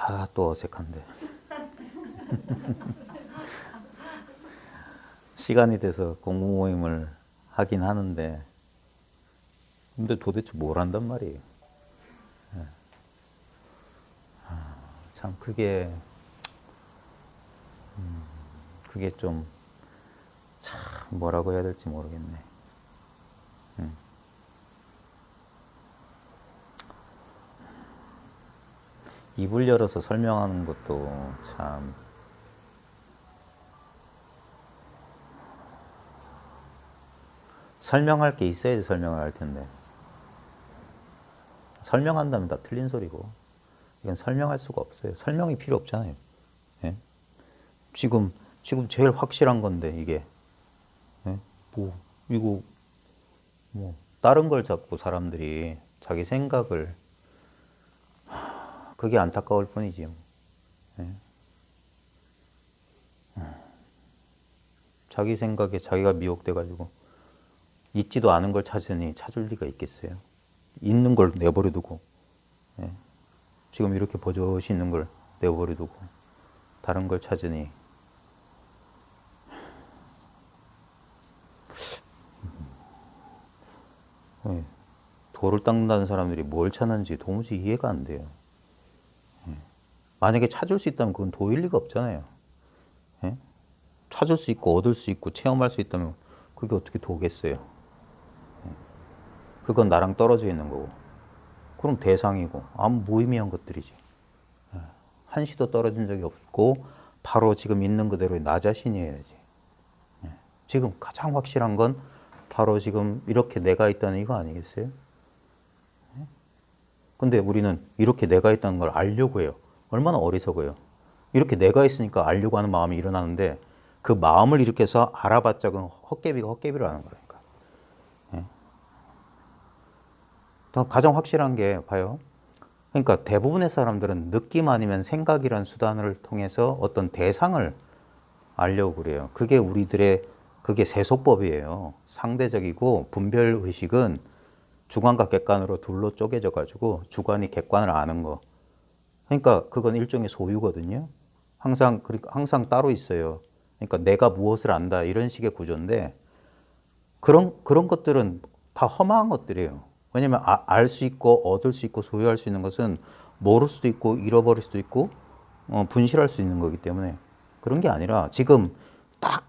아, 또 어색한데. 시간이 돼서 공부 모임을 하긴 하는데, 근데 도대체 뭘 한단 말이에요. 참 그게 좀, 참 뭐라고 해야 될지 모르겠네. 입을 열어서 설명하는 것도 참 설명할 게 있어야지 설명을 할 텐데, 설명한다면 다 틀린 소리고, 이건 설명할 수가 없어요. 설명이 필요 없잖아요. 예? 지금 제일 확실한 건데 이게, 예? 뭐 이거 뭐 다른 걸 잡고 사람들이 자기 생각을, 그게 안타까울 뿐이지요. 예? 자기 생각에 자기가 미혹돼 가지고 있지도 않은 걸 찾으니 찾을 리가 있겠어요. 있는 걸 내버려 두고, 예? 지금 이렇게 버젓이 있는 걸 내버려 두고 다른 걸 찾으니, 예, 돌을 닦는다는 사람들이 뭘 찾는지 도무지 이해가 안 돼요. 예. 만약에 찾을 수 있다면 그건 도일 리가 없잖아요. 예? 찾을 수 있고 얻을 수 있고 체험할 수 있다면 그게 어떻게 도겠어요? 예. 그건 나랑 떨어져 있는 거고, 그럼 대상이고 아무 무의미한 것들이지. 예. 한시도 떨어진 적이 없고 바로 지금 있는 그대로의 나 자신이어야지. 예. 지금 가장 확실한 건 바로 지금 이렇게 내가 있다는 이거 아니겠어요? 근데 우리는 이렇게 내가 있다는 걸 알려고 해요. 얼마나 어리석어요. 이렇게 내가 있으니까 알려고 하는 마음이 일어나는데, 그 마음을 일으켜서 알아봤자 그건 헛개비가 헛개비를 하는 거니까. 예? 가장 확실한 게 봐요. 그러니까 대부분의 사람들은 느낌 아니면 생각이란 수단을 통해서 어떤 대상을 알려고 그래요. 그게 세속법이에요. 상대적이고 분별 의식은 주관과 객관으로 둘로 쪼개져 가지고 주관이 객관을 아는 거. 그러니까 그건 일종의 소유거든요. 항상 따로 있어요. 그러니까 내가 무엇을 안다 이런 식의 구조인데, 그런 것들은 다 허망한 것들이에요. 왜냐면 알 수 있고 얻을 수 있고 소유할 수 있는 것은 모를 수도 있고 잃어버릴 수도 있고 분실할 수 있는 거기 때문에, 그런 게 아니라 지금 딱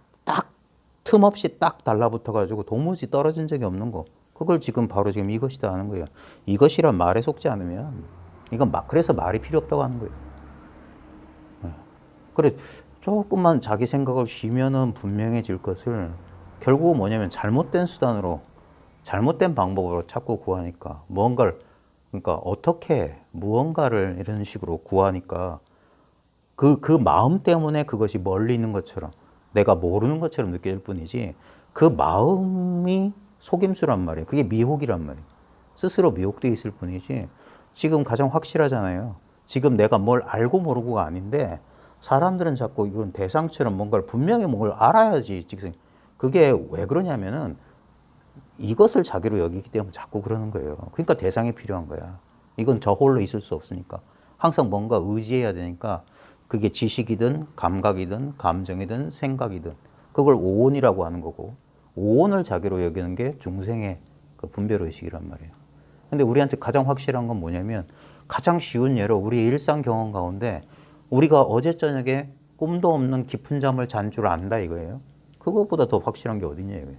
틈없이 딱 달라붙어 가지고 도무지 떨어진 적이 없는 거, 그걸 지금 바로 지금 이것이다 하는 거예요. 이것이란 말에 속지 않으면 이건 그래서 말이 필요 없다고 하는 거예요. 그래, 조금만 자기 생각을 쉬면은 분명해질 것을, 결국은 뭐냐면 잘못된 수단으로 잘못된 방법으로 자꾸 구하니까 그러니까 어떻게 무언가를 이런 식으로 구하니까 그 마음 때문에 그것이 멀리 있는 것처럼, 내가 모르는 것처럼 느껴질 뿐이지, 그 마음이 속임수란 말이에요. 그게 미혹이란 말이에요. 스스로 미혹되어 있을 뿐이지, 지금 가장 확실하잖아요. 지금 내가 뭘 알고 모르고가 아닌데, 사람들은 자꾸 이건 대상처럼 뭔가를 분명히 뭘 알아야지. 그게 왜 그러냐면은 이것을 자기로 여기기 때문에 자꾸 그러는 거예요. 그러니까 대상이 필요한 거야. 이건 저 홀로 있을 수 없으니까. 항상 뭔가 의지해야 되니까, 그게 지식이든 감각이든 감정이든 생각이든 그걸 오온이라고 하는 거고, 오온을 자기로 여기는 게 중생의 그 분별의식이란 말이에요. 근데 우리한테 가장 확실한 건 뭐냐면, 가장 쉬운 예로 우리 일상 경험 가운데 우리가 어제 저녁에 꿈도 없는 깊은 잠을 잔 줄 안다 이거예요. 그것보다 더 확실한 게 어딨냐 이거예요.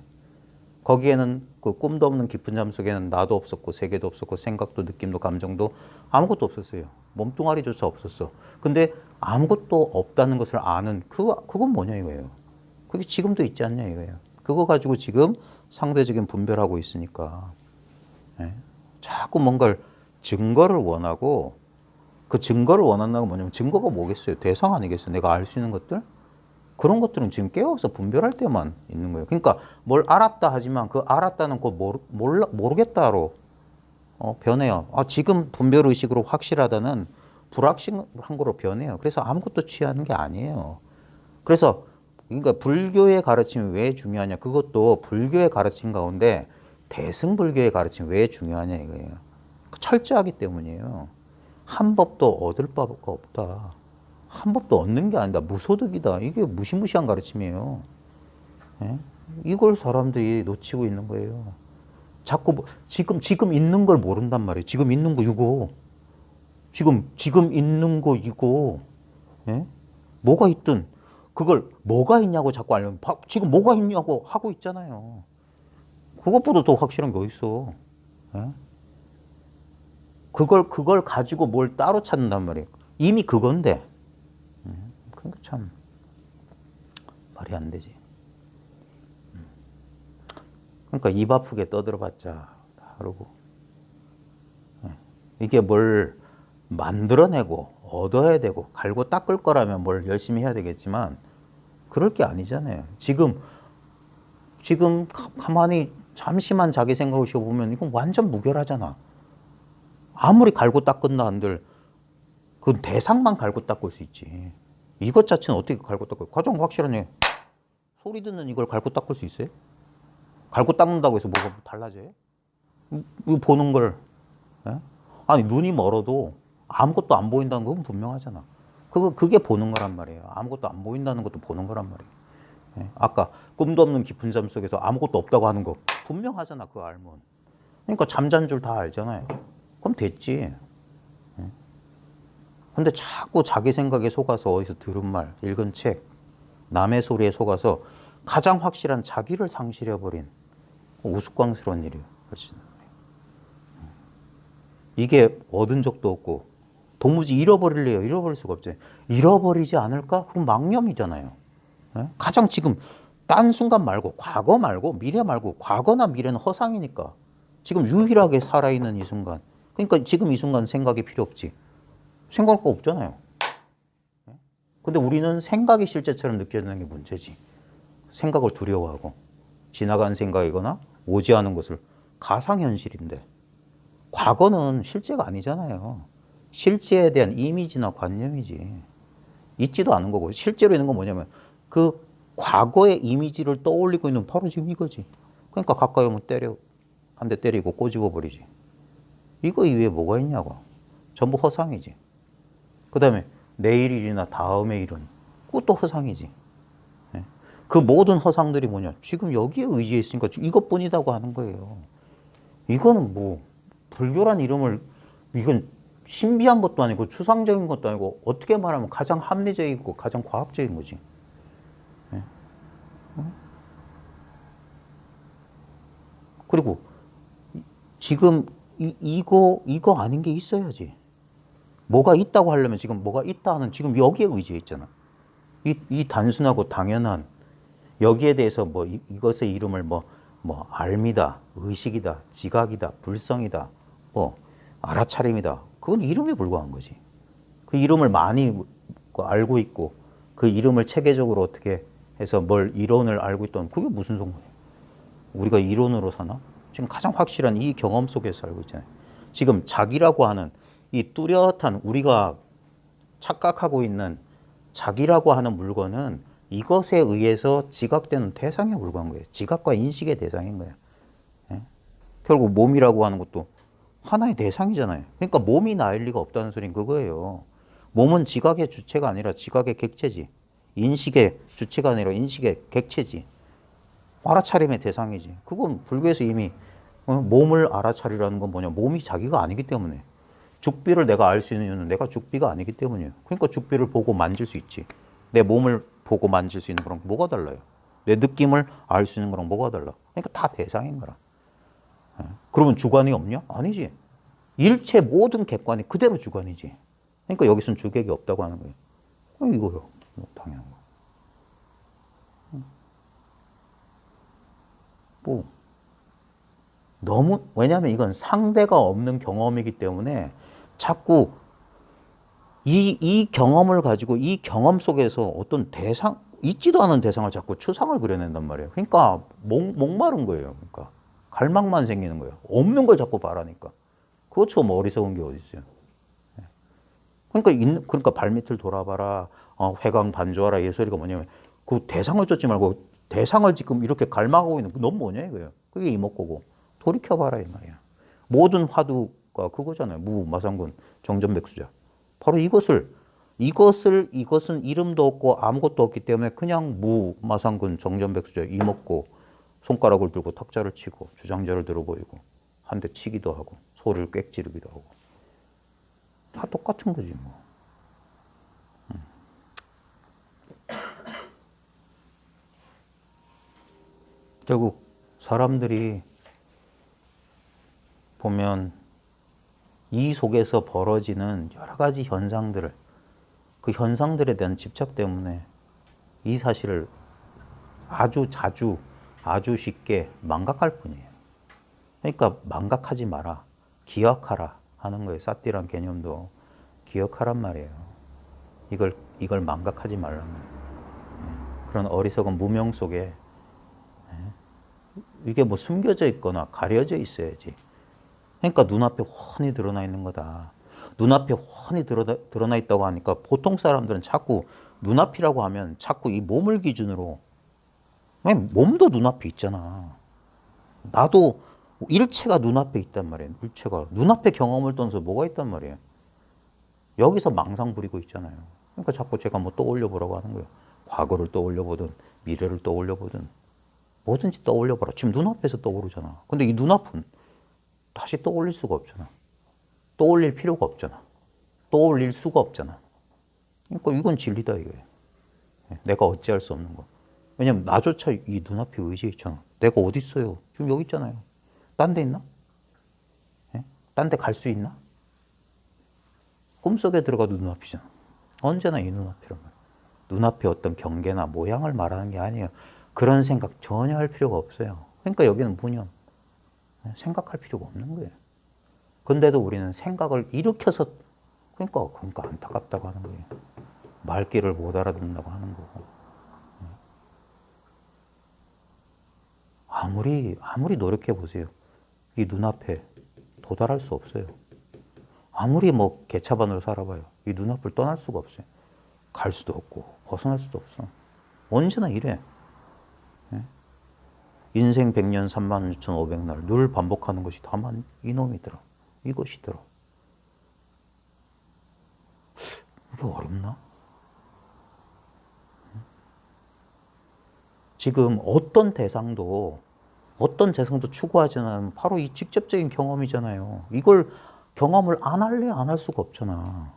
거기에는 그 꿈도 없는 깊은 잠 속에는 나도 없었고 세계도 없었고 생각도 느낌도 감정도 아무것도 없었어요. 몸뚱아리조차 없었어. 근데 아무것도 없다는 것을 아는 그건 뭐냐 이거예요. 그게 지금도 있지 않냐 이거예요. 그거 가지고 지금 상대적인 분별하고 있으니까, 예? 자꾸 뭔가를 증거를 원하고, 그 증거를 원한다는 건 뭐냐면 증거가 뭐겠어요? 대상 아니겠어요? 내가 알 수 있는 것들? 그런 것들은 지금 깨어서 분별할 때만 있는 거예요. 그러니까 뭘 알았다 하지만 그 알았다는 거 모르겠다로 변해요. 지금 분별 의식으로 확실하다는 불확실한 거로 변해요. 그래서 아무것도 취하는 게 아니에요. 그래서 그러니까 불교의 가르침이 왜 중요하냐? 그것도 불교의 가르침 가운데 대승불교의 가르침이 왜 중요하냐 이거예요. 철저하기 때문이에요. 한 법도 얻을 바가 없다. 한 법도 얻는 게 아니다. 무소득이다. 이게 무시무시한 가르침이에요. 예? 이걸 사람들이 놓치고 있는 거예요. 자꾸 지금 있는 걸 모른단 말이에요. 지금 있는 거 이거. 지금 있는 거 이거. 예? 뭐가 있든 그걸 뭐가 있냐고 자꾸 알려면 지금 뭐가 있냐고 하고 있잖아요. 그것보다 더 확실한 게 어디 있어. 예? 그걸 가지고 뭘 따로 찾는단 말이에요. 이미 그건데. 그러니까 참 말이 안 되지. 그러니까 입 아프게 떠들어봤자 다르고. 이게 뭘 만들어내고 얻어야 되고 갈고 닦을 거라면 뭘 열심히 해야 되겠지만 그럴 게 아니잖아요. 지금 가만히 잠시만 자기 생각을 쉬어보면 이건 완전 무결하잖아. 아무리 갈고 닦은다 한들 그 대상만 갈고 닦을 수 있지. 이것 자체는 어떻게 갈고 닦을? 가장 확실한 얘기. 소리 듣는 이걸 갈고 닦을 수 있어요? 갈고 닦는다고 해서 뭐가 달라져요? 이거 보는 걸. 예? 아니 눈이 멀어도 아무것도 안 보인다는 건 분명하잖아. 그게 보는 거란 말이에요. 아무것도 안 보인다는 것도 보는 거란 말이에요. 예? 아까 꿈도 없는 깊은 잠 속에서 아무것도 없다고 하는 거 분명하잖아. 그거 알면. 그러니까 잠잔 줄 다 알잖아요. 그럼 됐지. 근데 자꾸 자기 생각에 속아서 어디서 들은 말, 읽은 책, 남의 소리에 속아서 가장 확실한 자기를 상실해버린 우스꽝스러운 일이에요. 이게 얻은 적도 없고 도무지 잃어버릴래요. 잃어버릴 수가 없죠. 잃어버리지 않을까? 그건 망념이잖아요. 가장 지금 딴 순간 말고 과거 말고 미래 말고 과거나 미래는 허상이니까 지금 유일하게 살아있는 이 순간. 그러니까 지금 이 순간 생각이 필요 없지. 생각할 거 없잖아요. 근데 우리는 생각이 실제처럼 느껴지는 게 문제지. 생각을 두려워하고 지나간 생각이거나 오지 않은 것을 가상현실인데 과거는 실제가 아니잖아요. 실제에 대한 이미지나 관념이지. 있지도 않은 거고 실제로 있는 건 뭐냐면 그 과거의 이미지를 떠올리고 있는 바로 지금 이거지. 그러니까 가까이 오면 한 대 때리고 꼬집어 버리지. 이거 이외에 뭐가 있냐고. 전부 허상이지. 그 다음에 내일 일이나 다음의 일은 그것도 허상이지. 그 모든 허상들이 뭐냐. 지금 여기에 의지해 있으니까 이것뿐이라고 하는 거예요. 이거는 뭐 불교란 이름을 이건 신비한 것도 아니고 추상적인 것도 아니고 어떻게 말하면 가장 합리적이고 가장 과학적인 거지. 그리고 지금 이거 아닌 게 있어야지. 뭐가 있다고 하려면 지금 뭐가 있다 하는 지금 여기에 의지해 있잖아. 이 단순하고 당연한 여기에 대해서 뭐 이것의 이름을 뭐 알미다, 의식이다, 지각이다, 불성이다, 뭐 알아차림이다. 그건 이름에 불과한 거지. 그 이름을 많이 알고 있고 그 이름을 체계적으로 어떻게 해서 뭘 이론을 알고 있던 그게 무슨 소용이야. 우리가 이론으로 사나? 지금 가장 확실한 이 경험 속에서 살고 있잖아요. 지금 자기라고 하는 이 뚜렷한 우리가 착각하고 있는 자기라고 하는 물건은 이것에 의해서 지각되는 대상에 불과한 거예요. 지각과 인식의 대상인 거예요. 예? 결국 몸이라고 하는 것도 하나의 대상이잖아요. 그러니까 몸이 나일 리가 없다는 소리는 그거예요. 몸은 지각의 주체가 아니라 지각의 객체지. 인식의 주체가 아니라 인식의 객체지. 알아차림의 대상이지. 그건 불교에서 이미 몸을 알아차리라는 건 뭐냐. 몸이 자기가 아니기 때문에. 죽비를 내가 알 수 있는 이유는 내가 죽비가 아니기 때문이에요. 그러니까 죽비를 보고 만질 수 있지. 내 몸을 보고 만질 수 있는 거랑 뭐가 달라요? 내 느낌을 알 수 있는 거랑 뭐가 달라? 그러니까 다 대상인 거라. 그러면 주관이 없냐? 아니지. 일체 모든 객관이 그대로 주관이지. 그러니까 여기서는 주객이 없다고 하는 거예요. 이거요. 당연한 거. 뭐 너무 왜냐하면 이건 상대가 없는 경험이기 때문에 자꾸 이 경험을 가지고 이 경험 속에서 어떤 대상 있지도 않은 대상을 자꾸 추상을 그려낸단 말이에요. 그러니까 목마른 거예요. 그러니까 갈망만 생기는 거예요. 없는 걸 자꾸 바라니까. 그것처럼 어리석은 게 어디 있어요. 그러니까 발밑을 돌아봐라. 회광반조하라. 이 소리가 뭐냐면 그 대상을 쫓지 말고 대상을 지금 이렇게 갈망하고 있는 넌 뭐냐 이거예요. 그게 이목구고 돌이켜봐라 이 말이야. 모든 화두 정전백수가 그거잖아요. 무마상군 정전백수자. 바로 이것은 이름도 없고 아무것도 없기 때문에 그냥 무마상군 정전백수자 이먹고 손가락을 들고 탁자를 치고 주장자를 들어 보이고 한 대 치기도 하고 소리를 꽥 지르기도 하고 다 똑같은 거지 뭐. 결국 사람들이 보면 이 속에서 벌어지는 여러 가지 현상들을 그 현상들에 대한 집착 때문에 이 사실을 아주 자주 아주 쉽게 망각할 뿐이에요. 그러니까 망각하지 마라, 기억하라 하는 거예요. 사띠란 개념도 기억하란 말이에요. 이걸 망각하지 말란 말이에요. 그런 어리석은 무명 속에 이게 뭐 숨겨져 있거나 가려져 있어야지. 그러니까 눈앞에 훤히 드러나 있는 거다. 눈앞에 훤히 드러나 있다고 하니까 보통 사람들은 자꾸 눈앞이라고 하면 자꾸 이 몸을 기준으로 몸도 눈앞에 있잖아. 나도 일체가 눈앞에 있단 말이에요. 일체가. 눈앞에 경험을 떠나서 뭐가 있단 말이에요. 여기서 망상 부리고 있잖아요. 그러니까 자꾸 제가 뭐 떠올려 보라고 하는 거예요. 과거를 떠올려 보든 미래를 떠올려 보든 뭐든지 떠올려 보라. 지금 눈앞에서 떠오르잖아. 근데 이 눈앞은 다시 떠올릴 수가 없잖아. 떠올릴 필요가 없잖아. 떠올릴 수가 없잖아. 그러니까 이건 진리다 이거예요. 내가 어찌할 수 없는 거. 왜냐면 나조차 이 눈앞에 의지해 있잖아. 내가 어디 있어요? 지금 여기 있잖아요. 딴 데 있나? 딴 데 갈 수 있나? 꿈속에 들어가도 눈앞이잖아. 언제나 이 눈앞이란 말이야. 눈앞에 어떤 경계나 모양을 말하는 게 아니에요. 그런 생각 전혀 할 필요가 없어요. 그러니까 여기는 무념. 생각할 필요가 없는 거예요. 근데도 우리는 생각을 일으켜서 그러니까 안타깝다고 하는 거예요. 말귀를 못 알아듣는다고 하는 거고. 아무리 노력해 보세요. 이 눈앞에 도달할 수 없어요. 아무리 뭐 개차반으로 살아봐요. 이 눈앞을 떠날 수가 없어요. 갈 수도 없고 벗어날 수도 없어. 언제나 이래. 인생 100년 36,500날 늘 반복하는 것이 다만 이놈이더라. 이것이더라. 이게 어렵나? 지금 어떤 대상도 추구하지 않으면 바로 이 직접적인 경험이잖아요. 이걸 경험을 안 할래 안 할 수가 없잖아.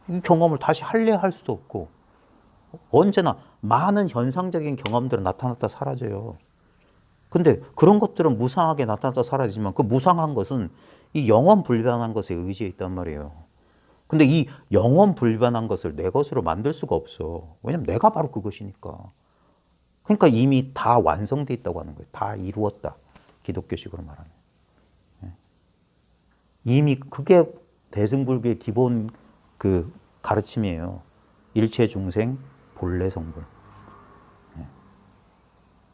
이 경험을 다시 할래 할 수도 없고 언제나 많은 현상적인 경험들은 나타났다 사라져요. 근데 그런 것들은 무상하게 나타났다 사라지지만 그 무상한 것은 이 영원 불변한 것에 의지해 있단 말이에요. 근데 이 영원 불변한 것을 내 것으로 만들 수가 없어. 왜냐면 내가 바로 그것이니까. 그러니까 이미 다 완성돼 있다고 하는 거예요. 다 이루었다. 기독교식으로 말하면. 이미 그게 대승불교의 기본 그 가르침이에요. 일체 중생 본래 성불.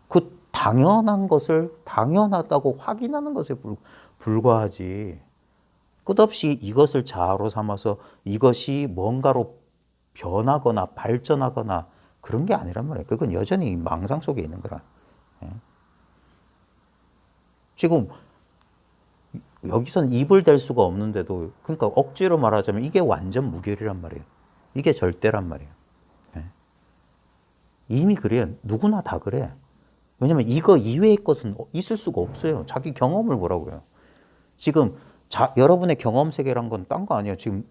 그 당연한 것을 당연하다고 확인하는 것에 불과하지. 끝없이 이것을 자아로 삼아서 이것이 뭔가로 변하거나 발전하거나 그런 게 아니란 말이에요. 그건 여전히 망상 속에 있는 거라. 지금 여기선 입을 댈 수가 없는데도 그러니까 억지로 말하자면 이게 완전 무결이란 말이에요. 이게 절대란 말이에요. 이미 그래요. 누구나 다 그래. 왜냐면 이거 이외의 것은 있을 수가 없어요. 자기 경험을 보라고요. 지금 여러분의 경험 세계란 건 딴 거 아니에요. 지금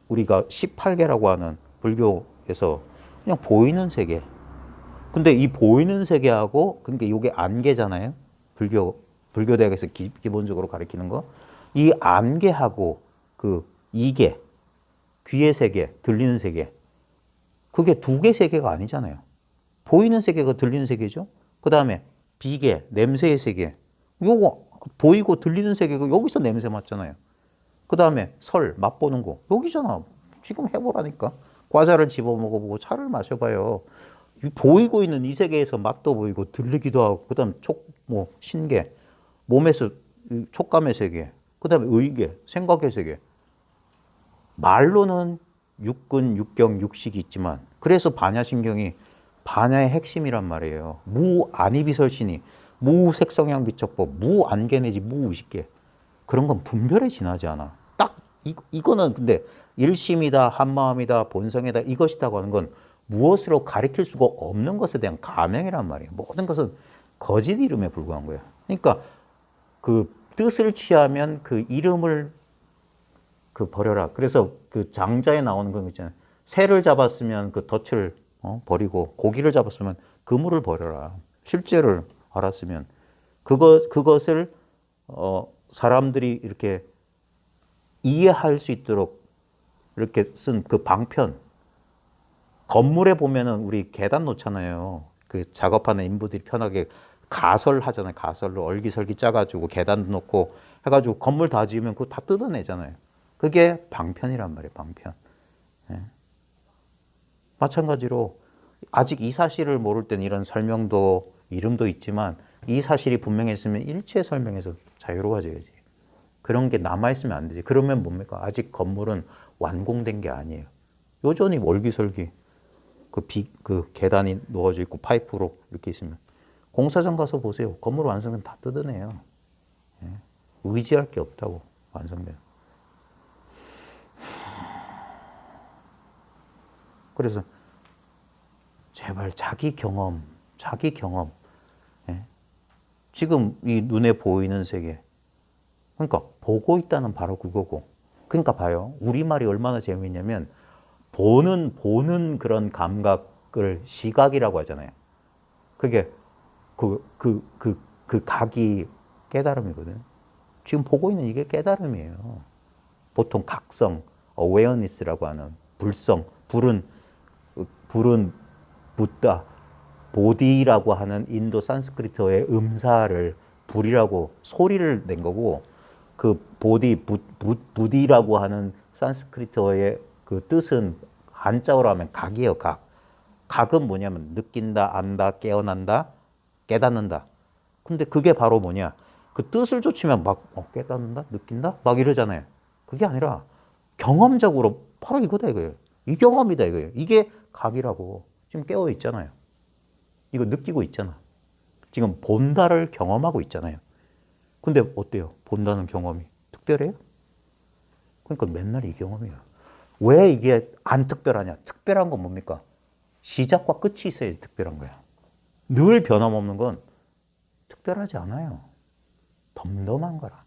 우리가 18개라고 하는 불교에서 그냥 보이는 세계. 근데 이 보이는 세계하고 그러니까 이게 안개잖아요. 불교 대학에서 기본적으로 가르치는 거. 이 안개하고 그 이계, 귀의 세계, 들리는 세계. 그게 두 개 세계가 아니잖아요. 보이는 세계가 들리는 세계죠. 그 다음에 비계, 냄새의 세계. 요거 보이고 들리는 세계가 여기서 냄새 맡잖아요. 그 다음에 맛보는 거. 여기잖아. 지금 해보라니까. 과자를 집어 먹어보고 차를 마셔봐요. 보이고 있는 이 세계에서 맛도 보이고 들리기도 하고 그 다음에 신계, 몸에서 촉감의 세계, 그 다음에 의계, 생각의 세계. 말로는 육근, 육경, 육식이 있지만 그래서 반야신경이 반야의 핵심이란 말이에요. 무안이비설신이 무색성향 비척법, 무안개 내지 무의식계. 그런 건 분별에 지나지 않아. 딱 이거는 근데 일심이다, 한마음이다, 본성이다, 이것이다고 하는 건 무엇으로 가리킬 수가 없는 것에 대한 가명이란 말이에요. 모든 것은 거짓 이름에 불과한 거야. 그러니까 그 뜻을 취하면 그 이름을 그 버려라. 그래서 그 장자에 나오는 거 있잖아요. 새를 잡았으면 그 덫을 버리고 고기를 잡았으면 그물을 버려라. 실제를 알았으면 그것을 사람들이 이렇게 이해할 수 있도록 이렇게 쓴 그 방편. 건물에 보면은 우리 계단 놓잖아요. 그 작업하는 인부들이 편하게 가설 하잖아요. 가설로 얼기설기 짜가지고 계단도 놓고 해가지고 건물 다 지으면 그거 다 뜯어내잖아요. 그게 방편이란 말이에요. 방편. 예. 마찬가지로 아직 이 사실을 모를 때는 이런 설명도 이름도 있지만 이 사실이 분명했으면 일체 설명에서 자유로워져야지. 그런 게 남아있으면 안 되지. 그러면 뭡니까? 아직 건물은 완공된 게 아니에요. 여전히 월기설기 그 계단이 놓아져 있고 파이프로 이렇게 있으면 공사장 가서 보세요. 건물 완성되면 다 뜯어내요. 예. 의지할 게 없다고 완성되면. 그래서 제발 자기 경험. 예. 지금 이 눈에 보이는 세계. 그러니까 보고 있다는 바로 그거고. 그러니까 봐요. 우리말이 얼마나 재미있냐면 보는 그런 감각을 시각이라고 하잖아요. 그게 그 각이 깨달음이거든. 지금 보고 있는 이게 깨달음이에요. 보통 각성, awareness라고 하는 불성, 불은 붓다, 보디라고 하는 인도 산스크리트어의 음사를 불이라고 소리를 낸 거고 그 보디, 부디라고 하는 산스크리트어의 그 뜻은 한자어로 하면 각이에요, 각. 각은 뭐냐면 느낀다, 안다, 깨어난다, 깨닫는다. 근데 그게 바로 뭐냐? 그 뜻을 쫓으면 막 깨닫는다, 느낀다, 막 이러잖아요. 그게 아니라 경험적으로 바로 이거다 이거예요. 이 경험이다 이거예요. 이게 각이라고. 지금 깨어 있잖아요. 이거 느끼고 있잖아. 지금 본다를 경험하고 있잖아요. 근데 어때요? 본다는 경험이 특별해요? 그러니까 맨날 이 경험이야. 왜 이게 안 특별하냐? 특별한 건 뭡니까? 시작과 끝이 있어야지 특별한 거야. 늘 변함없는 건 특별하지 않아요. 덤덤한 거라.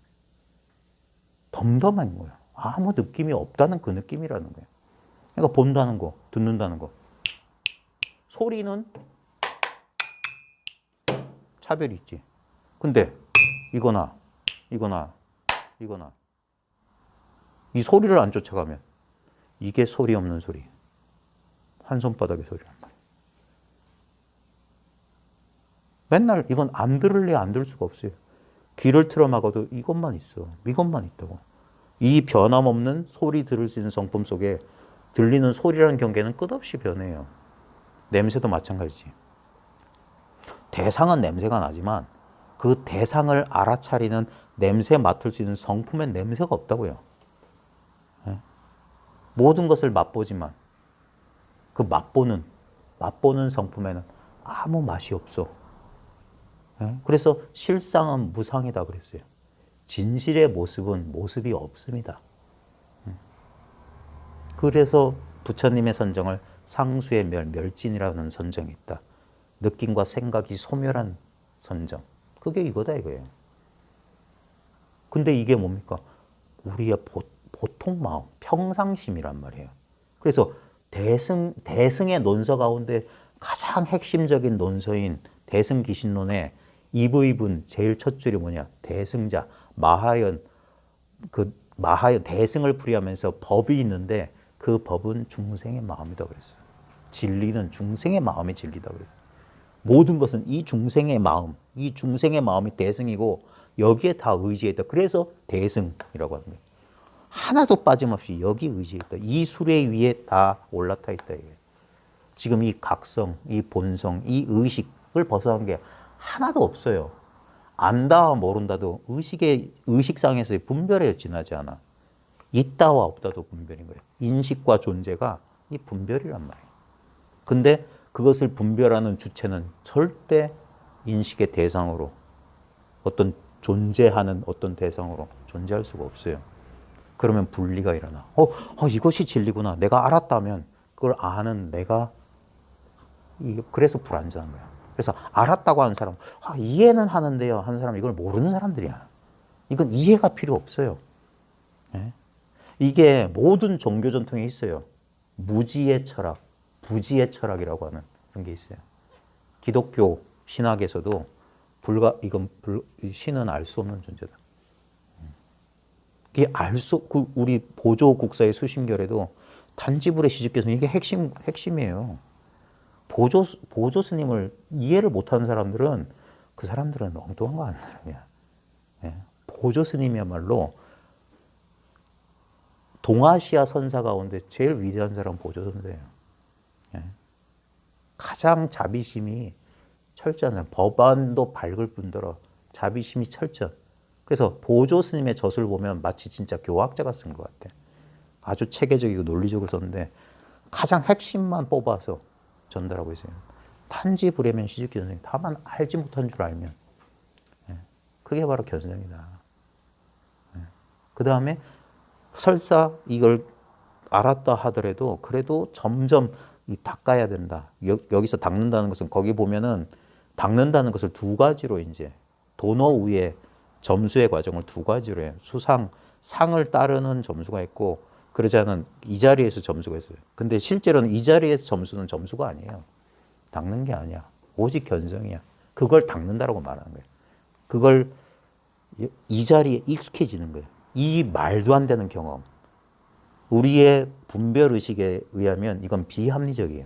덤덤한 거야. 아무 느낌이 없다는 그 느낌이라는 거야. 그러니까 본다는 거, 듣는다는 거. 소리는 차별이 있지. 근데 이거나 이 소리를 안 쫓아가면 이게 소리 없는 소리. 한 손바닥의 소리란 말이야. 맨날 이건 안 들을래 안 들을 수가 없어요. 귀를 틀어막아도 이것만 있어. 이것만 있다고. 이 변함없는 소리 들을 수 있는 성품 속에 들리는 소리라는 경계는 끝없이 변해요. 냄새도 마찬가지지. 대상은 냄새가 나지만 그 대상을 알아차리는 냄새 맡을 수 있는 성품엔 냄새가 없다고요. 모든 것을 맛보지만 그 맛보는 성품에는 아무 맛이 없어. 그래서 실상은 무상이다 그랬어요. 진실의 모습은 모습이 없습니다. 그래서 부처님의 선정을 상수의 멸진이라는 선정이 있다. 느낌과 생각이 소멸한 선정. 그게 이거다 이거예요. 근데 이게 뭡니까? 우리의 보통 마음, 평상심이란 말이에요. 그래서 대승의 논서 가운데 가장 핵심적인 논서인 대승기신론의 이부입은 제일 첫 줄이 뭐냐? 대승자, 마하연, 대승을 풀이하면서 법이 있는데 그 법은 중생의 마음이다 그랬어요. 진리는 중생의 마음이 진리다 그랬어요. 모든 것은 이 중생의 마음이 대승이고 여기에 다 의지했다. 그래서 대승이라고 하는 거예요. 하나도 빠짐없이 여기 의지했다. 이 수레 위에 다 올라타 있다. 이게. 지금 이 각성, 이 본성, 이 의식을 벗어난 게 하나도 없어요. 안다와 모른다도 의식상에서의 분별에 지나지 않아. 있다와 없다도 분별인 거예요. 인식과 존재가 이 분별이란 말이에요. 근데 그것을 분별하는 주체는 절대 인식의 대상으로 어떤 존재하는 어떤 대상으로 존재할 수가 없어요. 그러면 분리가 일어나. 이것이 진리구나. 내가 알았다면 그걸 아는 내가 그래서 불안정한 거야. 그래서 알았다고 하는 사람, 이해는 하는데요. 하는 사람 이걸 모르는 사람들이야. 이건 이해가 필요 없어요. 예? 이게 모든 종교 전통에 있어요. 무지의 철학, 부지의 철학이라고 하는 그런 게 있어요. 기독교 신학에서도 신은 알 수 없는 존재다. 이게 우리 보조 국사의 수신결에도 단지불의 시집교서는 이게 핵심이에요. 보조 스님을 이해를 못하는 사람들은 그 사람들은 엉뚱한 거 아는 사람이야. 예. 보조 스님이야말로 동아시아 선사 가운데 제일 위대한 사람 보조 선사예요. 예. 가장 자비심이 철저한 사람. 법안도 밝을 뿐더러 자비심이 철저. 그래서 보조 스님의 저술 보면 마치 진짜 교학자가 쓴 것 같아. 아주 체계적이고 논리적으로 썼는데 가장 핵심만 뽑아서 전달하고 있어요. 탄지 불해면 시집기 선생님 다만 알지 못한 줄 알면 그게 바로 견성이다. 그 다음에 설사 이걸 알았다 하더라도 그래도 점점 닦아야 된다. 여기서 닦는다는 것은 거기 보면은 닦는다는 것을 두 가지로 이제 도너 위에 점수의 과정을 두 가지로 해요. 상을 따르는 점수가 있고 그러지 않은 이 자리에서 점수가 있어요. 근데 실제로는 이 자리에서 점수는 점수가 아니에요. 닦는 게 아니야. 오직 견성이야. 그걸 닦는다라고 말하는 거예요. 그걸 이 자리에 익숙해지는 거예요. 이 말도 안 되는 경험. 우리의 분별의식에 의하면 이건 비합리적이에요.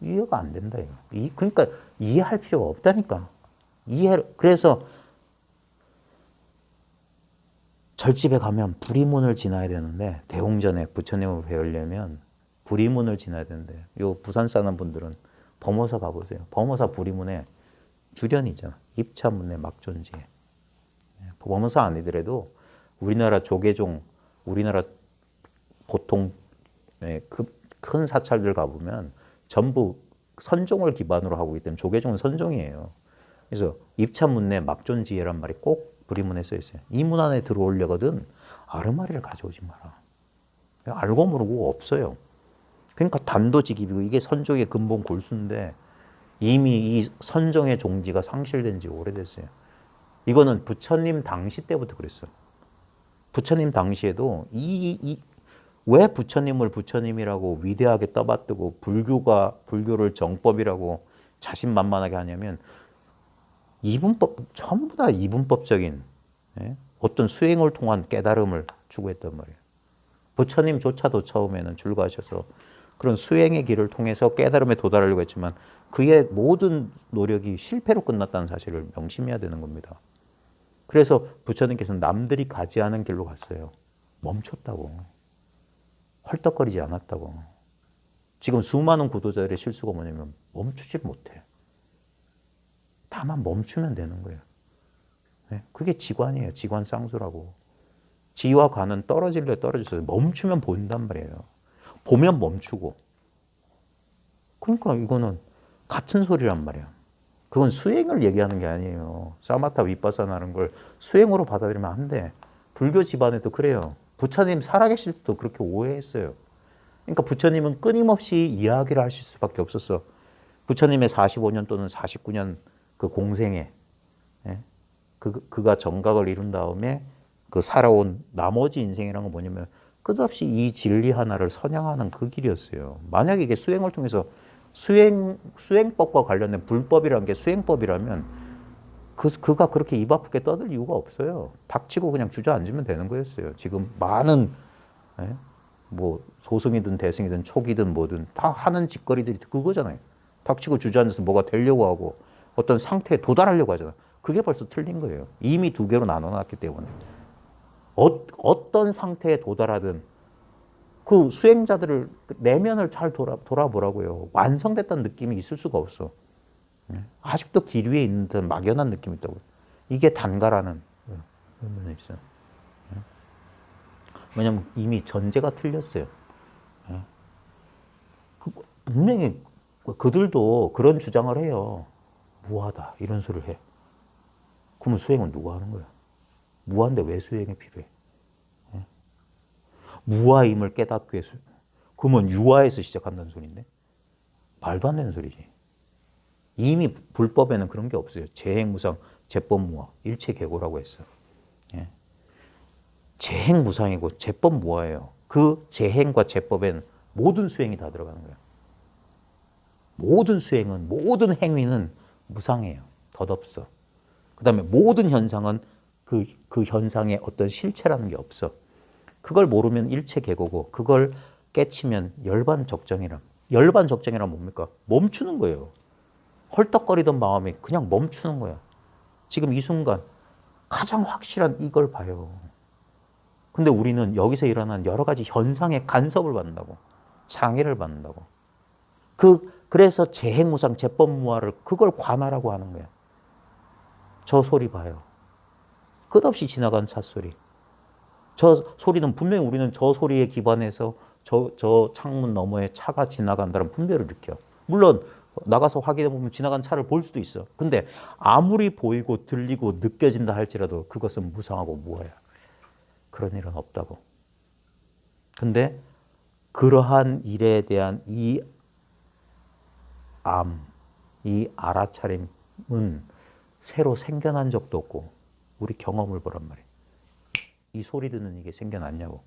이해가 안 된다. 그러니까 이해할 필요가 없다니까. 그래서 절집에 가면 부리문을 지나야 되는데 대웅전에 부처님을 배우려면 부리문을 지나야 되는데 요 부산 사는 분들은 범어사 가보세요. 범어사 부리문에 주련이 있잖아. 입차문내 막존지에. 범어사 아니더라도 우리나라 조계종, 우리나라 보통 큰 사찰들 가보면 전부 선종을 기반으로 하고 있기 때문에 조계종은 선종이에요. 그래서 입차문내 막존지에란 말이 꼭 부리문에 써 있어요. 이 문 안에 들어오려거든 아르마리를 가져오지 마라. 알고 모르고 없어요. 그러니까 단도직입이고 이게 선종의 근본 골수인데 이미 이 선종의 종지가 상실된 지 오래됐어요. 이거는 부처님 당시 때부터 그랬어요. 부처님 당시에도 왜 부처님을 부처님이라고 위대하게 떠받들고 불교를 정법이라고 자신만만하게 하냐면 전부 다 이분법적인 어떤 수행을 통한 깨달음을 추구했단 말이에요. 부처님조차도 처음에는 줄가셔서 그런 수행의 길을 통해서 깨달음에 도달하려고 했지만 그의 모든 노력이 실패로 끝났다는 사실을 명심해야 되는 겁니다. 그래서 부처님께서는 남들이 가지 않은 길로 갔어요. 멈췄다고. 헐떡거리지 않았다고. 지금 수많은 구도자들의 실수가 뭐냐면 멈추질 못해. 다만 멈추면 되는 거예요. 그게 지관이에요. 지관 쌍수라고. 지와 관은 떨어질래 떨어졌어요. 멈추면 보인단 말이에요. 보면 멈추고. 그러니까 이거는 같은 소리란 말이에요. 그건 수행을 얘기하는 게 아니에요. 사마타 위파사나라는 걸 수행으로 받아들이면 안 돼. 불교 집안에도 그래요. 부처님 살아계실 때도 그렇게 오해했어요. 그러니까 부처님은 끊임없이 이야기를 하실 수밖에 없었어. 부처님의 45년 또는 49년 그 공생에 그가 정각을 이룬 다음에 그 살아온 나머지 인생이라는 건 뭐냐면 끝없이 이 진리 하나를 선양하는 그 길이었어요. 만약에 이게 수행을 통해서 수행법과 관련된 불법이라는 게 수행법이라면 그가 그렇게 입 아프게 떠들 이유가 없어요. 닥치고 그냥 주저앉으면 되는 거였어요. 지금 많은 뭐 소승이든 대승이든 촉이든 뭐든 다 하는 짓거리들이 그거잖아요. 닥치고 주저앉아서 뭐가 되려고 하고 어떤 상태에 도달하려고 하잖아요. 그게 벌써 틀린 거예요. 이미 두 개로 나눠놨기 때문에. 어떤 상태에 도달하든 그 수행자들을 내면을 잘 돌아보라고요. 완성됐다는 느낌이 있을 수가 없어. 아직도 길 위에 있는 듯 막연한 느낌이 있다고요. 이게 단가라는 의문이 있어요. 왜냐하면 이미 전제가 틀렸어요. 분명히 그들도 그런 주장을 해요. 무하다 이런 소리를 해. 그러면 수행은 누가 하는 거야? 무한데 왜 수행이 필요해? 예? 무아임을 깨닫기 위해서. 그러면 유아에서 시작한다는 소리인데? 말도 안 되는 소리지. 이미 불법에는 그런 게 없어요. 재행무상, 재법무아, 일체계고라고 했어. 예. 재행무상이고 재법무아예요. 그 재행과 재법에는 모든 수행이 다 들어가는 거예요. 모든 수행은, 모든 행위는 무상해요. 덧없어. 그 다음에 모든 현상은 그 현상의 어떤 실체라는 게 없어. 그걸 모르면 일체계고고, 그걸 깨치면 열반적정이란. 열반적정이란 뭡니까? 멈추는 거예요. 헐떡거리던 마음이 그냥 멈추는 거야. 지금 이 순간 가장 확실한 이걸 봐요. 근데 우리는 여기서 일어난 여러 가지 현상에 간섭을 받는다고. 장애를 받는다고. 그래서 재행무상, 재법무아를 그걸 관하라고 하는 거야. 저 소리 봐요. 끝없이 지나간 찻소리. 저 소리는 분명히 우리는 저 소리에 기반해서 저 창문 너머에 차가 지나간다는 분별을 느껴. 물론 나가서 확인해 보면 지나간 차를 볼 수도 있어. 근데 아무리 보이고 들리고 느껴진다 할지라도 그것은 무상하고 무아야. 그런 일은 없다고. 근데 그러한 일에 대한 이 알아차림은 새로 생겨난 적도 없고 우리 경험을 보란 말이에요. 이 소리 듣는 이게 생겨났냐고.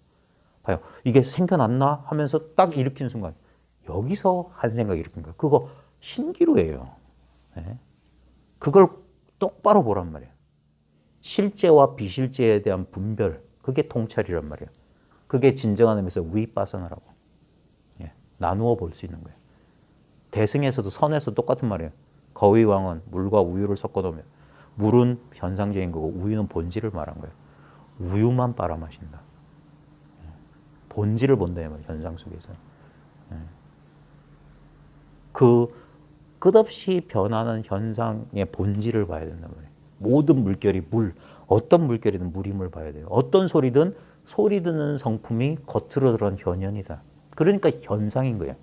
봐요. 이게 생겨났나 하면서 딱 일으키는 순간 여기서 한 생각이 일으킨 거야. 그거 신기루예요. 네. 그걸 똑바로 보란 말이에요. 실제와 비실제에 대한 분별, 그게 통찰이란 말이에요. 그게 진정한 의미에서 위빠사나라고. 예, 나누어 볼 수 있는 거예요. 대승에서도 선에서 똑같은 말이에요. 거위왕은 물과 우유를 섞어 놓으면 물은 현상적인 거고 우유는 본질을 말한 거예요. 우유만 빨아 마신다. 본질을 본다 이 말이에요. 현상 속에서. 그 끝없이 변하는 현상의 본질을 봐야 된단 말이에요. 모든 물결이 물, 어떤 물결이든 물임을 봐야 돼요. 어떤 소리든 소리 듣는 성품이 겉으로 드러난 현현이다. 그러니까 현상인 거예요.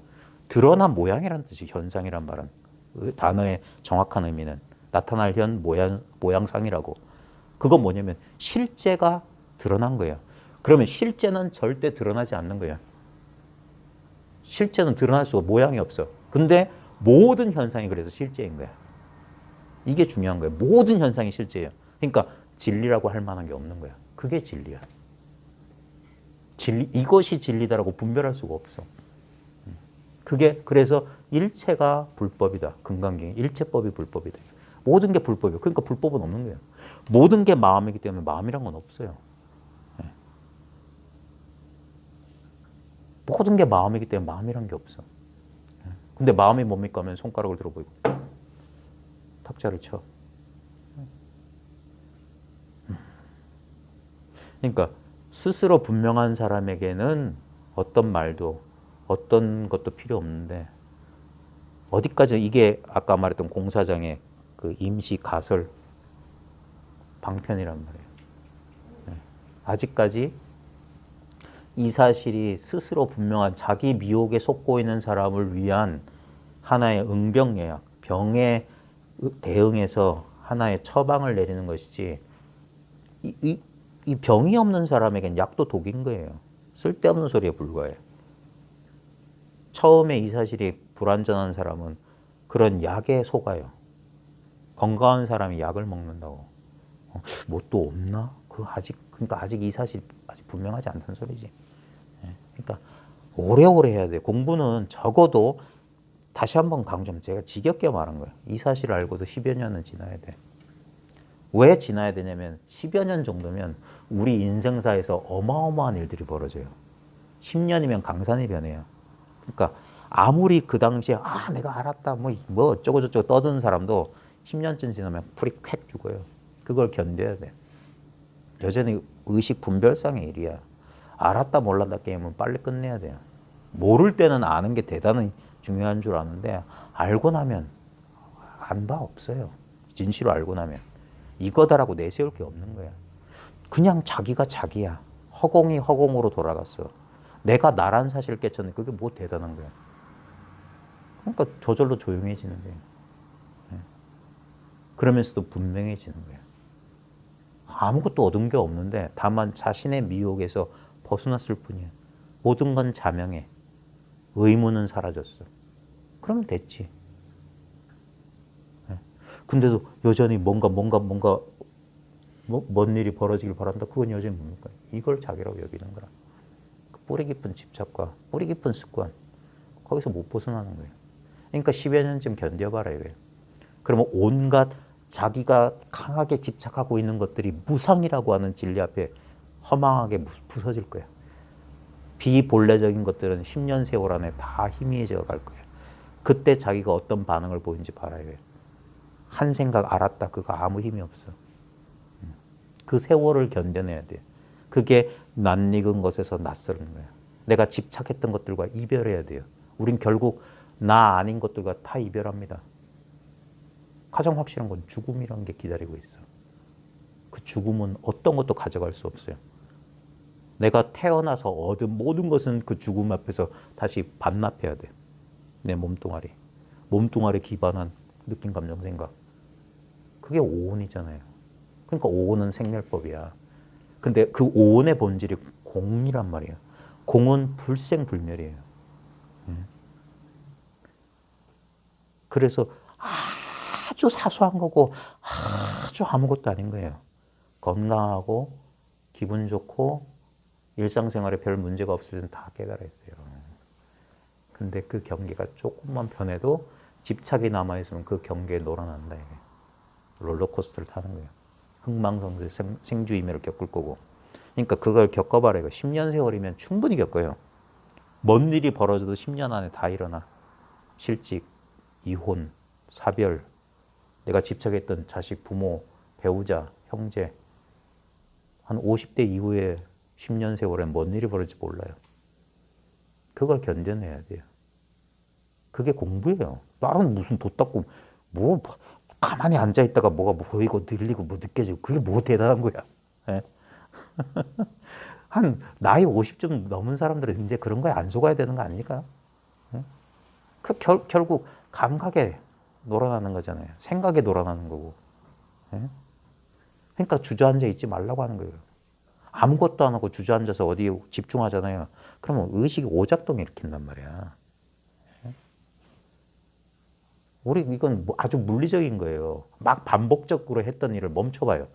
드러난 모양이란 뜻이 현상이란 말은. 그 단어의 정확한 의미는 나타날 현 모양상이라고. 그건 뭐냐면 실제가 드러난 거예요. 그러면 실제는 절대 드러나지 않는 거예요. 실제는 드러날 수가 모양이 없어. 근데 모든 현상이 그래서 실제인 거야. 이게 중요한 거예요. 모든 현상이 실제예요. 그러니까 진리라고 할 만한 게 없는 거야. 그게 진리야. 진리, 이것이 진리다라고 분별할 수가 없어. 그게 그래서 일체가 불법이다. 금강경에 일체법이 불법이다. 모든 게 불법이에요. 그러니까 불법은 없는 거예요. 모든 게 마음이기 때문에 마음이란 건 없어요. 모든 게 마음이기 때문에 마음이란 게 없어. 근데 마음이 뭡니까 하면 손가락을 들어 보이고 탁자를 쳐. 그러니까 스스로 분명한 사람에게는 어떤 말도 어떤 것도 필요 없는데 어디까지 이게 아까 말했던 공사장의 그 임시 가설 방편이란 말이에요. 아직까지 이 사실이 스스로 분명한 자기 미혹에 속고 있는 사람을 위한 하나의 응병예약, 병에 대응해서 하나의 처방을 내리는 것이지 이 병이 없는 사람에겐 약도 독인 거예요. 쓸데없는 소리에 불과해. 처음에 이 사실이 불완전한 사람은 그런 약에 속아요. 건강한 사람이 약을 먹는다고. 뭐 또 없나? 그러니까 아직 이 사실이 아직 분명하지 않다는 소리지. 그러니까 오래오래 해야 돼. 공부는 적어도 다시 한번 강조하면 제가 지겹게 말한 거예요. 이 사실을 알고도 10여 년은 지나야 돼. 왜 지나야 되냐면 10여 년 정도면 우리 인생사에서 어마어마한 일들이 벌어져요. 10년이면 강산이 변해요. 그러니까 아무리 그 당시에 내가 알았다 뭐 어쩌고저쩌고 떠드는 사람도 10년쯤 지나면 풀이 콱 죽어요. 그걸 견뎌야 돼. 여전히 의식 분별상의 일이야. 알았다 몰랐다 게임은 빨리 끝내야 돼요. 모를 때는 아는 게 대단히 중요한 줄 아는데 알고 나면 안 봐 없어요. 진실로 알고 나면 이거다라고 내세울 게 없는 거야. 그냥 자기가 자기야. 허공이 허공으로 돌아갔어. 내가 나란 사실을 깨쳤는데 그게 뭐 대단한 거야. 그러니까 저절로 조용해지는 거예요. 그러면서도 분명해지는 거예요. 아무것도 얻은 게 없는데 다만 자신의 미혹에서 벗어났을 뿐이야. 모든 건 자명해. 의무는 사라졌어. 그러면 됐지. 근데도 여전히 뭔가 먼 일이 벌어지길 바란다. 그건 여전히 뭡니까? 이걸 자기라고 여기는 거라. 그 뿌리 깊은 집착과 뿌리 깊은 습관, 거기서 못 벗어나는 거예요. 그러니까 10여 년쯤 견뎌봐라 이거예요. 그러면 온갖 자기가 강하게 집착하고 있는 것들이 무상이라고 하는 진리 앞에 허망하게 부서질 거예요. 비본래적인 것들은 10년 세월 안에 다 희미해져 갈 거예요. 그때 자기가 어떤 반응을 보이는지 봐라요. 한 생각 알았다. 그거 아무 힘이 없어. 그 세월을 견뎌내야 돼. 그게 낯익은 것에서 낯설은 거야. 내가 집착했던 것들과 이별해야 돼요. 우린 결국 나 아닌 것들과 다 이별합니다. 가장 확실한 건 죽음이라는 게 기다리고 있어. 그 죽음은 어떤 것도 가져갈 수 없어요. 내가 태어나서 얻은 모든 것은 그 죽음 앞에서 다시 반납해야 돼. 내 몸뚱아리. 몸뚱아리 기반한 느낌, 감정, 생각. 그게 오온이잖아요. 그러니까 오온은 생멸법이야. 근데 그 오온의 본질이 공이란 말이에요. 공은 불생불멸이에요. 그래서 아주 사소한 거고 아주 아무것도 아닌 거예요. 건강하고 기분 좋고 일상생활에 별 문제가 없을 때는 다 깨달았어요. 근데 그 경계가 조금만 변해도 집착이 남아있으면 그 경계에 놀아난다. 이게. 롤러코스터를 타는 거예요. 흥망성쇠 생주이멸을 겪을 거고. 그러니까 그걸 겪어봐라. 이거 10년 세월이면 충분히 겪어요. 먼 일이 벌어져도 10년 안에 다 일어나. 실직, 이혼, 사별, 내가 집착했던 자식, 부모, 배우자, 형제. 한 50대 이후에 10년 세월에 뭔 일이 벌어질지 몰라요. 그걸 견뎌내야 돼요. 그게 공부예요. 다른 무슨 도 닦고 뭐 가만히 앉아있다가 뭐가 보이고 들리고 뭐 느껴지고 그게 뭐 대단한 거야. 예? 한 나이 50좀 넘은 사람들은 이제 그런 거에 안 속아야 되는 거 아닐까요? 예? 그 결국 감각에 놀아나는 거잖아요. 생각에 놀아나는 거고. 예? 그러니까 주저앉아 있지 말라고 하는 거예요. 아무것도 안 하고 주저앉아서 어디에 집중하잖아요. 그러면 의식이 오작동 일으킨단 말이야. 우리 이건 아주 물리적인 거예요. 막 반복적으로 했던 일을 멈춰봐요.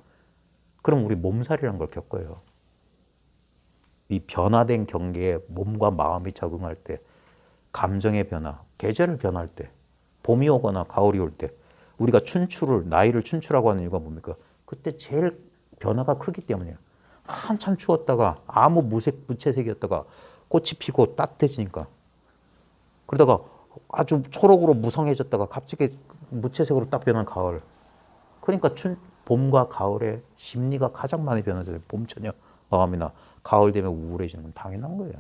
그럼 우리 몸살이라는 걸 겪어요. 이 변화된 경계에 몸과 마음이 적응할 때, 감정의 변화, 계절을 변할 때, 봄이 오거나 가을이 올 때, 우리가 나이를 춘추라고 하는 이유가 뭡니까? 그때 제일 변화가 크기 때문이에요. 한참 추웠다가 아무 무채색이었다가 꽃이 피고 따뜻해지니까. 그러다가 아주 초록으로 무성해졌다가 갑자기 무채색으로 딱 변한 가을. 그러니까 봄과 가을에 심리가 가장 많이 변하잖아요. 봄처녀 마음이나 가을 되면 우울해지는 건 당연한 거예요.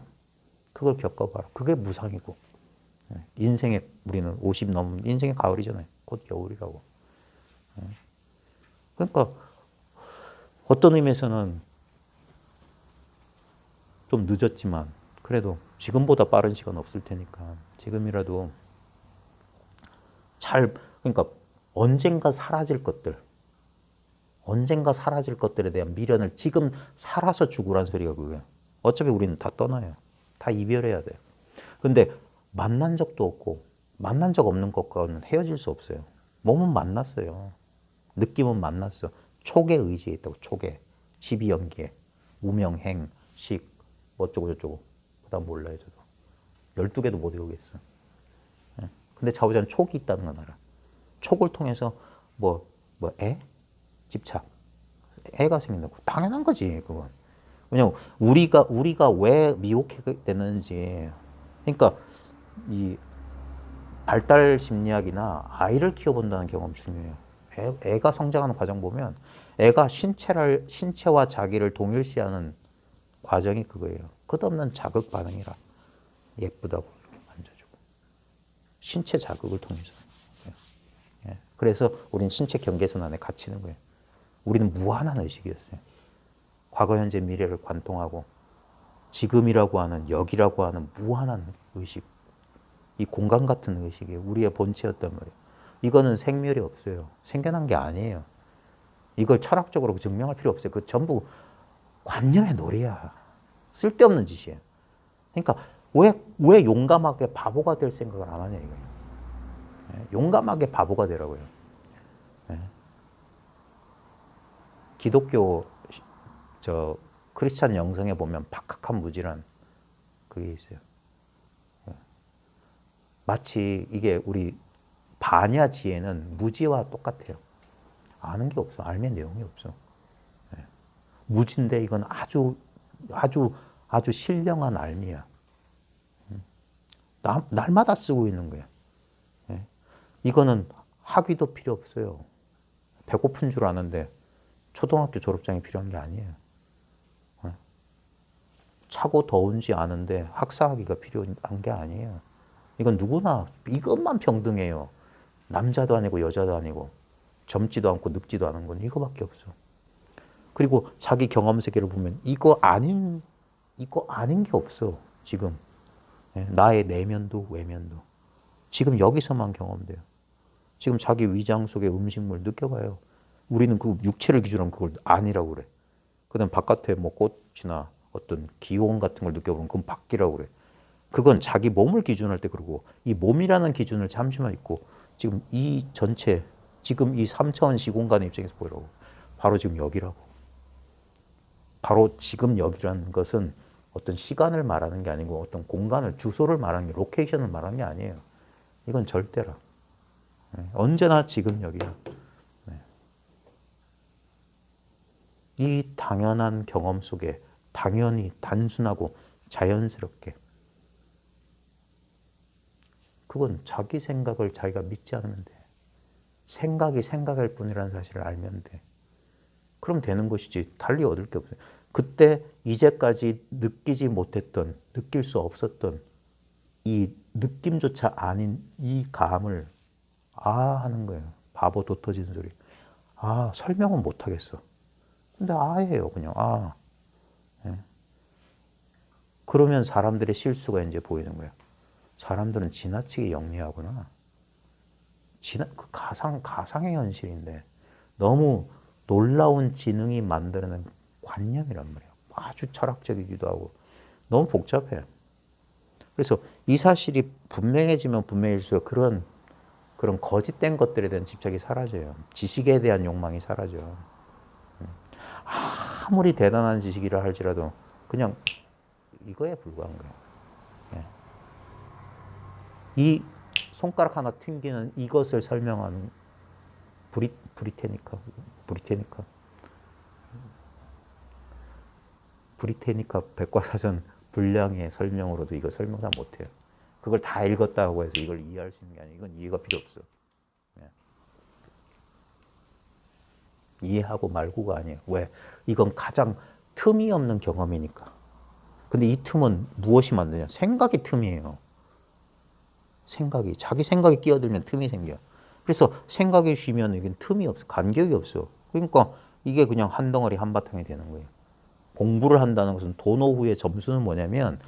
그걸 겪어봐라. 그게 무상이고. 인생의 우리는 50 넘은 인생의 가을이잖아요. 곧 겨울이라고. 그러니까 어떤 의미에서는 좀 늦었지만 그래도 지금보다 빠른 시간 없을 테니까 지금이라도 그러니까 언젠가 사라질 것들에 대한 미련을 지금 살아서 죽으란 소리가 그거예요. 어차피 우리는 다 떠나요. 다 이별해야 돼요. 근데 만난 적도 없고 만난 적 없는 것과는 헤어질 수 없어요. 몸은 만났어요. 느낌은 만났어. 촉에 의지해 있다고. 촉에. 12연기에. 우명행, 식, 어쩌고 저쩌고. 그 다음 몰라요 저도. 12개도 못 외우겠어. 근데 좌우자는 촉이 있다는 건 알아. 촉을 통해서 집착. 애가 생긴다고. 당연한 거지 그건. 왜냐면 우리가 왜 미혹하게 되는지. 그러니까 이 발달 심리학이나 아이를 키워본다는 경험 중요해요. 애가 성장하는 과정 보면 애가 신체와 자기를 동일시하는 과정이 그거예요. 끝없는 자극 반응이라. 예쁘다고 이렇게 만져주고. 신체 자극을 통해서. 그래서 우리는 신체 경계선 안에 갇히는 거예요. 우리는 무한한 의식이었어요. 과거, 현재, 미래를 관통하고 지금이라고 하는 여기라고 하는 무한한 의식. 이 공간 같은 의식이 우리의 본체였단 말이에요. 이거는 생멸이 없어요. 생겨난 게 아니에요. 이걸 철학적으로 증명할 필요 없어요. 그 전부 관념의 놀이야. 쓸데없는 짓이에요. 그러니까 왜 용감하게 바보가 될 생각을 안 하냐 이거예요. 용감하게 바보가 되라고요. 기독교 크리스찬 영성에 보면 박학한 무지란 그게 있어요. 마치 이게 우리 반야지혜는 무지와 똑같아요. 아는 게 없어. 알면 내용이 없어. 무지인데 이건 아주 신령한 알미야. 날마다 쓰고 있는 거야. 이거는 학위도 필요 없어요. 배고픈 줄 아는데 초등학교 졸업장이 필요한 게 아니에요. 차고 더운지 아는데 학사학위가 필요한 게 아니에요. 이건 누구나 이것만 평등해요. 남자도 아니고 여자도 아니고 젊지도 않고 늙지도 않은 건 이거밖에 없어. 그리고 자기 경험 세계를 보면 이거 아닌 게 없어. 지금 나의 내면도 외면도 지금 여기서만 경험돼요. 지금 자기 위장 속의 음식물 느껴봐요. 우리는 그 육체를 기준으로 그걸 아니라고 그래. 그다음 바깥에 뭐 꽃이나 어떤 기온 같은 걸 느껴보면 그건 밖이라고 그래. 그건 자기 몸을 기준할 때 그러고 이 몸이라는 기준을 잠시만 있고 지금 이 전체 지금 이 3차원 시공간의 입장에서 보라고. 바로 지금 여기라고. 바로 지금 여기라는 것은 어떤 시간을 말하는 게 아니고 어떤 공간을 주소를 말하는 게 로케이션을 말하는 게 아니에요. 이건 절대라. 언제나 지금 여기야. 이 당연한 경험 속에 당연히 단순하고 자연스럽게 그건 자기 생각을 자기가 믿지 않으면 돼. 생각이 생각일 뿐이라는 사실을 알면 돼. 그럼 되는 것이지 달리 얻을 게 없어요. 그때 이제까지 느끼지 못했던 느낄 수 없었던 이 느낌조차 아닌 이 감을 하는 거예요. 바보 도터진 소리. 설명은 못하겠어. 근데 예요. 그냥 예. 그러면 사람들의 실수가 이제 보이는 거예요. 사람들은 지나치게 영리하구나. 그 가상의 현실인데 너무 놀라운 지능이 만드는 관념이란 말이에요. 아주 철학적이기도 하고 너무 복잡해. 그래서 이 사실이 분명해지면 분명해질수록 그런 거짓된 것들에 대한 집착이 사라져요. 지식에 대한 욕망이 사라져. 아무리 대단한 지식이라 할지라도 그냥 이거에 불과한 거예요. 이 손가락 하나 튕기는 이것을 설명하는 브리테니카 백과사전 분량의 설명으로도 이거 설명 다 못해요. 그걸 다 읽었다고 해서 이걸 이해할 수 있는 게 아니에요. 이건 이해가 필요 없어. 이해하고 말고가 아니에요. 왜? 이건 가장 틈이 없는 경험이니까. 근데 이 틈은 무엇이 만드냐? 생각이 틈이에요. 자기 생각이 끼어들면 틈이 생겨. 그래서 생각이 쉬면 이게 틈이 없어. 간격이 없어. 그러니까 이게 그냥 한 덩어리 한바탕이 되는 거예요. 공부를 한다는 것은 도노 후의 점수는 뭐냐면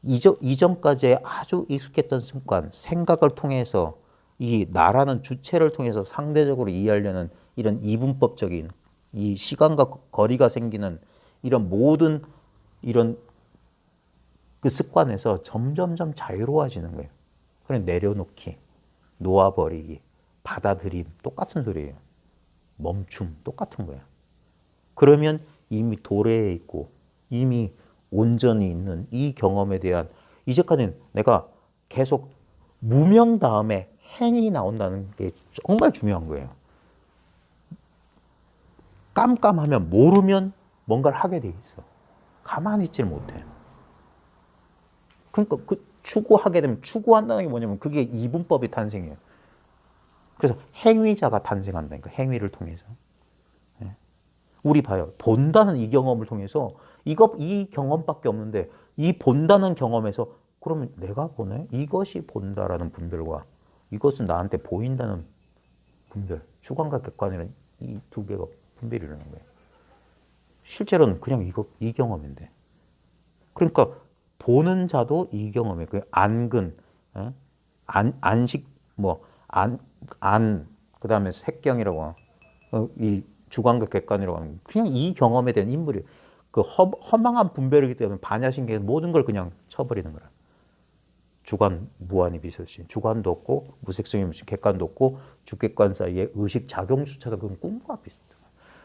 이전까지 아주 익숙했던 습관, 생각을 통해서 이 나라는 주체를 통해서 상대적으로 이해하려는 이런 이분법적인 이 시간과 거리가 생기는 이런 모든 이런 그 습관에서 점점점 자유로워지는 거예요. 그래 내려놓기, 놓아버리기, 받아들임 똑같은 소리예요. 멈춤 똑같은 거야. 그러면 이미 도래해 있고 이미 온전히 있는 이 경험에 대한 이제까지는 내가 계속 무명 다음에 행이 나온다는 게 정말 중요한 거예요. 깜깜하면 모르면 뭔가를 하게 돼 있어. 가만히 있질 못해. 그러니까 추구하게 되면 추구한다는 게 뭐냐면 그게 이분법이 탄생해요. 그래서 행위자가 탄생한다니까. 행위를 통해서. 우리 봐요. 본다는 이 경험을 통해서 이 경험밖에 없는데 이 본다는 경험에서 그러면 내가 보네? 이것이 본다라는 분별과 이것은 나한테 보인다는 분별, 주관과 객관이라는 이 두 개가 분별이 일어나는 거예요. 실제로는 그냥 이 경험인데. 그러니까 보는 자도 이 경험이에요. 그 안근, 안식, 그 다음에 색경이라고, 이 주관과 객관이라고 하는 게 그냥 이 경험에 대한 인물이 그 허망한 분별이기 때문에 반야신경에서 모든 걸 그냥 쳐버리는 거라. 주관 무한히 비서신 주관도 없고 무색성이 무슨 객관도 없고 주객관 사이에 의식 작용조차도 그건 꿈과 비슷해요.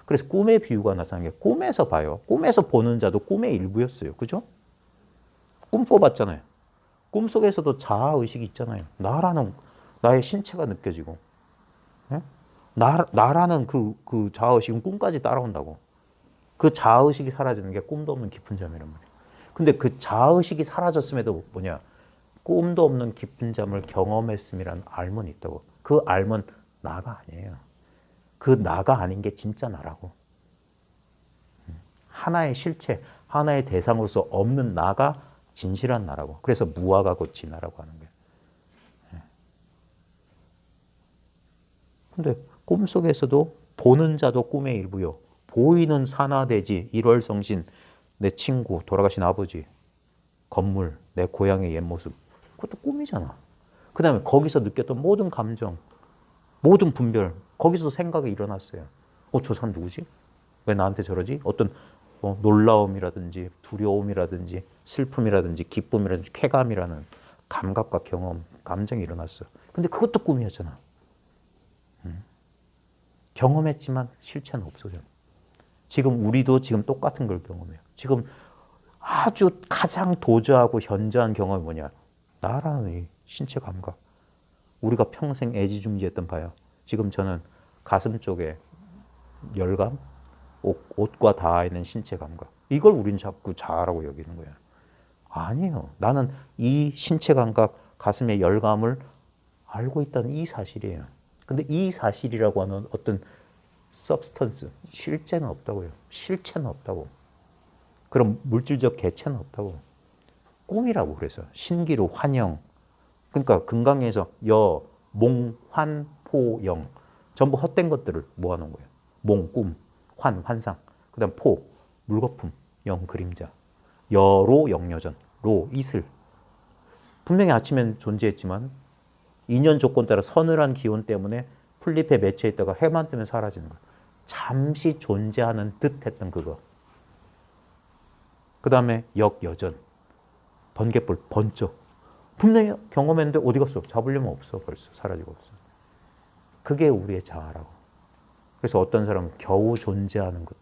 그래서 꿈의 비유가 나타나는 게 꿈에서 봐요. 꿈에서 보는 자도 꿈의 일부였어요. 그죠? 꿈 꿔봤잖아요. 꿈속에서도 자아의식이 있잖아요. 나라는 나의 신체가 느껴지고 예? 나라는 그 자아의식은 꿈까지 따라온다고. 그 자아의식이 사라지는 게 꿈도 없는 깊은 잠이란 말이에요. 근데 그 자아의식이 사라졌음에도 뭐냐? 꿈도 없는 깊은 잠을 경험했음이란 알문이 있다고. 그 알문 나가 아니에요. 그 나가 아닌 게 진짜 나라고. 하나의 실체, 하나의 대상으로서 없는 나가 진실한 나라고. 그래서 무아가 곧 진화라고 하는 거예요. 근데 꿈속에서도 보는 자도 꿈의 일부요. 보이는 산화대지, 일월성신, 내 친구, 돌아가신 아버지, 건물, 내 고향의 옛 모습. 그것도 꿈이잖아. 그 다음에 거기서 느꼈던 모든 감정, 모든 분별, 거기서 생각이 일어났어요. 저 사람 누구지? 왜 나한테 저러지? 어떤 놀라움이라든지 두려움이라든지 슬픔이라든지 기쁨이라든지 쾌감이라는 감각과 경험, 감정이 일어났어. 근데 그것도 꿈이었잖아. 경험했지만 실체는 없어져. 지금 우리도 지금 똑같은 걸 경험해요. 지금 아주 가장 도저하고 현저한 경험이 뭐냐? 나라는 이 신체 감각. 우리가 평생 애지중지했던 바요. 지금 저는 가슴 쪽에 열감, 옷과 닿아 있는 신체 감각. 이걸 우린 자꾸 자아라고 여기는 거야. 아니에요. 나는 이 신체 감각, 가슴의 열감을 알고 있다는 이 사실이에요. 근데 이 사실이라고 하는 어떤 substance, 실제는 없다고요. 실체는 없다고. 그럼 물질적 개체는 없다고. 꿈이라고 그래서 신기루, 환영. 그러니까 금강에서 여, 몽, 환, 포, 영. 전부 헛된 것들을 모아놓은 거예요. 몽, 꿈, 환, 환상. 그 다음 포, 물거품, 영, 그림자. 여로 영여전, 로, 이슬. 분명히 아침엔 존재했지만 인연 조건 따라 서늘한 기온 때문에 풀잎에 맺혀 있다가 해만 뜨면 사라지는 거예요. 잠시 존재하는 듯 했던 그거. 그 다음에 역여전, 번갯불, 번쩍. 분명히 경험했는데 어디 갔어? 잡으려면 없어. 벌써 사라지고 없어. 그게 우리의 자아라고. 그래서 어떤 사람은 겨우 존재하는 것,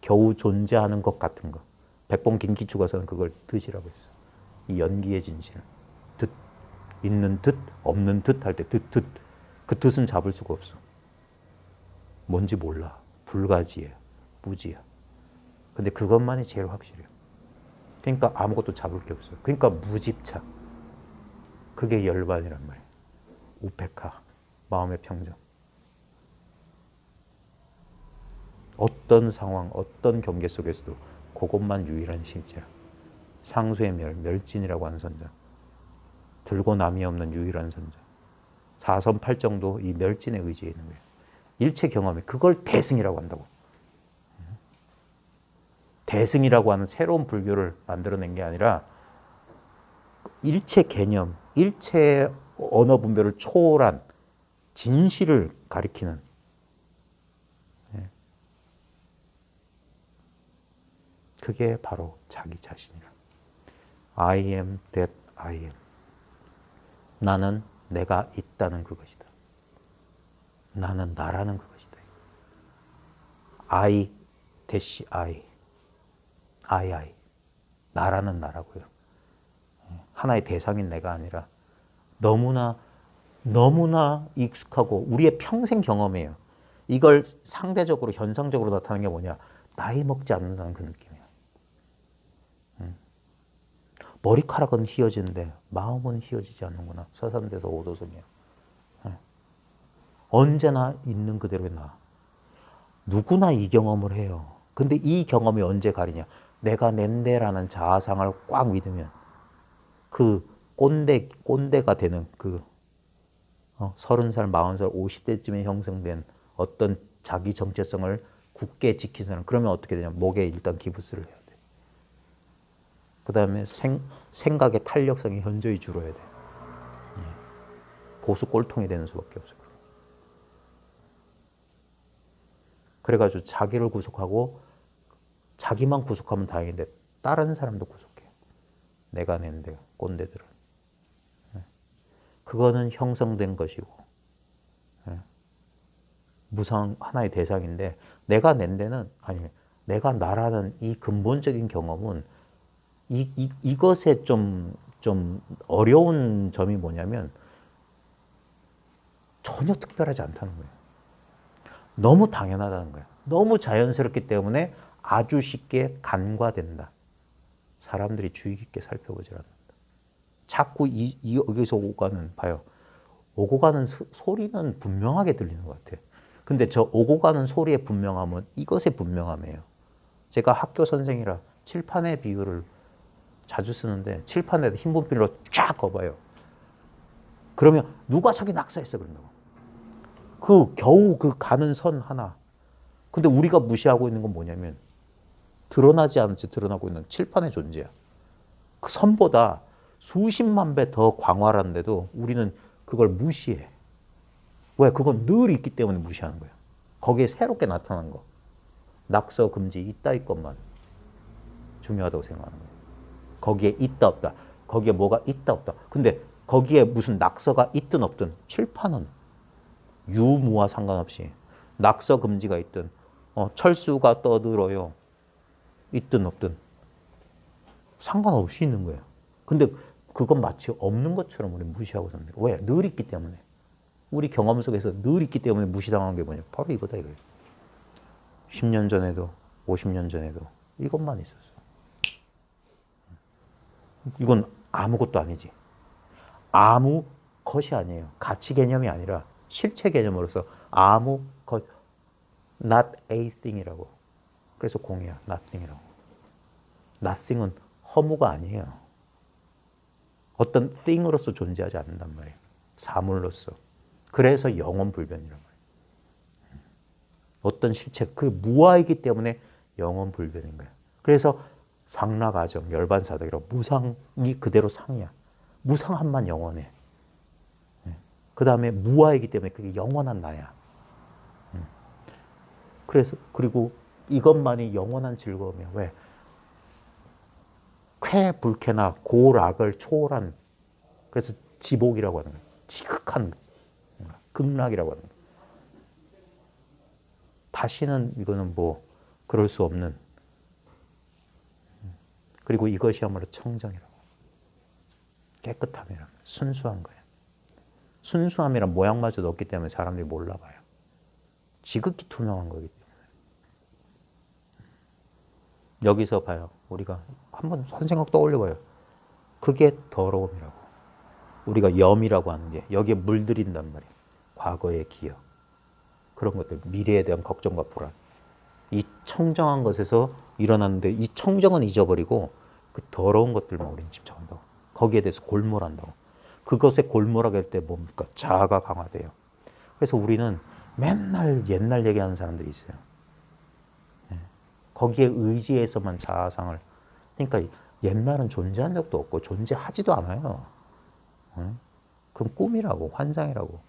겨우 존재하는 것 같은 것. 백봉 김기추가서는 그걸 듯이라고 했어. 이 연기의 진실. 듯, 있는 듯, 없는 듯 할 때 듯. 그 듯은 잡을 수가 없어. 뭔지 몰라. 불가지야. 무지야. 근데 그것만이 제일 확실해요. 그러니까 아무것도 잡을 게 없어요. 그러니까 무집착. 그게 열반이란 말이에요. 우페카. 마음의 평정. 어떤 상황, 어떤 경계 속에서도 그것만 유일한 실제라. 상수의 멸진이라고 하는 선자. 들고 남이 없는 유일한 선자. 사선팔정도 이 멸진의 의지에 있는 거예요. 일체 경험에 그걸 대승이라고 한다고. 대승이라고 하는 새로운 불교를 만들어낸 게 아니라 일체 개념, 일체 언어 분별을 초월한 진실을 가리키는 그게 바로 자기 자신이라. I am that I am. 나는 내가 있다는 그것이다. 나는 나라는 그것이다. I 대시 I. I. 나라는 나라고요. 하나의 대상인 내가 아니라 너무나 익숙하고 우리의 평생 경험이에요. 이걸 상대적으로 현상적으로 나타나는 게 뭐냐? 나이 먹지 않는다는 그 느낌이에요. 머리카락은 휘어지는데 마음은 휘어지지 않는구나. 서산대서 오도성이에요. 언제나 있는 그대로의 나. 누구나 이 경험을 해요. 근데 이 경험이 언제 가리냐? 내가 낸데라는 자아상을 꽉 믿으면 그 꼰대가 되는 그 30살, 40살, 50대쯤에 형성된 어떤 자기 정체성을 굳게 지키는 사람. 그러면 어떻게 되냐? 목에 일단 기부스를 해야 돼. 그 다음에 생각의 탄력성이 현저히 줄어야 돼. 보수 꼴통이 되는 수밖에 없어요. 그래가지고 자기를 구속하고 자기만 구속하면 다행인데 다른 사람도 구속해. 내가 낸데 꼰대들은. 그거는 형성된 것이고 무상 하나의 대상인데 내가 낸 데는 아니 내가 나라는 이 근본적인 경험은 이것에 좀 어려운 점이 뭐냐면 전혀 특별하지 않다는 거예요. 너무 당연하다는 거예요. 너무 자연스럽기 때문에 아주 쉽게 간과된다. 사람들이 주의 깊게 살펴보질 않는다. 자꾸 여기서 오고 가는 봐요. 오고 가는 소리는 분명하게 들리는 것 같아요. 근데 저 오고 가는 소리의 분명함은 이것의 분명함이에요. 제가 학교 선생이라 칠판의 비유를 자주 쓰는데 칠판에다 흰 분필로 쫙 그어봐요. 그러면 누가 자기 낙서했어 그런다고. 겨우 그 가는 선 하나. 근데 우리가 무시하고 있는 건 뭐냐면 드러나지 않은 채 드러나고 있는 칠판의 존재야. 그 선보다 수십만 배 더 광활한데도 우리는 그걸 무시해. 왜? 그건 늘 있기 때문에 무시하는 거예요. 거기에 새롭게 나타난 거. 낙서 금지 이따위 것만 중요하다고 생각하는 거예요. 거기에 있다 없다. 거기에 뭐가 있다 없다. 근데 거기에 무슨 낙서가 있든 없든 칠판은 유무와 상관없이 낙서 금지가 있든 철수가 떠들어요. 있든 없든 상관없이 있는 거예요. 근데 그건 마치 없는 것처럼 우리 무시하고 삽니다. 왜? 늘 있기 때문에. 우리 경험 속에서 늘 있기 때문에 무시당한 게 뭐냐? 바로 이거다 이거예요. 10년 전에도 50년 전에도 이것만 있었어. 이건 아무것도 아니지. 아무 것이 아니에요. 가치 개념이 아니라 실체 개념으로서 아무 것, not a thing이라고. 그래서 공이야, nothing이라고. nothing은 허무가 아니에요. 어떤 thing으로서 존재하지 않는단 말이에요. 사물로서. 그래서 영원 불변이란 말이에요. 어떤 실체, 그 무아이기 때문에 영원 불변인 거예요. 그래서 상락아정, 열반사덕이라고 무상이 그대로 상이야. 무상함만 영원해. 그 다음에 무아이기 때문에 그게 영원한 나야. 그래서 그리고 이것만이 영원한 즐거움이야. 왜? 쾌불쾌나 고락을 초월한, 그래서 지복이라고 하는 거예요. 지극한 극락이라고 하는 거예요. 다시는 이거는 뭐 그럴 수 없는. 그리고 이것이야말로 청정이라고. 깨끗함이란 순수한 거예요. 순수함이란 모양마저도 없기 때문에 사람들이 몰라봐요. 지극히 투명한 거기 때문에. 여기서 봐요. 우리가 한번 한 생각 떠올려봐요. 그게 더러움이라고. 우리가 염이라고 하는 게 여기에 물들인단 말이에요. 과거의 기억. 그런 것들, 미래에 대한 걱정과 불안. 이 청정한 것에서 일어났는데 이 청정은 잊어버리고 그 더러운 것들만 우리는 집착한다고. 거기에 대해서 골몰한다고. 그것에 골몰하게 할 때 뭡니까? 자아가 강화돼요. 그래서 우리는 맨날 옛날 얘기하는 사람들이 있어요. 거기에 의지해서만 자아상을. 그러니까 옛날은 존재한 적도 없고 존재하지도 않아요. 그건 꿈이라고, 환상이라고.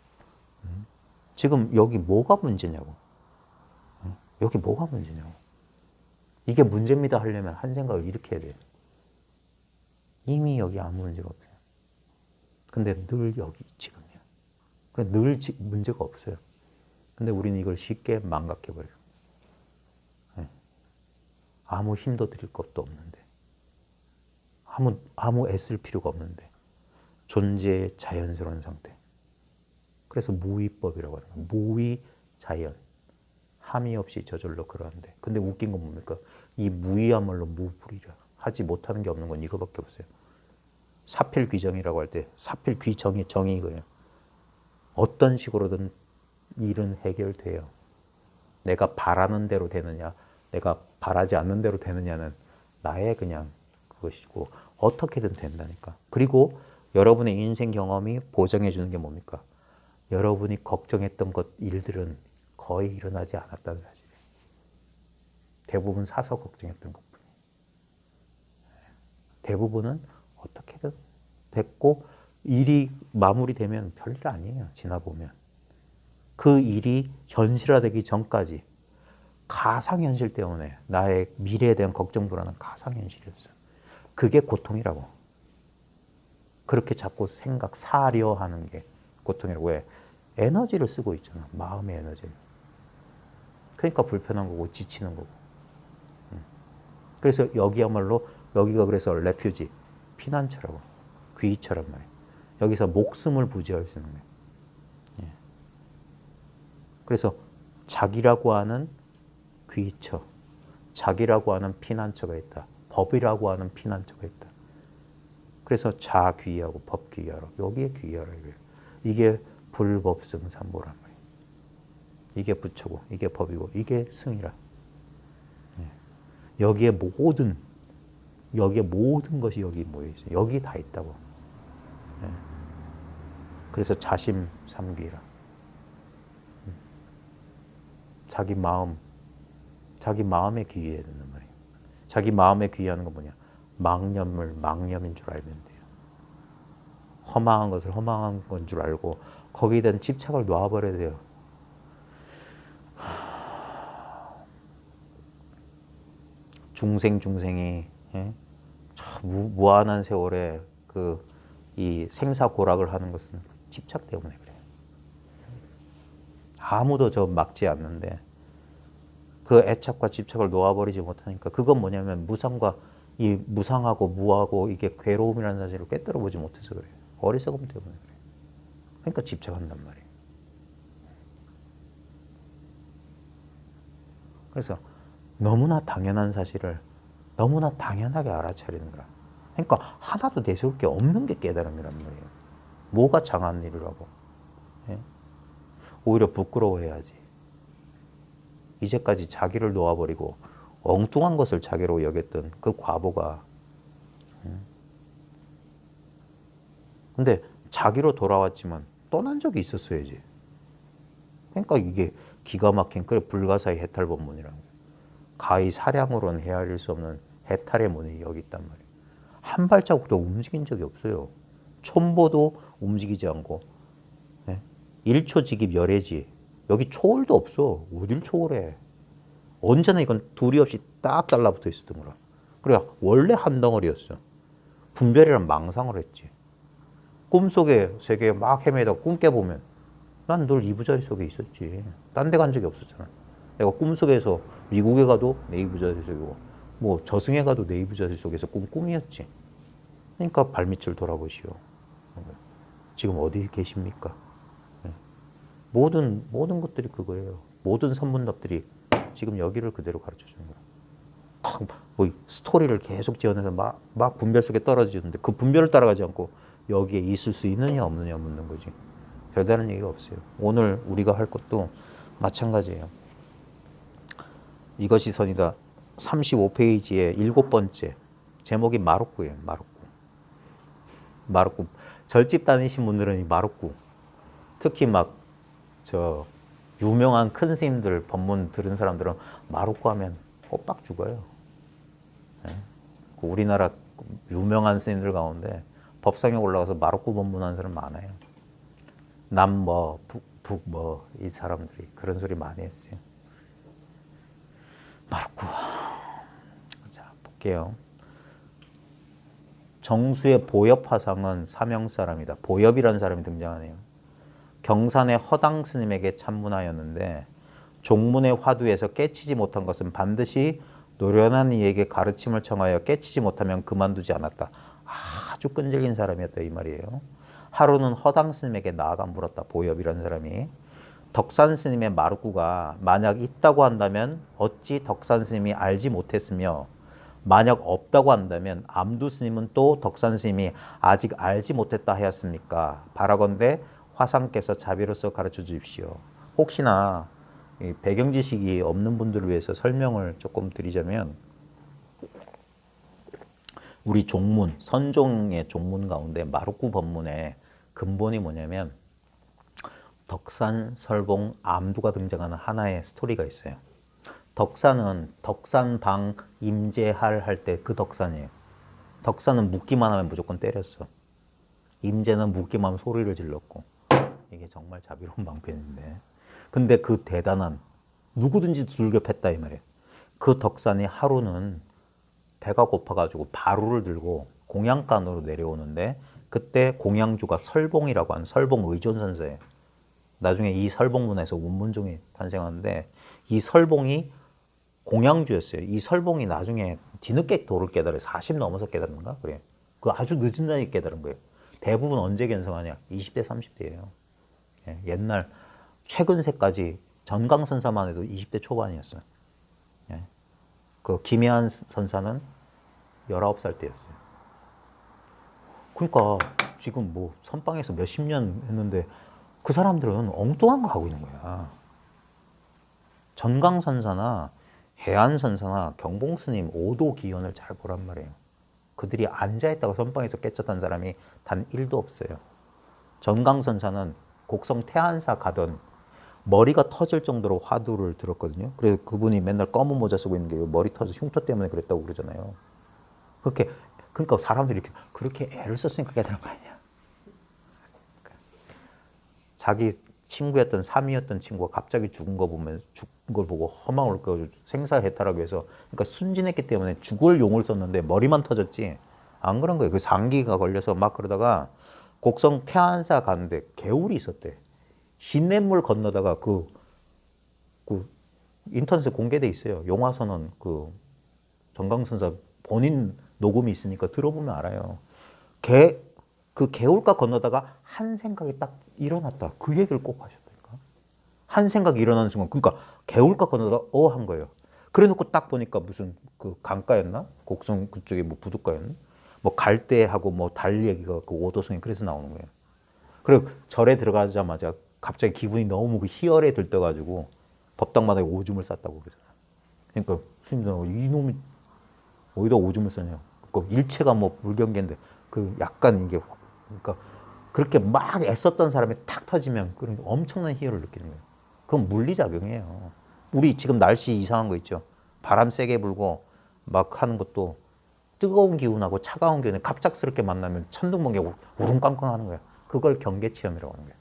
지금 여기 뭐가 문제냐고. 여기 뭐가 문제냐고. 이게 문제입니다 하려면 한 생각을 이렇게 해야 돼요. 이미 여기 아무 문제가 없어요. 근데 늘 여기 지금이야. 늘 문제가 없어요. 근데 우리는 이걸 쉽게 망각해버려요. 아무 힘도 들일 것도 없는데. 아무 애쓸 필요가 없는데. 존재의 자연스러운 상태. 그래서 무위법이라고 하는 거예요. 무위 자연. 함이 없이 저절로 그러는데. 근데 웃긴 건 뭡니까? 이 무위야말로 무불이라. 하지 못하는 게 없는 건 이거밖에 없어요. 사필귀정이라고 할 때 사필귀정의 정이 이거예요. 어떤 식으로든 일은 해결돼요. 내가 바라는 대로 되느냐, 내가 바라지 않는 대로 되느냐는 나의 그냥 그것이고 어떻게든 된다니까. 그리고 여러분의 인생 경험이 보장해 주는 게 뭡니까? 여러분이 걱정했던 일들은 거의 일어나지 않았다는 사실이에요. 대부분 사서 걱정했던 것뿐이에요. 대부분은 어떻게든 됐고 일이 마무리되면 별일 아니에요. 지나보면. 그 일이 현실화되기 전까지 가상현실 때문에 나의 미래에 대한 걱정, 불안은 가상현실이었어. 그게 고통이라고. 그렇게 자꾸 사려 하는 게 고통이라고. 왜? 에너지를 쓰고 있잖아. 마음의 에너지를. 그러니까 불편한 거고 지치는 거고. 그래서 여기야말로 여기가 그래서 레퓨지, 피난처라고. 귀처란 말이에요. 여기서 목숨을 부지할 수 있는 거예요. 예. 그래서 자기라고 하는 귀처, 자기라고 하는 피난처가 있다. 법이라고 하는 피난처가 있다. 그래서 자귀하고 법귀하라. 여기에 귀하라 이거예요. 이게 불법승삼보란 말이에요. 이게 부처고, 이게 법이고, 이게 승이라. 예. 여기에 모든 것이 여기 모여 있어요. 여기 다 있다고. 예. 그래서 자심 삼귀라. 자기 마음에 귀해야 된단 말이에요. 자기 마음에 귀하는 건 뭐냐? 망념인 줄 알면 돼요. 허망한 것을 허망한 건 줄 알고 거기에 대한 집착을 놔버려야 돼요. 중생이 예? 무한한 세월에 이 생사고락을 하는 것은 집착 때문에 그래요. 아무도 저 막지 않는데 그 애착과 집착을 놓아버리지 못하니까 그건 뭐냐면 이 무상하고 무하고 이게 괴로움이라는 사실을 꿰뚫어 보지 못해서 그래요. 어리석음 때문에 그래요. 그러니까 집착한단 말이에요. 그래서 너무나 당연한 사실을 너무나 당연하게 알아차리는 거라. 그러니까 하나도 내세울 게 없는 게 깨달음이란 말이에요. 뭐가 장한 일이라고. 예? 오히려 부끄러워해야지. 이제까지 자기를 놓아버리고 엉뚱한 것을 자기로 여겼던 그 과보가. 근데 자기로 돌아왔지만 떠난 적이 있었어야지. 그러니까 이게 기가 막힌 불가사의 해탈법문이라는 거예요. 가히 사량으로는 헤아릴 수 없는 해탈의 문이 여기 있단 말이에요. 한 발자국도 움직인 적이 없어요. 촌보도 움직이지 않고. 예? 1초 직입 열애지. 여기 초월도 없어. 어딜 초월해. 언제나 이건 둘이 없이 딱 달라붙어 있었던 거라. 그래 원래 한 덩어리였어. 분별이란 망상을 했지. 꿈속의 세계에 막 헤매다 꿈 깨보면 난 늘 이부자리 속에 있었지. 딴 데 간 적이 없었잖아. 내가 꿈속에서 미국에 가도 내 이부자리 속이고 뭐 저승에 가도 내 이부자리 속에서 꿈이었지. 그러니까 발밑을 돌아보시오. 지금 어디 계십니까? 모든 것들이 그거예요. 모든 선문답들이 지금 여기를 그대로 가르쳐주는 거야. 뭐 스토리를 계속 지어내서 막 분별 속에 떨어지는데 그 분별을 따라가지 않고 여기에 있을 수 있느냐 없느냐 묻는 거지. 별다른 얘기가 없어요. 오늘 우리가 할 것도 마찬가지예요. 이것이 선이다. 35페이지의 7번째 제목이 마루꾸예요. 마루꾸. 절집 다니신 분들은 이 마루꾸. 특히 유명한 큰 스님들 법문 들은 사람들은 마루꾸 하면 꼬박 죽어요. 네? 우리나라 유명한 스님들 가운데 법상에 올라가서 마루꾸 법문하는 사람 많아요. 북 이 사람들이 그런 소리 많이 했어요. 마루꾸. 자, 볼게요. 정수의 보엽 화상은 사명사람이다. 보엽이라는 사람이 등장하네요. 경산의 허당 스님에게 참문하였는데 종문의 화두에서 깨치지 못한 것은 반드시 노련한 이에게 가르침을 청하여 깨치지 못하면 그만두지 않았다. 아주 끈질긴 사람이었다 이 말이에요. 하루는 허당 스님에게 나아가 물었다. 보엽이라는 사람이. 덕산 스님의 마루꾸가 만약 있다고 한다면 어찌 덕산 스님이 알지 못했으며 만약 없다고 한다면 암두 스님은 또 덕산 스님이 아직 알지 못했다 하였습니까? 바라건대 화상께서 자비로서 가르쳐 주십시오. 혹시나 배경 지식이 없는 분들을 위해서 설명을 조금 드리자면 우리 종문, 선종의 종문 가운데 마루꾸 법문의 근본이 뭐냐면 덕산, 설봉, 암두가 등장하는 하나의 스토리가 있어요. 덕산은 덕산방 임재할 할 때 그 덕산이에요. 덕산은 묻기만 하면 무조건 때렸어. 임재는 묻기만 하면 소리를 질렀고. 이게 정말 자비로운 방편인데. 근데 그 대단한 누구든지 두들겨 팼다 이 말이에요. 그 덕산이 하루는 배가 고파가지고 바루를 들고 공양간으로 내려오는데 그때 공양주가 설봉이라고 하는 설봉 의존선사예요. 나중에 이 설봉문에서 운문종이 탄생하는데 이 설봉이 공양주였어요. 이 설봉이 나중에 뒤늦게 도를 깨달아요. 40 넘어서 깨달은가? 그래. 그 아주 늦은 나이에 깨달은 거예요. 대부분 언제 견성하냐? 20대, 30대예요. 예, 옛날 최근세까지 전강선사만 해도 20대 초반이었어요. 예. 그 김혜한 선사는 19살 때였어요. 그러니까 지금 뭐 선방에서 몇십 년 했는데 그 사람들은 엉뚱한 거 하고 있는 거야. 전강선사나 해안선사나 경봉스님 오도 기원을 잘 보란 말이에요. 그들이 앉아있다가 선방에서 깨쳤던 사람이 단 1도 없어요. 전강선사는 곡성 태안사 가던 머리가 터질 정도로 화두를 들었거든요. 그래서 그분이 맨날 검은 모자 쓰고 있는 게 머리 터져 흉터 때문에 그랬다고 그러잖아요. 그러니까 사람들이 그렇게 애를 썼으니까 깨달은 거 아니야. 자기 친구였던 삼이였던 친구가 갑자기 죽은 거 보면 죽은 걸 보고 허망을 그 생사해탈하기 위해서 그러니까 순진했기 때문에 죽을 용을 썼는데 머리만 터졌지 안 그런 거예요. 그 상기가 걸려서 막 그러다가 곡성 태안사 가는데 개울이 있었대. 시냇물 건너다가 그 인터넷에 공개돼 있어요. 용화선언 그 전강선사 본인 녹음이 있으니까 들어보면 알아요. 그 개울가 건너다가 한 생각이 딱 일어났다. 그 얘기를 꼭 하셨다니까. 한 생각이 일어나는 순간, 그러니까 개울가 건너다가 한 거예요. 그래놓고 딱 보니까 무슨 그 강가였나? 곡성 그쪽에 뭐 부둣가였나? 뭐 갈대하고 뭐 달 얘기가 그 오도성이 그래서 나오는 거예요. 그리고 절에 들어가자마자 갑자기 기분이 너무 그 희열에 들떠가지고 법당마다에 오줌을 쌌다고 그러잖아요. 그러니까 스님들은 이놈이 어디다 오줌을 싸냐. 그 일체가 뭐 불경계인데 그 약간 이게 그러니까 그렇게 막 애썼던 사람이 탁 터지면 그런 엄청난 희열을 느끼는 거예요. 그건 물리작용이에요. 우리 지금 날씨 이상한 거 있죠. 바람 세게 불고 막 하는 것도 뜨거운 기운하고 차가운 기운이 갑작스럽게 만나면 천둥번개 우릉깡깡 하는 거예요. 그걸 경계체험이라고 하는 거예요.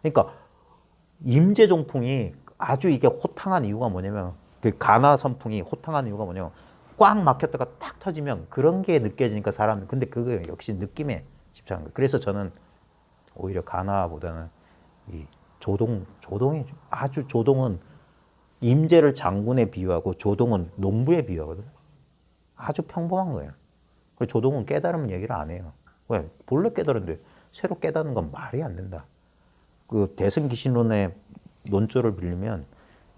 그러니까 임재종풍이 아주 이게 호탕한 이유가 뭐냐면 그 가나 선풍이 호탕한 이유가 뭐냐면 꽉 막혔다가 탁 터지면 그런 게 느껴지니까 사람들 근데 그거 역시 느낌에 집착한 거예요. 그래서 저는 오히려 가나보다는 이 조동이 아주 조동은 임재를 장군에 비유하고 조동은 농부에 비유하거든. 아주 평범한 거예요. 그래서 조동은 깨달으면 얘기를 안 해요. 왜? 본래 깨달은데 새로 깨닫는 건 말이 안 된다. 그 대승기신론의 논조를 빌리면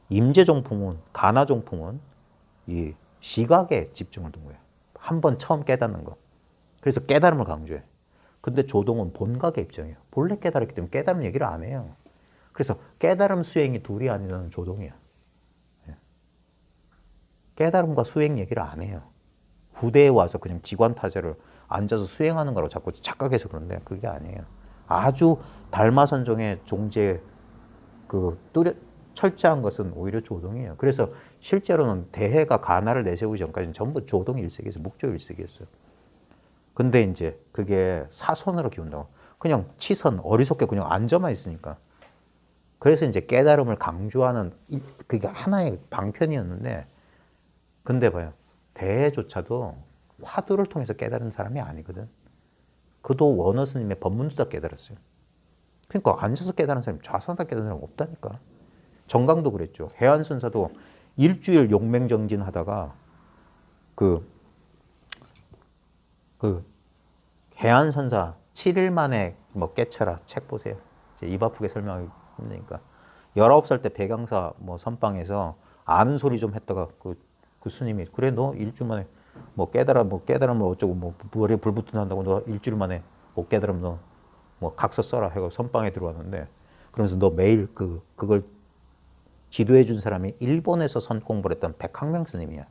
임재종풍은 가나종풍은 이 시각에 집중을 둔 거예요. 한 번 처음 깨닫는 거. 그래서 깨달음을 강조해. 근데 조동은 본각의 입장이에요. 본래 깨달았기 때문에 깨달음 얘기를 안 해요. 그래서 깨달음 수행이 둘이 아니라는 조동이야. 깨달음과 수행 얘기를 안 해요. 후대에 와서 그냥 지관타제를 앉아서 수행하는 거라고 자꾸 착각해서 그런데 그게 아니에요. 아주 달마선종의 종제 철저한 것은 오히려 조동이에요. 그래서 실제로는 대해가 가나를 내세우기 전까지는 전부 조동 일색이었어요. 묵조 일색이었어요. 근데 이제 그게 사선으로 기운다고. 그냥 치선, 어리석게 그냥 앉아만 있으니까. 그래서 이제 깨달음을 강조하는 그게 하나의 방편이었는데, 근데 봐요. 대해조차도 화두를 통해서 깨달은 사람이 아니거든. 그도 원어 스님의 법문도 다 깨달았어요. 그러니까 앉아서 깨달은 사람이 좌선다 깨달은 사람 없다니까. 정강도 그랬죠. 해안선사도 일주일 용맹정진 하다가 그 해안선사 7일 만에 뭐 깨쳐라 책 보세요. 입 아프게 설명하기 힘드니까. 19살 때 백양사 뭐 선방에서 아는 소리 좀 했다가 그 스님이 그래 너 일주일 만에 뭐 깨달으면 어쩌고 뭐 머리에 불 붙는다고 너 일주일 만에 못 깨달으면 너 뭐 각서 써라 해서 선방에 들어왔는데 그러면서 너 매일 그걸 지도해 준 사람이 일본에서 선 공부를 했던 백학명 스님이야.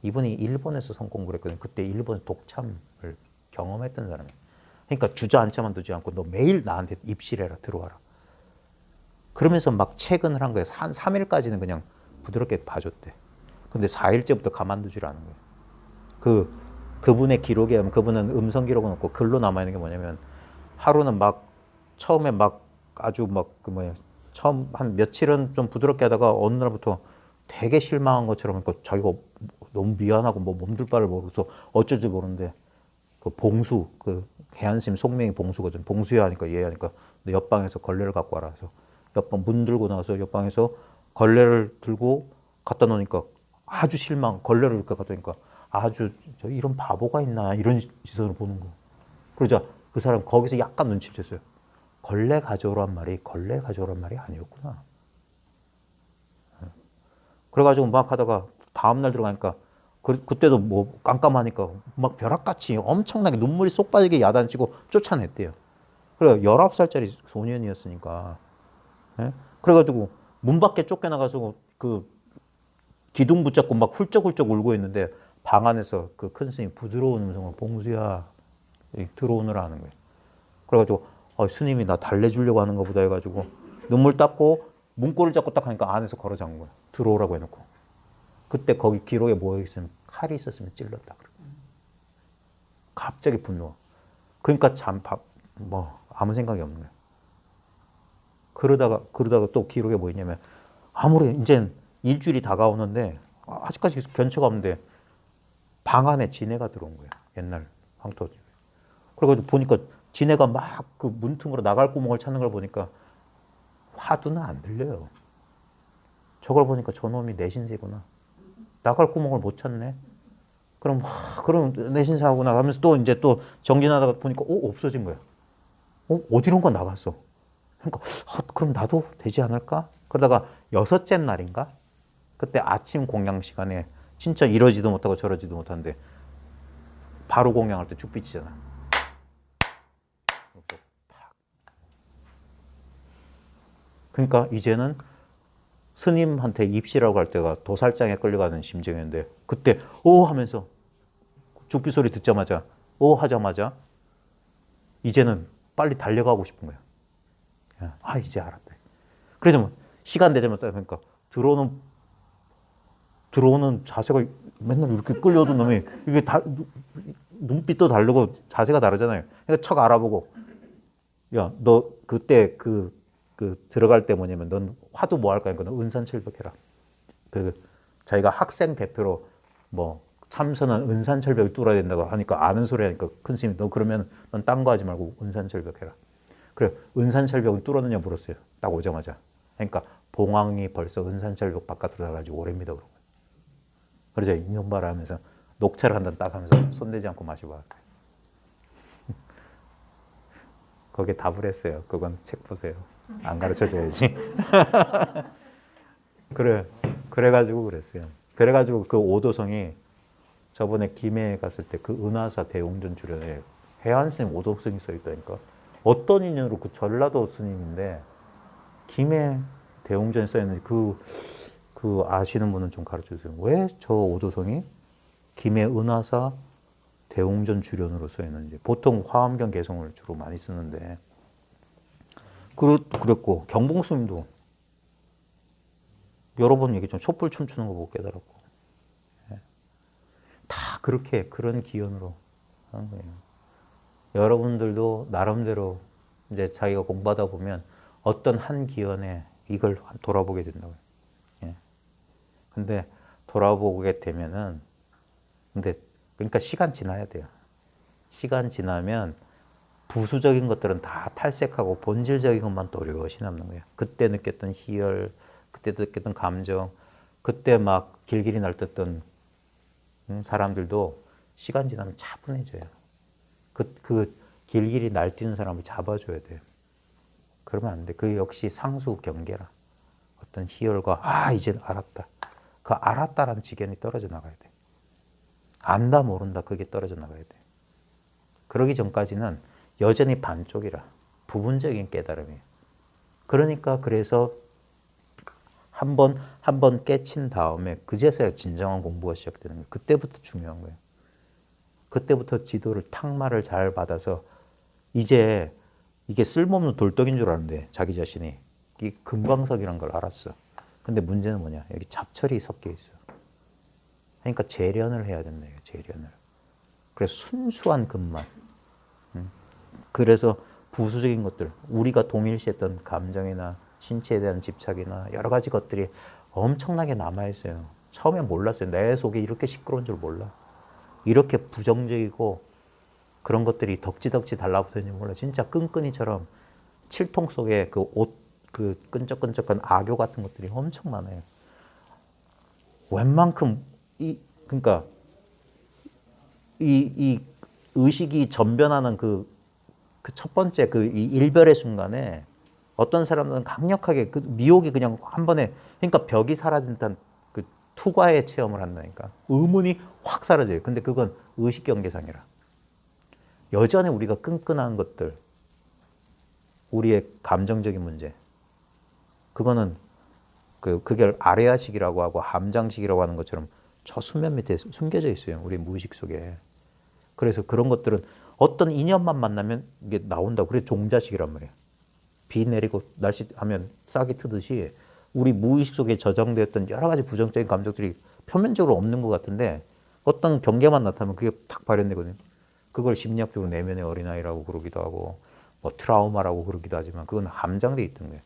이분이 일본에서 선 공부를 했거든. 그때 일본 독참을 경험했던 사람이야. 그러니까 주저앉아만 두지 않고 너 매일 나한테 입실해라 들어와라. 그러면서 막 체근을 한 거야. 한 3일까지는 그냥 부드럽게 봐줬대. 근데 4일째부터 가만두질 않은 거야. 그분의 기록에 하면 그분은 음성 기록은 없고 글로 남아있는 게 뭐냐면 하루는 막 처음에 막 아주 막 처음 한 며칠은 좀 부드럽게 하다가 어느 날부터 되게 실망한 것처럼 그러니까 자기가 너무 미안하고 뭐 몸둘 바를 모르고서 어쩔지 모르는데 그 봉수 그 해안스님 속명이 봉수거든. 봉수야 하니까 얘 하니까 너 옆방에서 걸레를 갖고 와라. 그래서 옆방 문 들고 나와서 옆방에서 걸레를 들고 갖다 놓으니까 아주 실망. 걸레를 이렇게 갖다 놓으니까 아주 저 이런 바보가 있나 이런 시선으로 보는 거. 그러자 그 사람 거기서 약간 눈치를 챘어요. 걸레 가져오란 말이 걸레 가져오란 말이 아니었구나. 그래가지고 막 하다가 다음날 들어가니까 그때도 뭐 깜깜하니까 막 벼락같이 엄청나게 눈물이 쏙 빠지게 야단치고 쫓아냈대요. 그래 19살짜리 소년이었으니까. 예? 그래가지고 문 밖에 쫓겨나가서 그 기둥 붙잡고 막 훌쩍훌쩍 울고 있는데 방 안에서 그 큰 스님이 부드러운 음성으로 봉수야 들어오느라 하는 거예요. 그래가지고 스님이 나 달래주려고 하는 거보다 해가지고 눈물 닦고 문고를 잡고 딱 하니까 안에서 걸어 잠근 거야. 들어오라고 해놓고. 그때 거기 기록에 뭐가 있으면 칼이 있었으면 찔렀다. 갑자기 분노. 그러니까 뭐 아무 생각이 없는 거야. 그러다가 또 기록에 뭐 있냐면 아무리 이제 일주일이 다가오는데 아직까지 견처가 없는데 방 안에 지네가 들어온 거야. 옛날 황토. 그래가지고 보니까 지네가 막 그 문틈으로 나갈 구멍을 찾는 걸 보니까 화두는 안 들려요. 저걸 보니까 저놈이 내신세구나. 나갈 구멍을 못 찾네. 그럼 내신사구나 하면서 또 이제 또 정진하다가 보니까 없어진 거야. 어디론가 나갔어. 그러니까 그럼 나도 되지 않을까? 그러다가 6째 날인가? 그때 아침 공양 시간에 진짜 이러지도 못하고 저러지도 못하는데 바로 공양할 때 죽빛이잖아. 그러니까 이제는 스님한테 입시라고 할 때가 도살장에 끌려가는 심정이었는데 그때 하면서 죽비 소리 듣자마자 하자마자 이제는 빨리 달려가고 싶은 거야. 이제 알았다. 그래서 뭐 시간 되자마자 그러니까 들어오는 자세가 맨날 이렇게 끌려오던 놈이 이게 눈빛도 다르고 자세가 다르잖아요. 그러니까 척 알아보고 야, 너 그때 그 들어갈 때 뭐냐면 넌 화두 뭐 할까? 그러니까 너 은산철벽해라. 자기가 학생 대표로 뭐 참선은 은산철벽을 뚫어야 된다고 하니까 아는 소리 하니까 큰 스님이 너 그러면 넌 딴 거 하지 말고 은산철벽해라. 그래 은산철벽은 뚫었느냐 물었어요. 딱 오자마자. 그러니까 봉황이 벌써 은산철벽 바깥으로 나가지고 오래입니다. 그런 거예요. 그러자 인연바라 하면서 녹차를 한 잔 딱 하면서 손대지 않고 마셔봐. 거기에 답을 했어요. 그건 책 보세요. 안 가르쳐줘야지. 그래가지고 그랬어요. 그래가지고 그 오도성이 저번에 김해에 갔을 때 그 은하사 대웅전 주련에 해안스님 오도성이 써있다니까. 어떤 인연으로 그 전라도 스님인데 김해 대웅전에 써있는지 그 아시는 분은 좀 가르쳐주세요. 왜 저 오도성이 김해 은하사 대웅전 주련으로 써있는지. 보통 화엄경 개성을 주로 많이 쓰는데 그랬고 경봉스님도 여러 번 얘기했지만 촛불 춤추는 거 보고 깨달았고 다 그런 기원으로 하는 거예요. 여러분들도 나름대로 이제 자기가 공부하다 보면 어떤 한 기원에 이걸 돌아보게 된다고요. 근데 돌아보게 되면은 그러니까 시간 지나야 돼요. 시간 지나면 부수적인 것들은 다 탈색하고 본질적인 것만 또렷이 남는 거예요. 그때 느꼈던 희열, 그때 느꼈던 감정, 그때 막 길길이 날뛰었던 사람들도 시간 지나면 차분해져요. 그 길길이 날뛰는 사람을 잡아줘야 돼요. 그러면 안 돼. 그 역시 상수 경계라. 어떤 희열과 이제 알았다. 그 알았다라는 지견이 떨어져 나가야 돼. 안다 모른다 그게 떨어져 나가야 돼. 그러기 전까지는 여전히 반쪽이라 부분적인 깨달음이에요. 그러니까 그래서 한 번 깨친 다음에 그제서야 진정한 공부가 시작되는 거예요. 그때부터 중요한 거예요. 그때부터 지도를 탁말을 잘 받아서 이제 이게 쓸모없는 돌덩인 줄 아는데 자기 자신이 이 금광석이란 걸 알았어. 근데 문제는 뭐냐? 여기 잡철이 섞여 있어. 그러니까 재련을 해야 된다. 재련을. 그래서 순수한 금만. 그래서 부수적인 것들, 우리가 동일시했던 감정이나 신체에 대한 집착이나 여러 가지 것들이 엄청나게 남아있어요. 처음에 몰랐어요. 내 속에 이렇게 시끄러운 줄 몰라. 이렇게 부정적이고 그런 것들이 덕지덕지 달라붙었는지 몰라. 진짜 끈끈이처럼 칠통 속에 그 옷, 그 끈적끈적한 악교 같은 것들이 엄청 많아요. 웬만큼 그러니까 이 의식이 전변하는 그 첫 번째 그 이 일별의 순간에 어떤 사람들은 강력하게 그 미혹이 그냥 한 번에 그러니까 벽이 사라진 듯한 그 투과의 체험을 한다니까. 의문이 확 사라져요. 근데 그건 의식 경계상이라. 여전히 우리가 끈끈한 것들, 우리의 감정적인 문제, 그거는 그게 아래아식이라고 하고 함장식이라고 하는 것처럼 저 수면 밑에 숨겨져 있어요. 우리 무의식 속에. 그래서 그런 것들은 어떤 인연만 만나면 이게 나온다고. 그래 종자식이란 말이에요. 비 내리고 날씨 하면 싹이 트듯이 우리 무의식 속에 저장되었던 여러 가지 부정적인 감정들이 표면적으로 없는 것 같은데 어떤 경계만 나타나면 그게 탁 발현되거든요. 그걸 심리학적으로 내면의 어린아이라고 그러기도 하고 뭐 트라우마라고 그러기도 하지만 그건 함장돼 있던 거예요.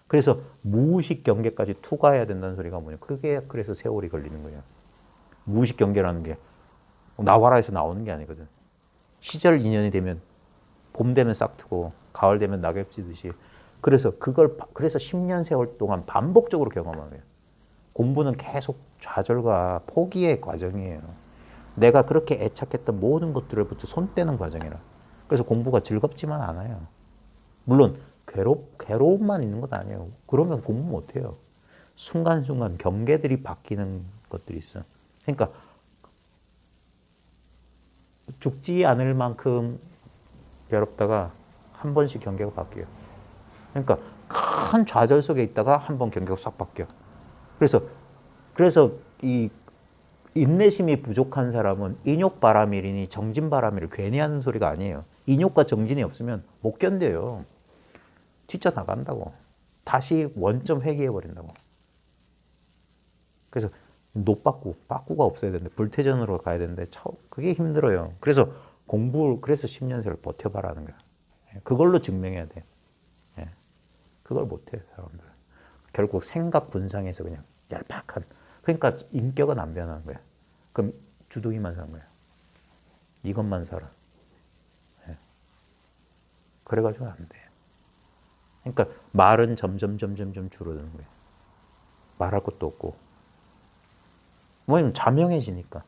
그래서 무의식 경계까지 투과해야 된다는 소리가 뭐냐. 그게 그래서 세월이 걸리는 거예요. 무의식 경계라는 게 나와라에서 나오는 게 아니거든. 시절 인연이 되면 봄 되면 싹 트고 가을 되면 낙엽 지듯이 그래서 10년 세월 동안 반복적으로 경험하는 거예요. 공부는 계속 좌절과 포기의 과정이에요. 내가 그렇게 애착했던 모든 것들로부터 손 떼는 과정이라. 그래서 공부가 즐겁지만 않아요. 물론 괴로움만 있는 것 아니에요. 그러면 공부 못해요. 순간순간 경계들이 바뀌는 것들이 있어. 그러니까 죽지 않을 만큼 괴롭다가 한 번씩 경계가 바뀌어요. 그러니까 큰 좌절 속에 있다가 한 번 경계가 싹 바뀌어. 그래서 이 인내심이 부족한 사람은 인욕바람일이니 정진바람일을 괜히 하는 소리가 아니에요. 인욕과 정진이 없으면 못 견뎌요. 뛰쳐나간다고. 다시 원점 회귀해버린다고. 그래서 빠꾸가 없어야 되는데 불태전으로 가야 되는데 그게 힘들어요. 그래서 그래서 10년세를 버텨봐라는 거야. 그걸로 증명해야 돼. 그걸 못해 사람들. 결국 생각 분상에서 그냥 얄팍한. 그러니까 인격은 안 변하는 거야. 그럼 주둥이만 사는 거야. 이것만 살아. 그래가지고 안 돼. 그러니까 말은 점점 줄어드는 거야. 말할 것도 없고. 뭐냐면 자명해지니까.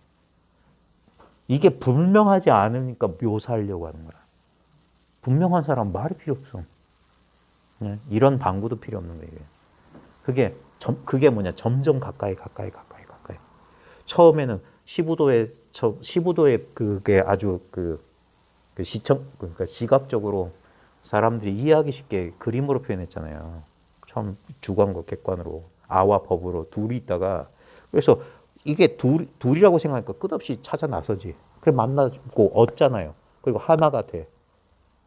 이게 분명하지 않으니까 묘사하려고 하는 거야. 분명한 사람 말이 필요 없어. 이런 방구도 필요 없는 거예요. 그게 뭐냐. 점점 가까이. 처음에는 15도에 그게 아주 그러니까 시각적으로 사람들이 이해하기 쉽게 그림으로 표현했잖아요. 처음 주관과 객관으로 아와 법으로 둘이 있다가 그래서 이게 둘이라고 생각하니까 끝없이 찾아 나서지. 그래 만나고 얻잖아요. 그리고 하나가 돼.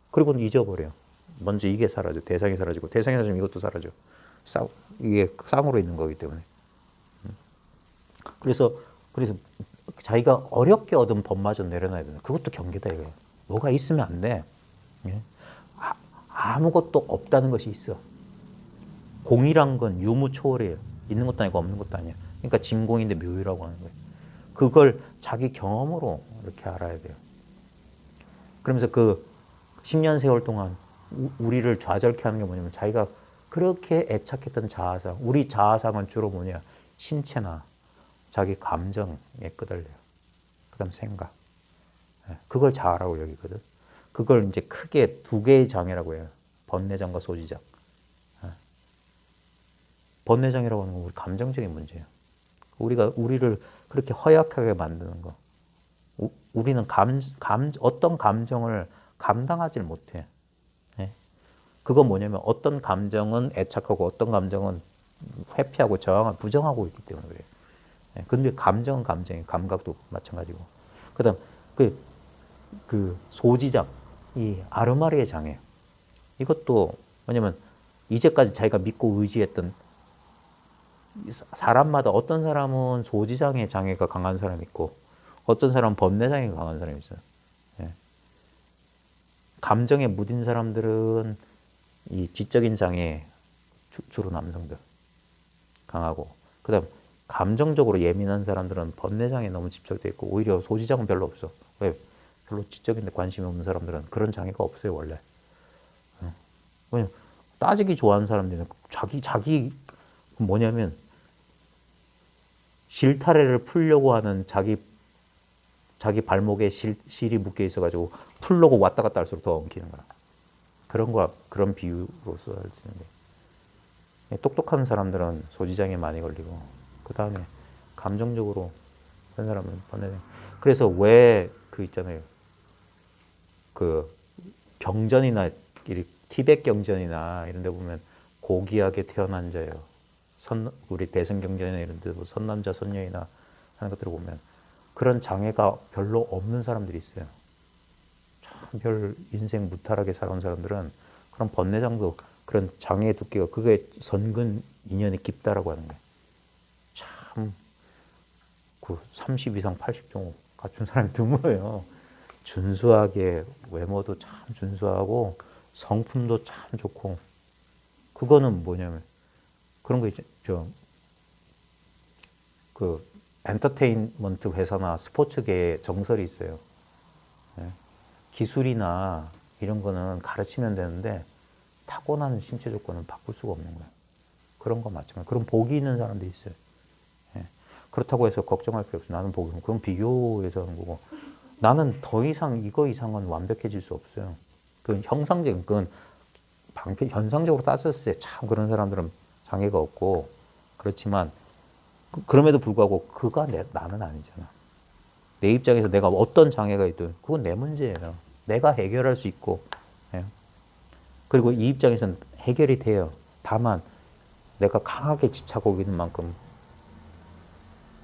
그리고는 잊어버려. 먼저 이게 사라져. 대상이 사라지고 대상이 사라지면 이것도 사라져. 이게 쌍으로 있는 거기 때문에. 그래서 자기가 어렵게 얻은 법마저 내려놔야 된다. 그것도 경계다 이거예요. 뭐가 있으면 안 돼. 아무것도 없다는 것이 있어. 공이란 건 유무초월이에요. 있는 것도 아니고 없는 것도 아니야. 그러니까 진공인데 묘이라고 하는 거예요. 그걸 자기 경험으로 이렇게 알아야 돼요. 그러면서 그 10년 세월 동안 우리를 좌절케 하는 게 뭐냐면 자기가 그렇게 애착했던 자아상, 우리 자아상은 주로 뭐냐, 신체나 자기 감정에 끄달려요. 그 다음 생각. 그걸 자아라고 여기거든. 그걸 이제 크게 두 개의 장애라고 해요. 번뇌장과 소지장. 번뇌장이라고 하는 건 우리 감정적인 문제예요. 우리를 그렇게 허약하게 만드는 거. 우리는 어떤 감정을 감당하지 못해. 그건 뭐냐면 어떤 감정은 애착하고 어떤 감정은 회피하고 저항하고 부정하고 있기 때문에 그래요. 근데 감정은 감정이에요. 감각도 마찬가지고. 그 다음, 그 소지장, 이 아르마리의 장애. 이것도 뭐냐면 이제까지 자기가 믿고 의지했던 사람마다 어떤 사람은 소지장애 장애가 강한 사람이 있고 어떤 사람은 번뇌장애가 강한 사람이 있어요. 감정에 무딘 사람들은 이 지적인 장애 주로 남성들 강하고 그다음 감정적으로 예민한 사람들은 번뇌장애 너무 집착돼 있고 오히려 소지장은 별로 없어. 왜? 별로 지적인데 관심이 없는 사람들은 그런 장애가 없어요 원래. 왜냐면 따지기 좋아하는 사람들은 자기 뭐냐면 실타래를 풀려고 하는 자기 발목에 실이 묶여 있어가지고 풀려고 왔다 갔다 할수록 더 엉키는 거야. 그런 비유로서 할 수 있는데 똑똑한 사람들은 소지장애 많이 걸리고 그 다음에 감정적으로 그런 사람은 번뇌. 그래서 왜 그 있잖아요. 그 경전이나 티벳 경전이나 이런 데 보면 고귀하게 태어난 자요. 우리 대승경전이나 이런 데도 선남자 선녀이나 하는 것들을 보면 그런 장애가 별로 없는 사람들이 있어요. 참 별 인생 무탈하게 살아온 사람들은 그런 번뇌장도 그런 장애의 두께가 그게 선근 인연이 깊다라고 하는 거예요. 참 그 30 이상 80종 갖춘 사람이 드물어요. 준수하게 외모도 참 준수하고 성품도 참 좋고 그거는 뭐냐면 그런 거 있죠. 그 엔터테인먼트 회사나 스포츠계에 정설이 있어요. 네. 기술이나 이런 거는 가르치면 되는데 타고난 신체 조건은 바꿀 수가 없는 거예요. 그런 거 맞지만 그런 복이 있는 사람도 있어요. 네. 그렇다고 해서 걱정할 필요 없어요. 나는 복이 없는 그건 비교해서 하는 거고 나는 더 이상 이거 이상은 완벽해질 수 없어요. 그건 형상적인 그건 현상적으로 따졌을 때 참 그런 사람들은 장애가 없고 그렇지만 그럼에도 불구하고 그가 나는 아니잖아. 내 입장에서 내가 어떤 장애가 있든 그건 내 문제예요. 내가 해결할 수 있고 예. 그리고 이 입장에서는 해결이 돼요. 다만 내가 강하게 집착하고 있는 만큼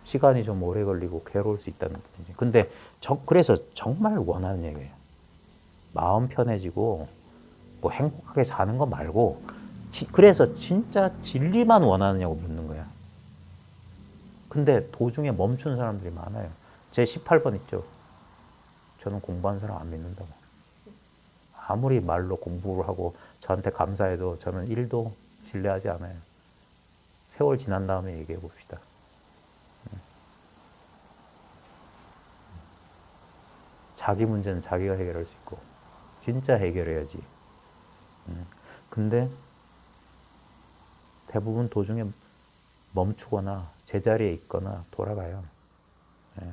시간이 좀 오래 걸리고 괴로울 수 있다는 거지. 근데 그래서 정말 원하는 얘기예요. 마음 편해지고 뭐 행복하게 사는 거 말고 그래서 진짜 진리만 원하느냐고 묻는 거야. 근데 도중에 멈춘 사람들이 많아요. 제 18번 있죠. 저는 공부하는 사람 안 믿는다고. 아무리 말로 공부를 하고 저한테 감사해도 저는 1도 신뢰하지 않아요. 세월 지난 다음에 얘기해 봅시다. 자기 문제는 자기가 해결할 수 있고 진짜 해결해야지. 근데 대부분 도중에 멈추거나 제자리에 있거나 돌아가요. 예.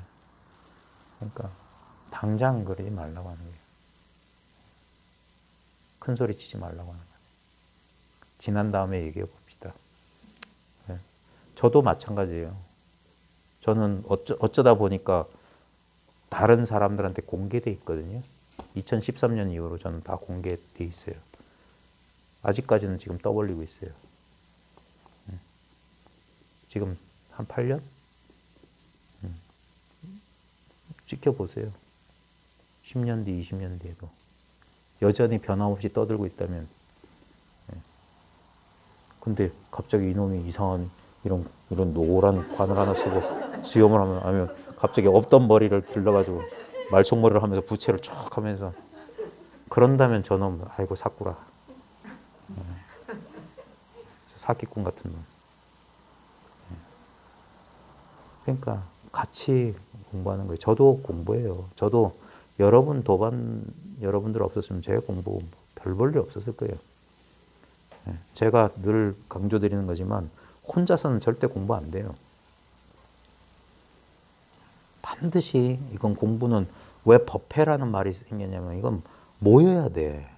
그러니까 당장 그러지 말라고 하는 거예요. 큰 소리 치지 말라고 하는 거예요. 지난 다음에 얘기해 봅시다. 예. 저도 마찬가지예요. 저는 어쩌다 보니까 다른 사람들한테 공개돼 있거든요. 2013년 이후로 저는 다 공개돼 있어요. 아직까지는 지금 떠벌리고 있어요. 지금 한 8년? 지켜보세요. 10년 뒤, 20년 뒤에도 여전히 변함없이 떠들고 있다면 근데 갑자기 이놈이 이상한 이런 노란 관을 하나 쓰고 수염을 하면 갑자기 없던 머리를 길러가지고 말총머리를 하면서 부채를 촥 하면서 그런다면 저놈 아이고 사꾸라 사기꾼 같은 놈. 그러니까 같이 공부하는 거예요. 저도 공부해요. 저도 여러분들 없었으면 제 공부 별 볼 일 없었을 거예요. 제가 늘 강조드리는 거지만 혼자서는 절대 공부 안 돼요. 반드시 이건 공부는 왜 법회라는 말이 생겼냐면 이건 모여야 돼.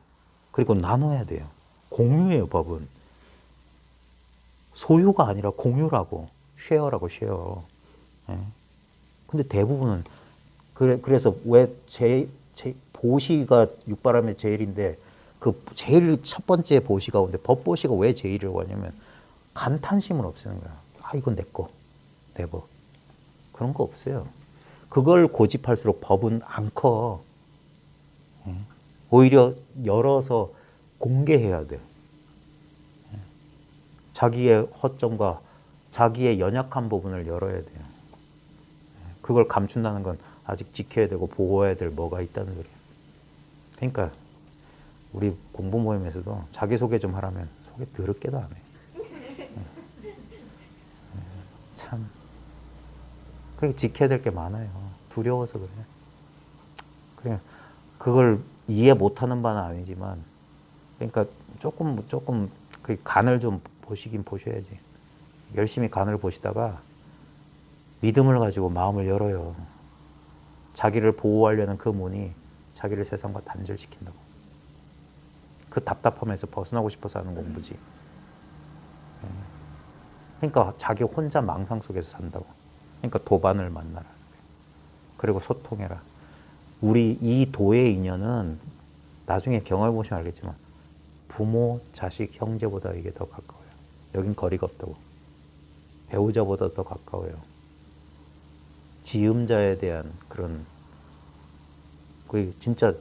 그리고 나눠야 돼요. 공유예요, 법은. 소유가 아니라 공유라고. 쉐어라고, 쉐어. 근데 대부분은 그래서 왜 보시가 육바람의 제일인데 그 제일 첫 번째 보시 가운데 법보시가 왜 제일이라고 하냐면 간탄심을 없애는 거야. 아 이건 내 거, 내 법. 그런 거 없어요. 그걸 고집할수록 법은 안 커. 오히려 열어서 공개해야 돼. 자기의 허점과 자기의 연약한 부분을 열어야 돼요. 그걸 감춘다는 건 아직 지켜야 되고 보호해야 될 뭐가 있다는 소리예요. 그러니까 우리 공부 모임에서도 자기소개 좀 하라면 소개 더럽게도 안 해. 참, 그게 지켜야 될 게 많아요. 두려워서 그래. 그냥 그걸 이해 못하는 바는 아니지만, 그러니까 조금 그 간을 좀 보시긴 보셔야지. 열심히 간을 보시다가 믿음을 가지고 마음을 열어요. 자기를 보호하려는 그 문이 자기를 세상과 단절시킨다고. 그 답답함에서 벗어나고 싶어서 하는 공부지. 그러니까 자기 혼자 망상 속에서 산다고. 그러니까 도반을 만나라. 그리고 소통해라. 우리 이 도의 인연은 나중에 경험해 보시면 알겠지만 부모, 자식, 형제보다 이게 더 가까워요. 여긴 거리가 없다고. 배우자보다 더 가까워요. 지음자에 대한 그런 그 진짜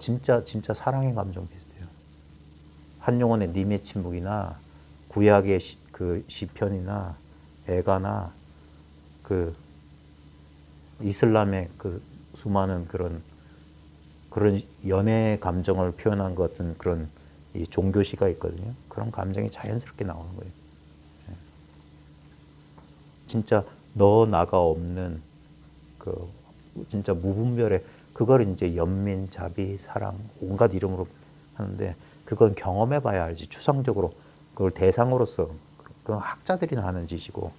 사랑의 감정 비슷해요. 한용운의 님의 침묵이나 구약의 그 시편이나 에가나 그 이슬람의 그 수많은 그런 연애 감정을 표현한 것 같은 그런 이 종교시가 있거든요. 그런 감정이 자연스럽게 나오는 거예요. 진짜 너 나가 없는 그 진짜 무분별의 그걸 이제 연민, 자비, 사랑 온갖 이름으로 하는데 그건 경험해 봐야 알지. 추상적으로 그걸 대상으로서 그건 학자들이나 하는 짓이고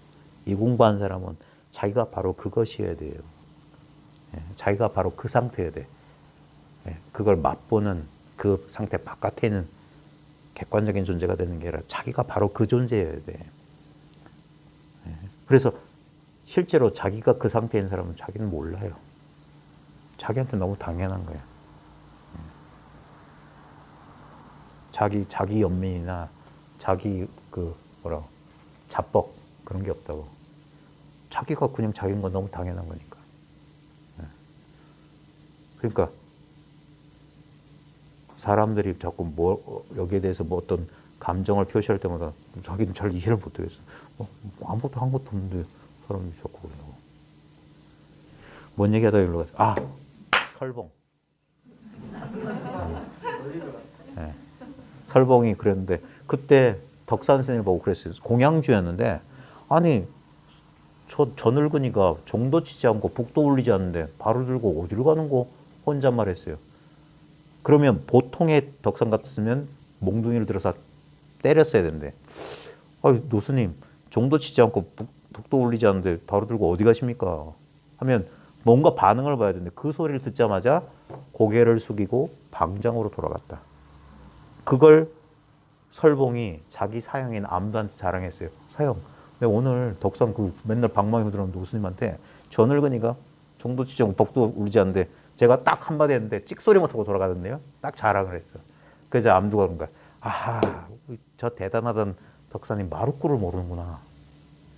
이 공부한 사람은 자기가 바로 그것이어야 돼요. 자기가 바로 그 상태여야 돼. 그걸 맛보는 그 상태 바깥에 있는 객관적인 존재가 되는 게 아니라 자기가 바로 그 존재여야 돼. 그래서 실제로 자기가 그 상태에 있는 사람은 자기는 몰라요. 자기한테 너무 당연한 거예요. 자기 연민이나 자기 그 자뻑 그런 게 없다고. 자기가 그냥 자기인 건 너무 당연한 거니까. 그러니까 사람들이 자꾸 여기에 대해서 어떤 감정을 표시할 때마다 자기는 잘 이해를 못하겠어. 아무것도 한 것도 없는데 사람이 자꾸 그러고. 뭔 얘기하다 일로 가서 설봉. 네. 설봉이 그랬는데 그때 덕산 선생님을 보고 그랬어요. 공양주였는데 아니 저 늙은이가 종도 치지 않고 북도 울리지 않는데 발을 들고 어디로 가는 거 혼잣말 했어요. 그러면 보통의 덕산 같았으면 몽둥이를 들어서 때렸어야 되는데 노스님 종도 치지 않고 북도 울리지 않는데 발을 들고 어디 가십니까? 하면 뭔가 반응을 봐야 되는데 그 소리를 듣자마자 고개를 숙이고 방장으로 돌아갔다. 그걸 설봉이 자기 사형인 암두한테 자랑했어요. 사형, 내가 오늘 덕산 그 맨날 방망이 들어오는 노스님한테 저 늙은이가 종도 치지 않고 북도 울리지 않는데 제가 딱 한마디 했는데 찍소리 못하고 돌아가던데요. 딱 자랑을 했어. 그래서 암두가 그런 거야. 아하, 저 대단하던 덕산이 마루꾸를 모르는구나.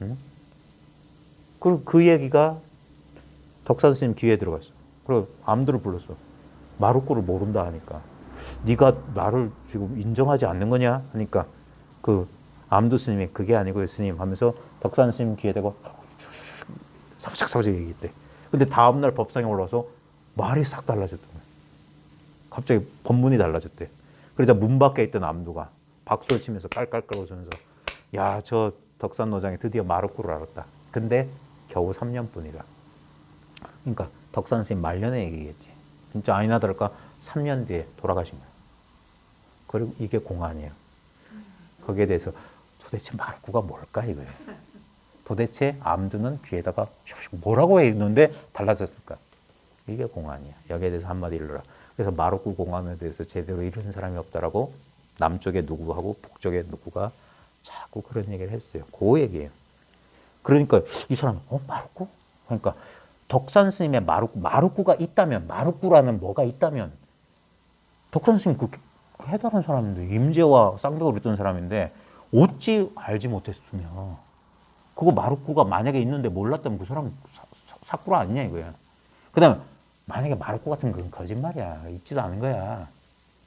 응? 그리고 그 얘기가 덕산 스님 귀에 들어갔어. 그리고 암두를 불렀어. 마루꾸를 모른다 하니까 네가 나를 지금 인정하지 않는 거냐 하니까 그 암두 스님이 그게 아니고요 스님 하면서 덕산 스님 귀에 대고 사부작사부작 얘기했대. 근데 다음날 법상에 올라와서 말이 싹 달라졌던 거야. 갑자기 법문이 달라졌대. 그러자 문 밖에 있던 암두가 박수를 치면서 깔깔깔 웃으면서 야, 저 덕산 노장이 드디어 마루꾸를 알았다. 근데 겨우 3년뿐이다. 그러니까 덕산 선생님 말년에 얘기겠지. 진짜 아니나 다를까 3년 뒤에 돌아가신 거야. 그리고 이게 공안이에요. 거기에 대해서 도대체 마루꾸가 뭘까 이거예요. 도대체 암두는 귀에다가 뭐라고 했는데 달라졌을까? 이게 공안이야. 여기에 대해서 한마디 일러라. 그래서 마루꾸 공안에 대해서 제대로 이루는 사람이 없다라고 남쪽에 누구하고 북쪽에 누구가 자꾸 그런 얘기를 했어요. 그 얘기예요. 그러니까 이 사람은 마루꾸? 그러니까 덕산 스님의 마루꾸가 있다면, 마루꾸라는 뭐가 있다면 덕산 스님 그 해달한 사람인데 임재와 쌍벽을 잇던 사람인데 어찌 알지 못했으며 그거 마루꾸가 만약에 있는데 몰랐다면 그 사람 사꾸라 아니냐 이거야. 그 다음에 만약에 마루꾸 같은 건 거짓말이야. 있지도 않은 거야.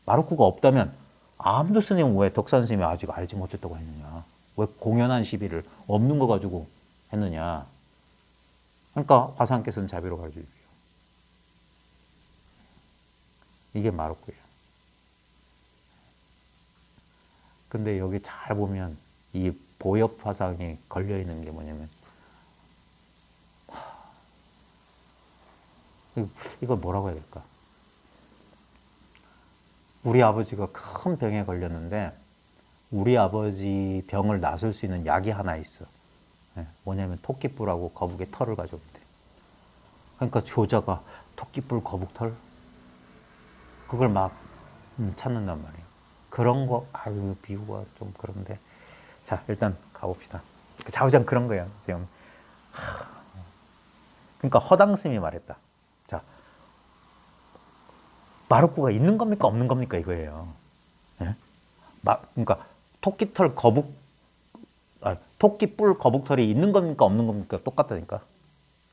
마루꾸가 없다면 암두 스님은 왜 덕산 스님이 아직 알지 못했다고 했느냐. 왜 공연한 시비를 없는 거 가지고 했느냐. 그러니까 화상께서는 자비로 가르쳐주십시오. 이게 마루꾸예요. 근데 여기 잘 보면 이 보엽 화상이 걸려있는 게 뭐냐면 이걸 뭐라고 해야 될까? 우리 아버지가 큰 병에 걸렸는데 우리 아버지 병을 나술 수 있는 약이 하나 있어. 뭐냐면 토끼뿔하고 거북의 털을 가져오면 돼. 그러니까 효자가 토끼뿔 거북털 그걸 막 찾는단 말이에요. 그런 거 아유 비유가 좀 그런데 자 일단 가봅시다. 좌우장 그런 거예요. 지금 그러니까 허당스님이 말했다. 자 마루꾸가 있는 겁니까 없는 겁니까 이거예요. 예? 그러니까 토끼털 토끼뿔 거북털이 있는 겁니까 없는 겁니까 똑같다니까.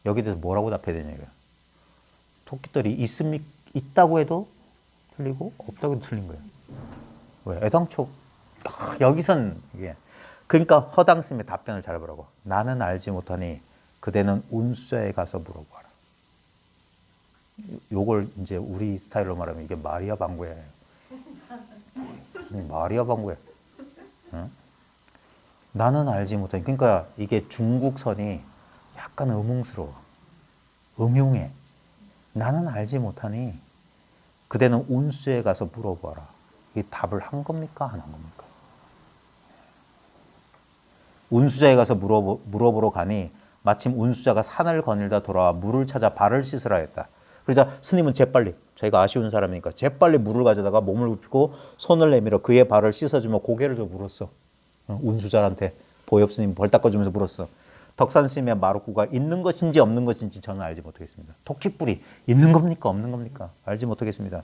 여기에 대해서 뭐라고 답해야 되냐 이거야. 토끼털이 있다고 해도 틀리고 없다고 해도 틀린 거예요. 왜? 애당초 여기선 이게 그러니까 허당스님의 답변을 잘 보라고. 나는 알지 못하니 그대는 운수자에 가서 물어봐라. 요걸 이제 우리 스타일로 말하면 이게 마리아 방구예요. 무슨 마리아 방구야. 응? 나는 알지 못하니 그러니까 이게 중국선이 약간 음흉스러워. 음흉해. 나는 알지 못하니 그대는 운수에 가서 물어봐라. 이 답을 한 겁니까 안 한 겁니까? 운수자에 가서 물어보러 가니 마침 운수자가 산을 거닐다 돌아와 물을 찾아 발을 씻으라 했다. 그러자 스님은 재빨리 자기가 아쉬운 사람이니까 재빨리 물을 가져다가 몸을 굽히고 손을 내밀어 그의 발을 씻어주며 고개를 좀 물었어. 운수자한테 보엽 스님 벌 닦아주면서 물었어. 덕산 스님의 마루꾸가 있는 것인지 없는 것인지 저는 알지 못하겠습니다. 토끼뿔이 있는 겁니까 없는 겁니까? 알지 못하겠습니다.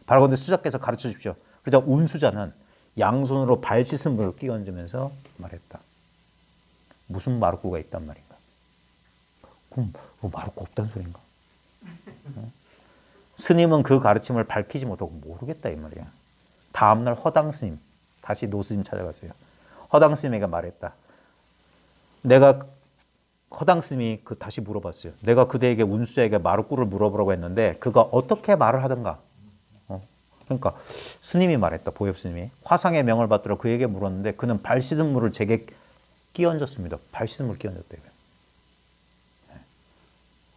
바라건대 수자께서 가르쳐 주십시오. 그러자 운수자는 양손으로 발 씻은 물을 끼얹으면서 말했다. 무슨 마루꾸가 있단 말인가? 그럼 뭐 마루꾸 없다는 소린가? 스님은 그 가르침을 밝히지 못하고 모르겠다 이 말이야. 다음날 허당 스님 다시 노 스님 찾아갔어요. 허당 스님에게 말했다. 내가 허당 스님이 다시 물어봤어요. 내가 그대에게 운수자에게 마루꾸를 물어보라고 했는데 그가 어떻게 말을 하던가. 그러니까 스님이 말했다. 보엽 스님이 화상의 명을 받들어 그에게 물었는데 그는 발 씻은 물을 제게 끼얹었습니다. 발 씻은 물 끼얹었대요.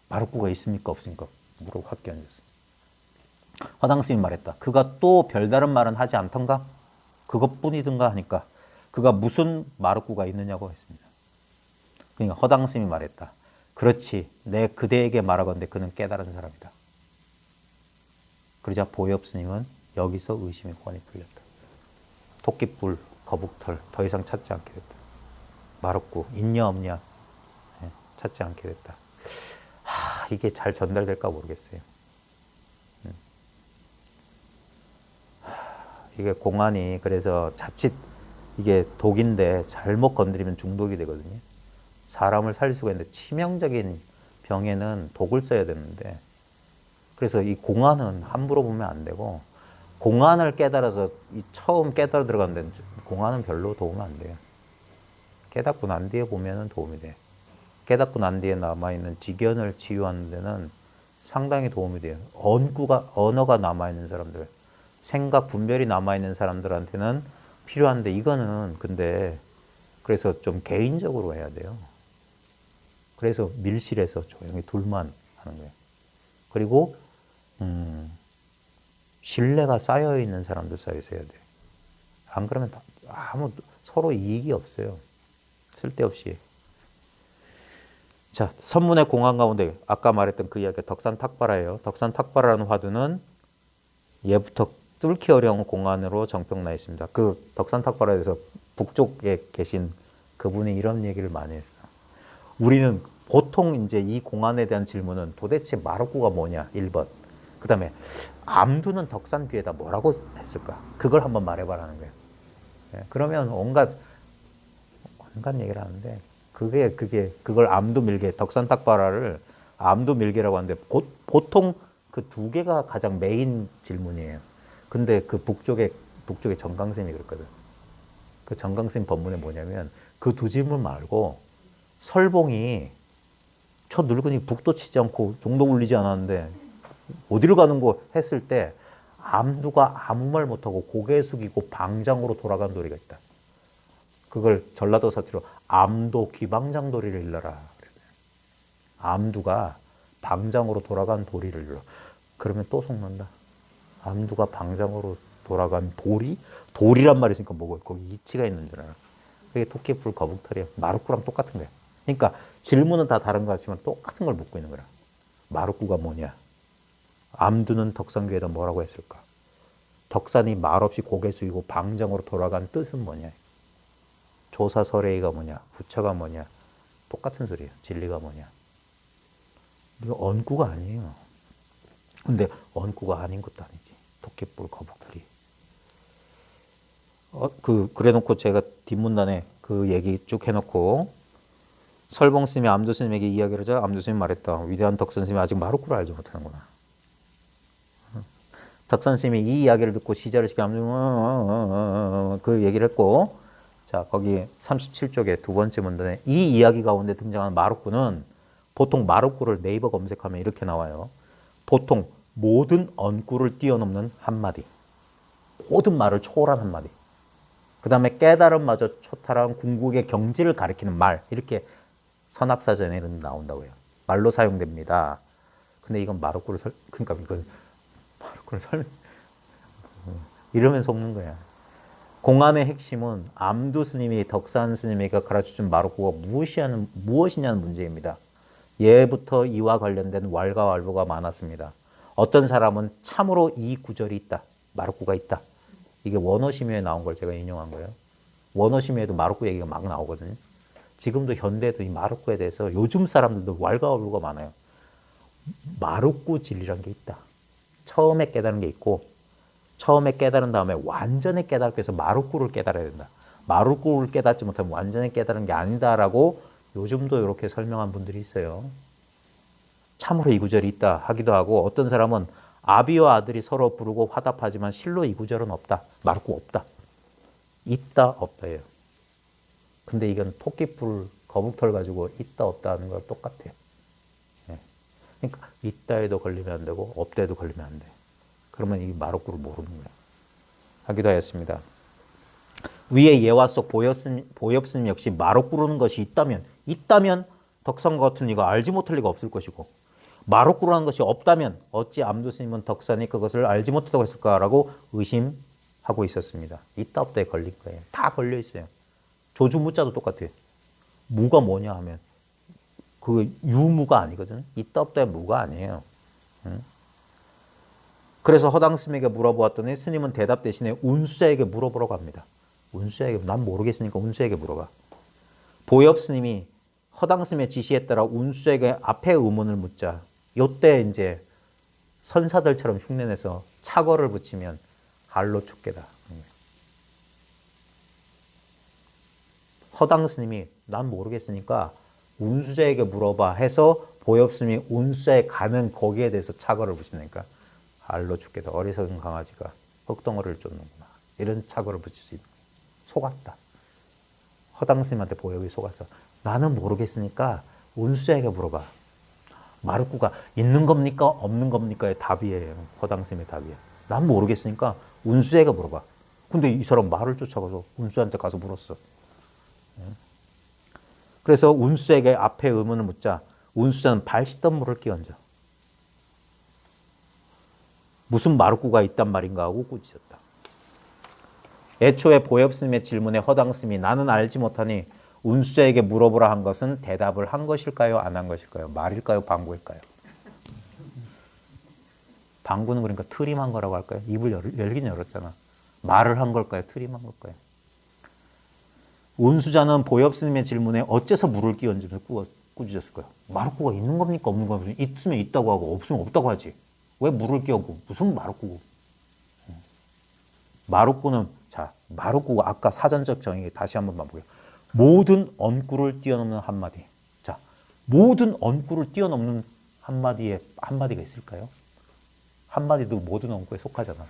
마루꾸가 있습니까 없습니까? 물을 확 끼얹었어요. 허당 스님이 말했다. 그가 또 별다른 말은 하지 않던가? 그것뿐이든가 하니까 그가 무슨 마루꾸가 있느냐고 했습니다. 그러니까 허당 스님이 말했다. 그렇지. 내 그대에게 말하건대 그는 깨달은 사람이다. 그러자 보엽 스님은 여기서 의심의 혼이 풀렸다. 토끼뿔, 거북털 더 이상 찾지 않게 됐다. 마루꾸 있냐 없냐 찾지 않게 됐다. 이게 잘 전달될까 모르겠어요. 이게 공안이 그래서 자칫 이게 독인데 잘못 건드리면 중독이 되거든요. 사람을 살릴 수가 있는데 치명적인 병에는 독을 써야 되는데 그래서 이 공안은 함부로 보면 안 되고 공안을 깨달아서 처음 깨달아 들어가는데 공안은 별로 도움이 안 돼요. 깨닫고 난 뒤에 보면은 도움이 돼. 깨닫고 난 뒤에 남아있는 직연을 치유하는 데는 상당히 도움이 돼요. 언어가 남아있는 사람들, 생각 분별이 남아있는 사람들한테는 필요한데 이거는 근데 그래서 좀 개인적으로 해야 돼요. 그래서 밀실에서 조용히 둘만 하는 거예요. 그리고 신뢰가 쌓여있는 사람들 사이에서 해야 돼요. 안 그러면 아무 서로 이익이 없어요. 쓸데없이. 자, 선문의 공안 가운데 아까 말했던 그 이야기가 덕산탁발화예요. 덕산탁발화라는 화두는 예부터 뚫기 어려운 공안으로 정평나 있습니다. 그 덕산탁발화에서 북쪽에 계신 그분이 이런 얘기를 많이 했어. 우리는 보통 이제 이 공안에 대한 질문은 도대체 마루꾸가 뭐냐? 1번. 그 다음에 암두는 덕산 귀에다 뭐라고 했을까? 그걸 한번 말해봐라는 거예요. 그러면 온갖 얘기를 하는데 그걸 암두 밀개, 덕산탁발화를 암두 밀개라고 하는데 보통 그 두 개가 가장 메인 질문이에요. 근데 그 북쪽에 정강쌤이 그랬거든. 그 정강쌤 법문에 뭐냐면 그 두 질문 말고 설봉이 저 늙은이 북도 치지 않고 종도 울리지 않았는데 어디를 가는 거 했을 때 암두가 아무 말 못하고 고개 숙이고 방장으로 돌아간 도리가 있다. 그걸 전라도 사투리로 암도 귀방장도리를 일러라. 암두가 방장으로 돌아간 도리를 이루라. 그러면 또 속는다. 암두가 방장으로 돌아간 도리? 도리란 말이 있으니까 뭐고 거기 이치가 있는 줄 알아. 그게 토끼뿔 거북털이야. 마루꾸랑 똑같은 거야. 그러니까 질문은 다 다른 거 같지만 똑같은 걸 묻고 있는 거야. 마루꾸가 뭐냐? 암두는 덕산교에다 뭐라고 했을까? 덕산이 말없이 고개 숙이고 방장으로 돌아간 뜻은 뭐냐? 조사설의가 뭐냐? 부처가 뭐냐? 똑같은 소리예요. 진리가 뭐냐? 이거 언구가 아니에요. 근데 언구가 아닌 것도 아니지. 토끼뿔 거북털이. 그래놓고 제가 뒷문단에 그 얘기 쭉 해놓고 설봉 스님이 암두 스님에게 이야기를 하자 암두 스님이 말했다. 위대한 덕산 스님이 아직 마루꾸를 알지 못하는구나. 덕산 스님이 이 이야기를 듣고 시자를 시켜 암두 그 얘기를 했고, 자 거기 37쪽에 두 번째 문단에 이 이야기 가운데 등장하는 마루꾸는 보통 마루꾸를 네이버 검색하면 이렇게 나와요. 보통 모든 언구를 뛰어넘는 한마디, 모든 말을 초월한 한마디, 그 다음에 깨달음마저 초탈한 궁극의 경지를 가리키는 말, 이렇게 선악사전에는 나온다고 해요. 말로 사용됩니다. 근데 이건 마루꾸를 그러니까 이건 마루꾸를 이러면 속는 거야. 공안의 핵심은 암두 스님이 덕산 스님에게 가르쳐준 마루꾸가 무엇이냐는 문제입니다. 예부터 이와 관련된 왈가왈부가 많았습니다. 어떤 사람은 참으로 이 구절이 있다, 마루꾸가 있다. 이게 원어심유에 나온 걸 제가 인용한 거예요. 원어심유에도 마루꾸 얘기가 막 나오거든요. 지금도 현대에도 이 마루꾸에 대해서 요즘 사람들도 왈가왈부가 많아요. 마루꾸 진리란 게 있다. 처음에 깨달은 게 있고, 처음에 깨달은 다음에 완전히 깨닫기 위해서 마루꾸를 깨달아야 된다. 마루꾸를 깨닫지 못하면 완전히 깨달은 게 아니다라고 요즘도 이렇게 설명한 분들이 있어요. 참으로 이 구절이 있다 하기도 하고, 어떤 사람은 아비와 아들이 서로 부르고 화답하지만 실로 이 구절은 없다. 마루꾸 없다. 있다 없다예요. 근데 이건 토끼뿔 거북털 가지고 있다 없다 하는 거랑 똑같아요. 예. 그러니까 있다에도 걸리면 안 되고 없다에도 걸리면 안 돼. 그러면 이 마루꾸를 모르는 거예요. 하기도 하였습니다. 위의 예화 속 보엽스님 역시 마루꾸라는 것이 있다면 덕산과 같은 이가 알지 못할 리가 없을 것이고, 마루꾸라는 것이 없다면 어찌 암두 스님은 덕산이 그것을 알지 못하다고 했을까라고 의심하고 있었습니다. 있다 없다에 걸린 거예요. 다 걸려 있어요. 조주무자도 똑같아요. 무가 뭐냐 하면 그 유무가 아니거든. 있다 없다의 무가 아니에요. 그래서 허당 스님에게 물어보았더니 스님은 대답 대신에 운수자에게 물어보라고 합니다. 운수자에게, 난 모르겠으니까 운수자에게 물어봐. 보엽 스님이 허당 스님의 지시에 따라 운수자에게 앞에 의문을 묻자, 요때 이제 선사들처럼 흉내내서 차거를 붙이면 할로 죽게다. 허당 스님이 난 모르겠으니까 운수자에게 물어봐 해서 보엽 스님이 운수자에 가면 거기에 대해서 차거를 붙이니까 알로 죽게다. 어리석은 강아지가 흙덩어리를 쫓는구나. 이런 차거를 붙일 수 있는 거예요. 속았다. 허당 스님한테 보엽이 속았어. 나는 모르겠으니까 운수자에게 물어봐. 마루꾸가 있는 겁니까 없는 겁니까의 답이에요. 허당 스님의 답이에요. 난 모르겠으니까 운수자에게 물어봐. 근데 이 사람 말을 쫓아가서 운수자한테 가서 물었어. 그래서 운수자에게 앞에 의문을 묻자 운수자는 발 씻던 물을 끼얹어. 무슨 마루꾸가 있단 말인가 하고 꾸짖었다. 애초에 보엽 스님의 질문에 허당 스님이 나는 알지 못하니 운수자에게 물어보라 한 것은 대답을 한 것일까요? 안 한 것일까요? 말일까요? 방구일까요? 방구는 그러니까 트림한 거라고 할까요? 입을 열긴 열었잖아. 말을 한 걸까요? 트림한 걸까요? 운수자는 보엽 스님의 질문에 어째서 물을 끼얹으면서 꾸짖었을까요? 마루꾸가 있는 겁니까? 없는 겁니까? 있으면 있다고 하고 없으면 없다고 하지. 왜 물을 끼얹고 무슨 마루꾸고. 마루꾸는, 자, 마루꾸가 아까 사전적 정의 다시 한번 봐볼게요. 모든 언구를 뛰어넘는 한마디. 자, 모든 언구를 뛰어넘는 한마디에 한마디가 있을까요? 한마디도 모든 언구에 속하잖아.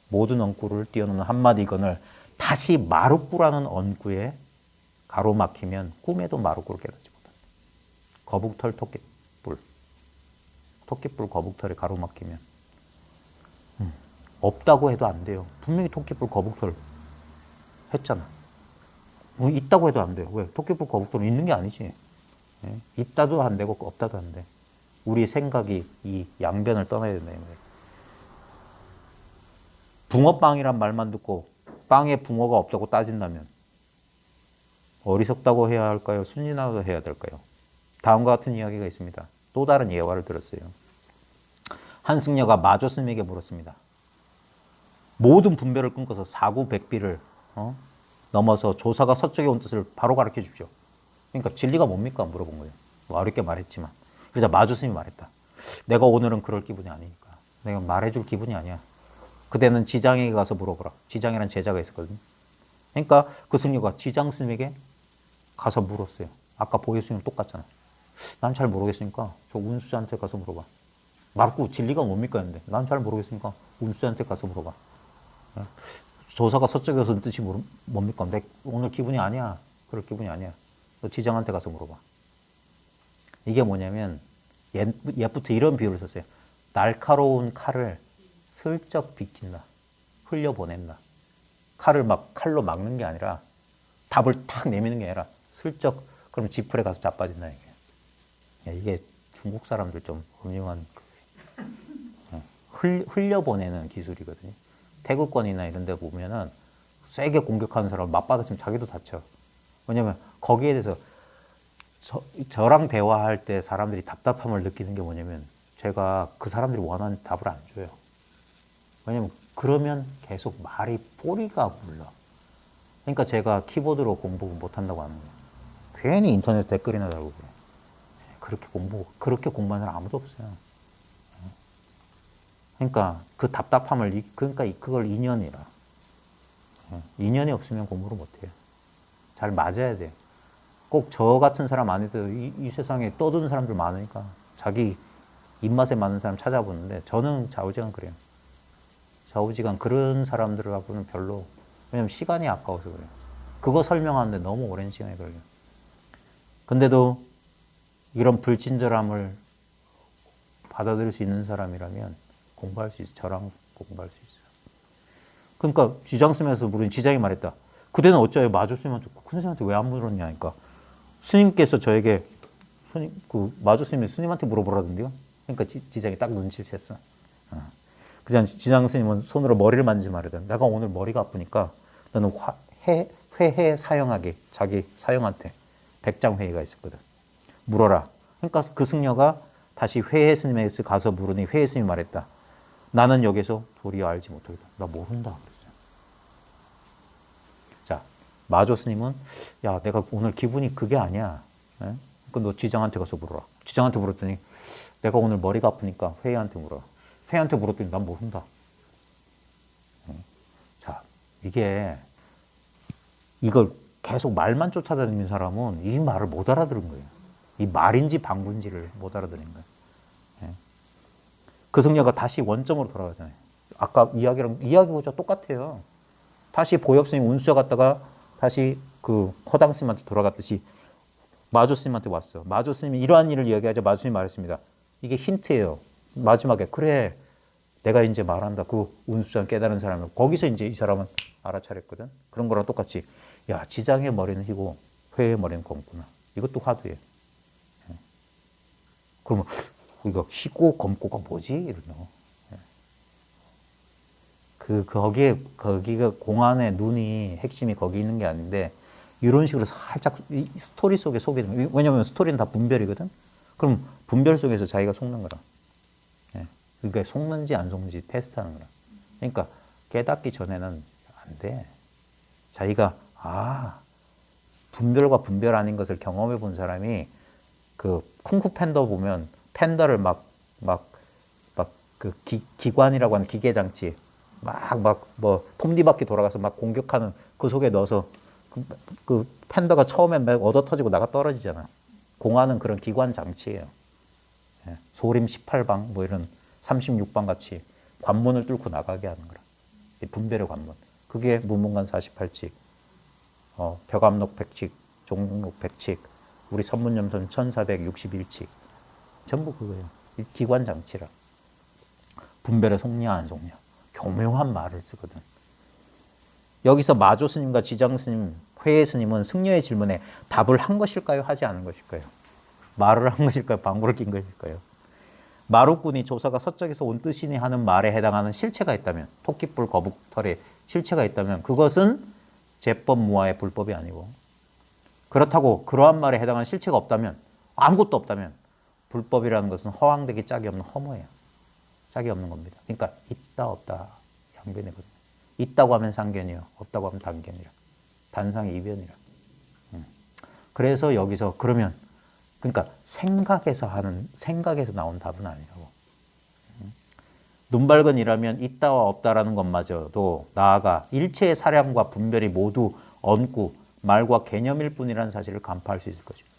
모든 언구를 뛰어넘는 한마디건을 다시 마루꾸라는 언구에 가로막히면 꿈에도 마루꾸를 깨닫지 못한다. 거북털 토끼뿔 거북털이 가로막히면 없다고 해도 안 돼요. 분명히 토끼뿔 거북털 했잖아. 있다고 해도 안 돼요. 왜? 토끼뿔 거북털은 있는 게 아니지. 예? 있다도 안 되고 없다도 안 돼. 우리 생각이 이 양변을 떠나야 된다. 붕어빵이란 말만 듣고 빵에 붕어가 없다고 따진다면 어리석다고 해야 할까요? 순진하다고 해야 될까요? 다음과 같은 이야기가 있습니다. 또 다른 예화를 들었어요. 한승려가 마조스님에게 물었습니다. 모든 분별을 끊고서 사구백비를 넘어서 조사가 서쪽에 온 뜻을 바로 가르쳐 주십시오. 그러니까 진리가 뭡니까? 물어본 거예요. 뭐 어렵게 말했지만. 그래서 마조스님이 말했다. 내가 오늘은 그럴 기분이 아니니까. 내가 말해줄 기분이 아니야. 그대는 지장에게 가서 물어보라. 지장이라는 제자가 있었거든요. 그러니까 그 승려가 지장 스님에게 가서 물었어요. 아까 보혜스님 똑같잖아. 난 잘 모르겠으니까 저 운수자한테 가서 물어봐. 말고 진리가 뭡니까? 했는데 난 잘 모르겠으니까 운수자한테 가서 물어봐. 조사가 서쪽에서 온 뜻이 뭡니까? 내 오늘 기분이 아니야. 그럴 기분이 아니야. 너 지장한테 가서 물어봐. 이게 뭐냐면 옛부터 이런 비유를 썼어요. 날카로운 칼을 슬쩍 비킨다. 흘려보낸다. 칼을 막 칼로 막는 게 아니라 답을 탁 내미는 게 아니라 슬쩍 그럼 지풀에 가서 자빠진다 이게. 이게 중국 사람들 좀 음흉한 흘려보내는 기술이거든요. 태극권이나 이런 데 보면은 세게 공격하는 사람을 맞받아치면 자기도 다쳐. 왜냐면 거기에 대해서 저랑 대화할 때 사람들이 답답함을 느끼는 게 뭐냐면 제가 그 사람들이 원하는 답을 안 줘요. 왜냐면 그러면 계속 말이 꼬리가 물러. 그러니까 제가 키보드로 공부 못한다고 하는 거예요. 괜히 인터넷 댓글이나 달고 그래. 그렇게 공부하는 사람 아무도 없어요. 그러니까 그 답답함을, 그러니까 그걸 인연이라. 인연이 없으면 공부를 못해요. 잘 맞아야 돼요. 꼭 저 같은 사람 아니더라도 이 세상에 떠드는 사람들 많으니까 자기 입맛에 맞는 사람 찾아보는데 저는 좌우지간 그래요. 좌우지간 그런 사람들하고는 별로, 왜냐면 시간이 아까워서 그래요. 그거 설명하는데 너무 오랜 시간이 걸려요. 근데도 이런 불친절함을 받아들일 수 있는 사람이라면 공부할 수 있어요. 저랑 공부할 수 있어요. 그러니까 지장 스님에서 물은 지장이 말했다. 그대는 어쩌요? 마조 스님한테, 큰 스님한테 왜 안 물었냐 하니까 스님께서 저에게 마조 스님이 스님한테 물어보라던데요. 그러니까 지장이 딱 눈치를 챘어. 그냥 지장 스님은 손으로 머리를 만지지 말이다. 내가 오늘 머리가 아프니까 너는 회해 사형하게 자기 사형한테 백장회의가 있었거든. 물어라. 그러니까 그 승려가 다시 회해 스님에게 가서 물으니 회해 스님이 말했다. 나는 여기서 도리어 알지 못하겠다. 나 모른다 그랬어요. 자, 마조 스님은 야, 내가 오늘 기분이 그게 아니야. 그러니까 너 지장한테 가서 물어라. 지장한테 물었더니 내가 오늘 머리가 아프니까 회해한테 물어라. 회해한테 물었더니 난 모른다. 자, 이걸 계속 말만 쫓아다니는 사람은 이 말을 못 알아들은 거예요. 이 말인지 방구인지를 못 알아들은 거예요. 그 승려가 다시 원점으로 돌아가잖아요. 아까 이야기가 똑같아요. 다시 보엽스님 운수자 갔다가 다시 그 허당 스님한테 돌아갔듯이 마조 스님한테 왔어. 마조 스님이 이러한 일을 이야기하자 마조 스님이 말했습니다. 이게 힌트예요. 마지막에 그래 내가 이제 말한다. 그 운수자 깨달은 사람을 거기서 이제 이 사람은 알아차렸거든. 그런 거랑 똑같이 야 지장의 머리는 희고 회의 머리는 검구나. 이것도 화두예요. 그러면 이거 희고 검고가 뭐지? 이러노. 거기가 공안의 눈이 핵심이 거기 있는 게 아닌데 이런 식으로 살짝 스토리 속에 속이는. 왜냐하면 스토리는 다 분별이거든. 그럼 분별 속에서 자기가 속는 거라. 그러니까 속는지 안 속는지 테스트하는 거라. 그러니까 깨닫기 전에는 안 돼. 자기가 분별과 분별 아닌 것을 경험해 본 사람이 그 쿵푸 팬더 보면 팬더를 그 기관이라고 하는 기계 장치 뭐 톱니바퀴 돌아가서 막 공격하는 그 속에 넣어서 그 팬더가 처음에 막 얻어 터지고 나가 떨어지잖아. 공하는 그런 기관 장치예요. 소림 18방 뭐 이런 36방 같이 관문을 뚫고 나가게 하는 거라. 분별의 관문. 그게 문문관 48칙, 벽암록 100칙, 종록 100칙, 우리 선문념선 1461칙. 전부 그거예요. 기관 장치라. 분별에 속냐 안 속냐. 교묘한 말을 쓰거든. 여기서 마조 스님과 지장 스님, 회해 스님은 승려의 질문에 답을 한 것일까요? 하지 않은 것일까요? 말을 한 것일까요? 방구를 낀 것일까요? 마루꾼이 조사가 서쪽에서 온 뜻이니 하는 말에 해당하는 실체가 있다면, 토끼뿔 거북털의 실체가 있다면 그것은 제법무화의 불법이 아니고, 그렇다고 그러한 말에 해당하는 실체가 없다면, 아무것도 없다면 불법이라는 것은 허황되기 짝이 없는 허무예요. 짝이 없는 겁니다. 그러니까 있다 없다 양변이거든요. 있다고 하면 상견이요, 없다고 하면 단견이라. 단상의 이변이라. 그래서 여기서 그러면 그러니까 생각에서 나온 답은 아니라고. 눈발근이라면 있다와 없다라는 것마저도 나아가 일체의 사량과 분별이 모두 얹고 말과 개념일 뿐이라는 사실을 간파할 수 있을 것입니다.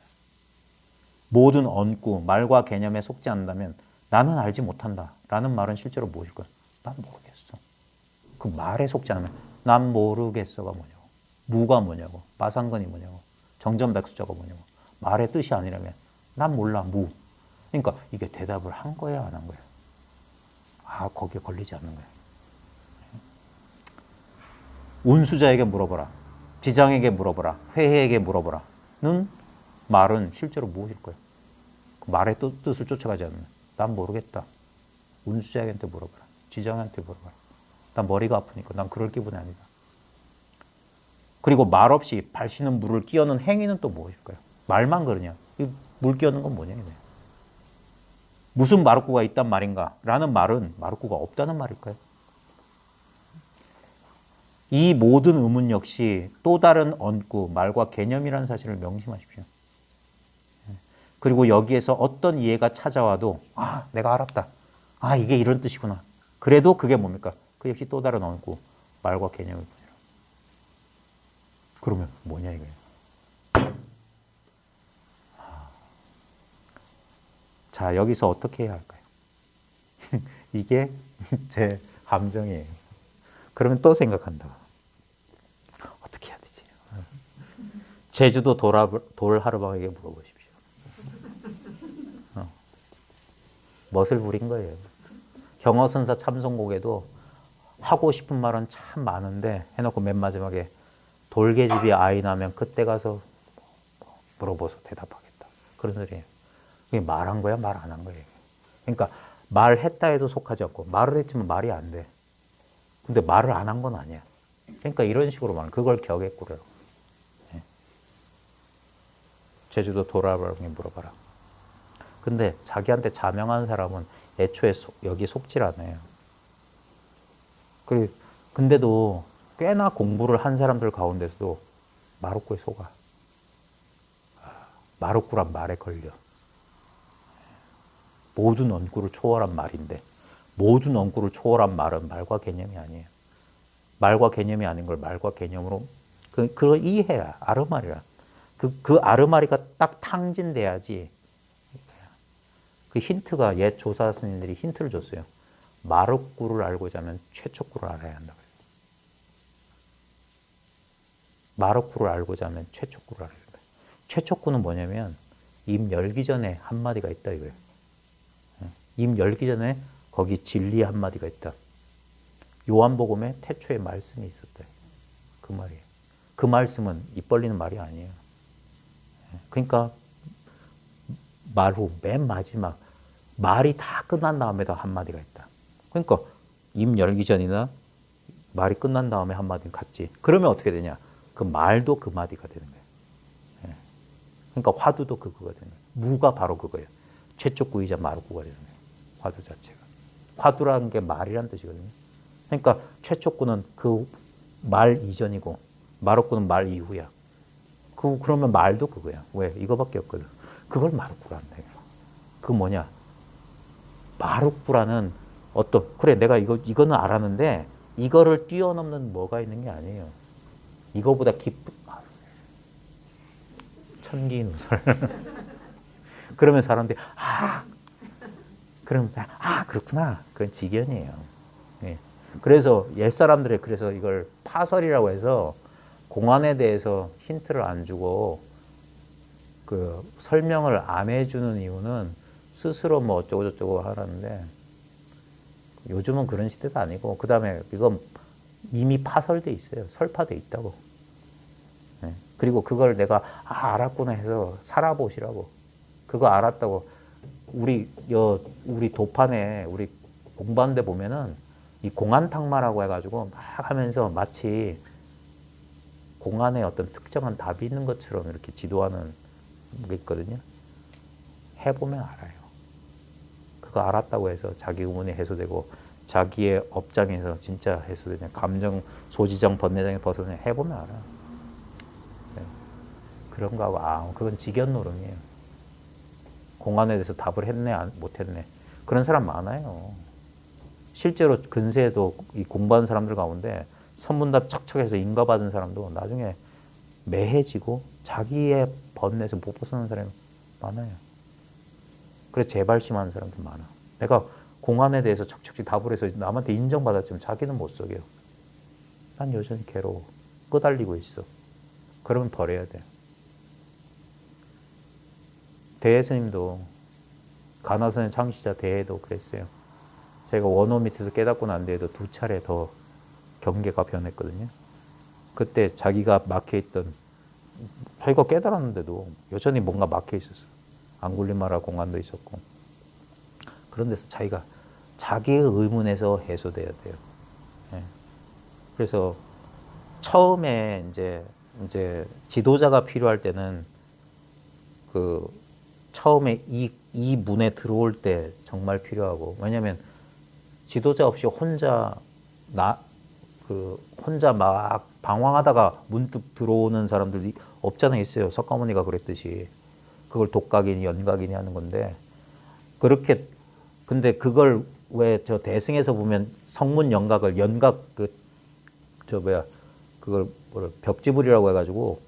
모든 얹고 말과 개념에 속지 않는다면 나는 알지 못한다 라는 말은 실제로 무엇일까? 난 모르겠어. 그 말에 속지 않으면 난 모르겠어가 뭐냐고, 무가 뭐냐고, 마상근이 뭐냐고, 정전백수자가 뭐냐고. 말의 뜻이 아니라면 난 몰라, 무. 그러니까 이게 대답을 한 거야, 안 한 거야? 아, 거기에 걸리지 않는 거야. 운수자에게 물어보라, 비장에게 물어보라, 회해에게 물어보라는 말은 실제로 무엇일 거야? 그 말의 뜻을 쫓아가지 않으면 난 모르겠다. 운수자에게 물어보라, 지장한테 물어보라. 난 머리가 아프니까 난 그럴 기분이 아니다. 그리고 말 없이 발씨는 물을 끼얹는 행위는 또 무엇일까요? 말만 그러냐? 물 끼얹는 건 뭐냐? 무슨 마루꾸가 있단 말인가? 라는 말은 마루꾸가 없다는 말일까요? 이 모든 의문 역시 또 다른 얹고 말과 개념이라는 사실을 명심하십시오. 그리고 여기에서 어떤 이해가 찾아와도 아, 내가 알았다. 아, 이게 이런 뜻이구나. 그래도 그게 뭡니까? 그 역시 또 다른 얹고 말과 개념일 뿐이라. 그러면 뭐냐 이거예요. 자, 여기서 어떻게 해야 할까요? 이게 제 함정이에요. 그러면 또 생각한다. 어떻게 해야 되지? 제주도 돌하루방에게 물어보십시오. 멋을 부린 거예요. 경어선사 참송곡에도 하고 싶은 말은 참 많은데 해놓고 맨 마지막에 돌계집이 아이 나면 그때 가서 물어보서 대답하겠다. 그런 소리예요. 그게 말한 거야, 말 안 한 거예요. 그러니까 말했다 해도 속하지 않고 말을 했지만 말이 안 돼. 근데 말을 안 한 건 아니야. 그러니까 이런 식으로 말, 그걸 격액구려라고. 네. 제주도 돌아보라고 물어봐라. 근데 자기한테 자명한 사람은 애초에 여기 속질 않아요. 근데도 꽤나 공부를 한 사람들 가운데서도 마루꾸에 속아. 마루꾸란 말에 걸려. 모든 언구를 초월한 말인데 모든 언구를 초월한 말은 말과 개념이 아니에요. 말과 개념이 아닌 걸 말과 개념으로 그런 이해야. 아르마리라. 그 아르마리가 딱 탕진돼야지. 그 힌트가 옛 조사 스님들이 힌트를 줬어요. 마루꾸를 알고자 하면 최초꾸를 알아야 한다. 마루꾸를 알고자 하면 최초꾸를 알아야 된다. 최초꾸는 뭐냐면 입 열기 전에 한마디가 있다 이거예요. 입 열기 전에 거기 진리 한마디가 있다. 요한복음에 태초에 말씀이 있었다. 그 말이에요. 그 말씀은 입 벌리는 말이 아니에요. 그러니까 말 후 맨 마지막 말이 다 끝난 다음에도 한마디가 있다. 그러니까 입 열기 전이나 말이 끝난 다음에 한마디 같지. 그러면 어떻게 되냐? 그 말도 그 마디가 되는 거예요. 그러니까 화두도 그거가 되는 거예요. 무가 바로 그거예요. 최초구이자 마루구가 되는 거예요. 화두 자체가. 화두라는 게 말이란 뜻이거든요. 그러니까 최초구는 그 말 이전이고 마루구는 말 이후야. 그러면 말도 그거야. 왜? 이거밖에 없거든. 그걸 마루구라 한다. 그 뭐냐? 마루구라는 그래 내가 이거는 알았는데 이거를 뛰어넘는 뭐가 있는 게 아니에요. 이거보다 천기누설. 그러면 사람들이 그렇구나. 그건 지견이에요. 네. 그래서 옛사람들이 그래서 이걸 파설이라고 해서 공안에 대해서 힌트를 안 주고 그 설명을 안 해주는 이유는 스스로 뭐 어쩌고저쩌고 하라는데 요즘은 그런 시대도 아니고 그 다음에 이건 이미 파설돼 있어요. 설파돼 있다고. 네. 그리고 그걸 내가 알았구나 해서 살아보시라고. 그거 알았다고 우리 도판에 우리 공부하는 데 보면은 이 공안탁마라고 해가지고 막 하면서 마치 공안에 어떤 특정한 답이 있는 것처럼 이렇게 지도하는 게 있거든요. 해보면 알아요. 그거 알았다고 해서 자기 의문이 해소되고 자기의 업장에서 진짜 해소되냐, 감정, 소지정, 번뇌장에 벗어나냐 해보면 알아요. 네. 그런 거하고 그건 직연 노름이에요. 공안에 대해서 답을 했네, 못했네. 그런 사람 많아요. 실제로 근세에도 이 공부하는 사람들 가운데 선문답 척척해서 인가받은 사람도 나중에 매해지고 자기의 번뇌에서 못 벗어나는 사람이 많아요. 그래서 재발심하는 사람들 많아. 내가 공안에 대해서 척척히 답을 해서 남한테 인정받았지만 자기는 못 속여. 난 여전히 괴로워. 끄달리고 있어. 그러면 버려야 돼. 대해 스님도 가나선의 창시자 대해도 그랬어요. 제가 원호 밑에서 깨닫고 난 뒤에도 2차례 더 경계가 변했거든요. 그때 자기가 막혀있던, 자기가 깨달았는데도 여전히 뭔가 막혀있었어. 앙굴리마라 공안도 있었고. 그런 데서 자기의 의문에서 해소돼야 돼요. 예. 그래서 처음에 이제 지도자가 필요할 때는 처음에 이 문에 들어올 때 정말 필요하고, 왜냐면 지도자 없이 혼자 막 방황하다가 문득 들어오는 사람들이 없잖아 있어요. 석가모니가 그랬듯이. 그걸 독각이니 연각이니 하는 건데, 근데 그걸 왜 저 대승에서 보면 성문 연각을 그걸 벽지불이라고 해가지고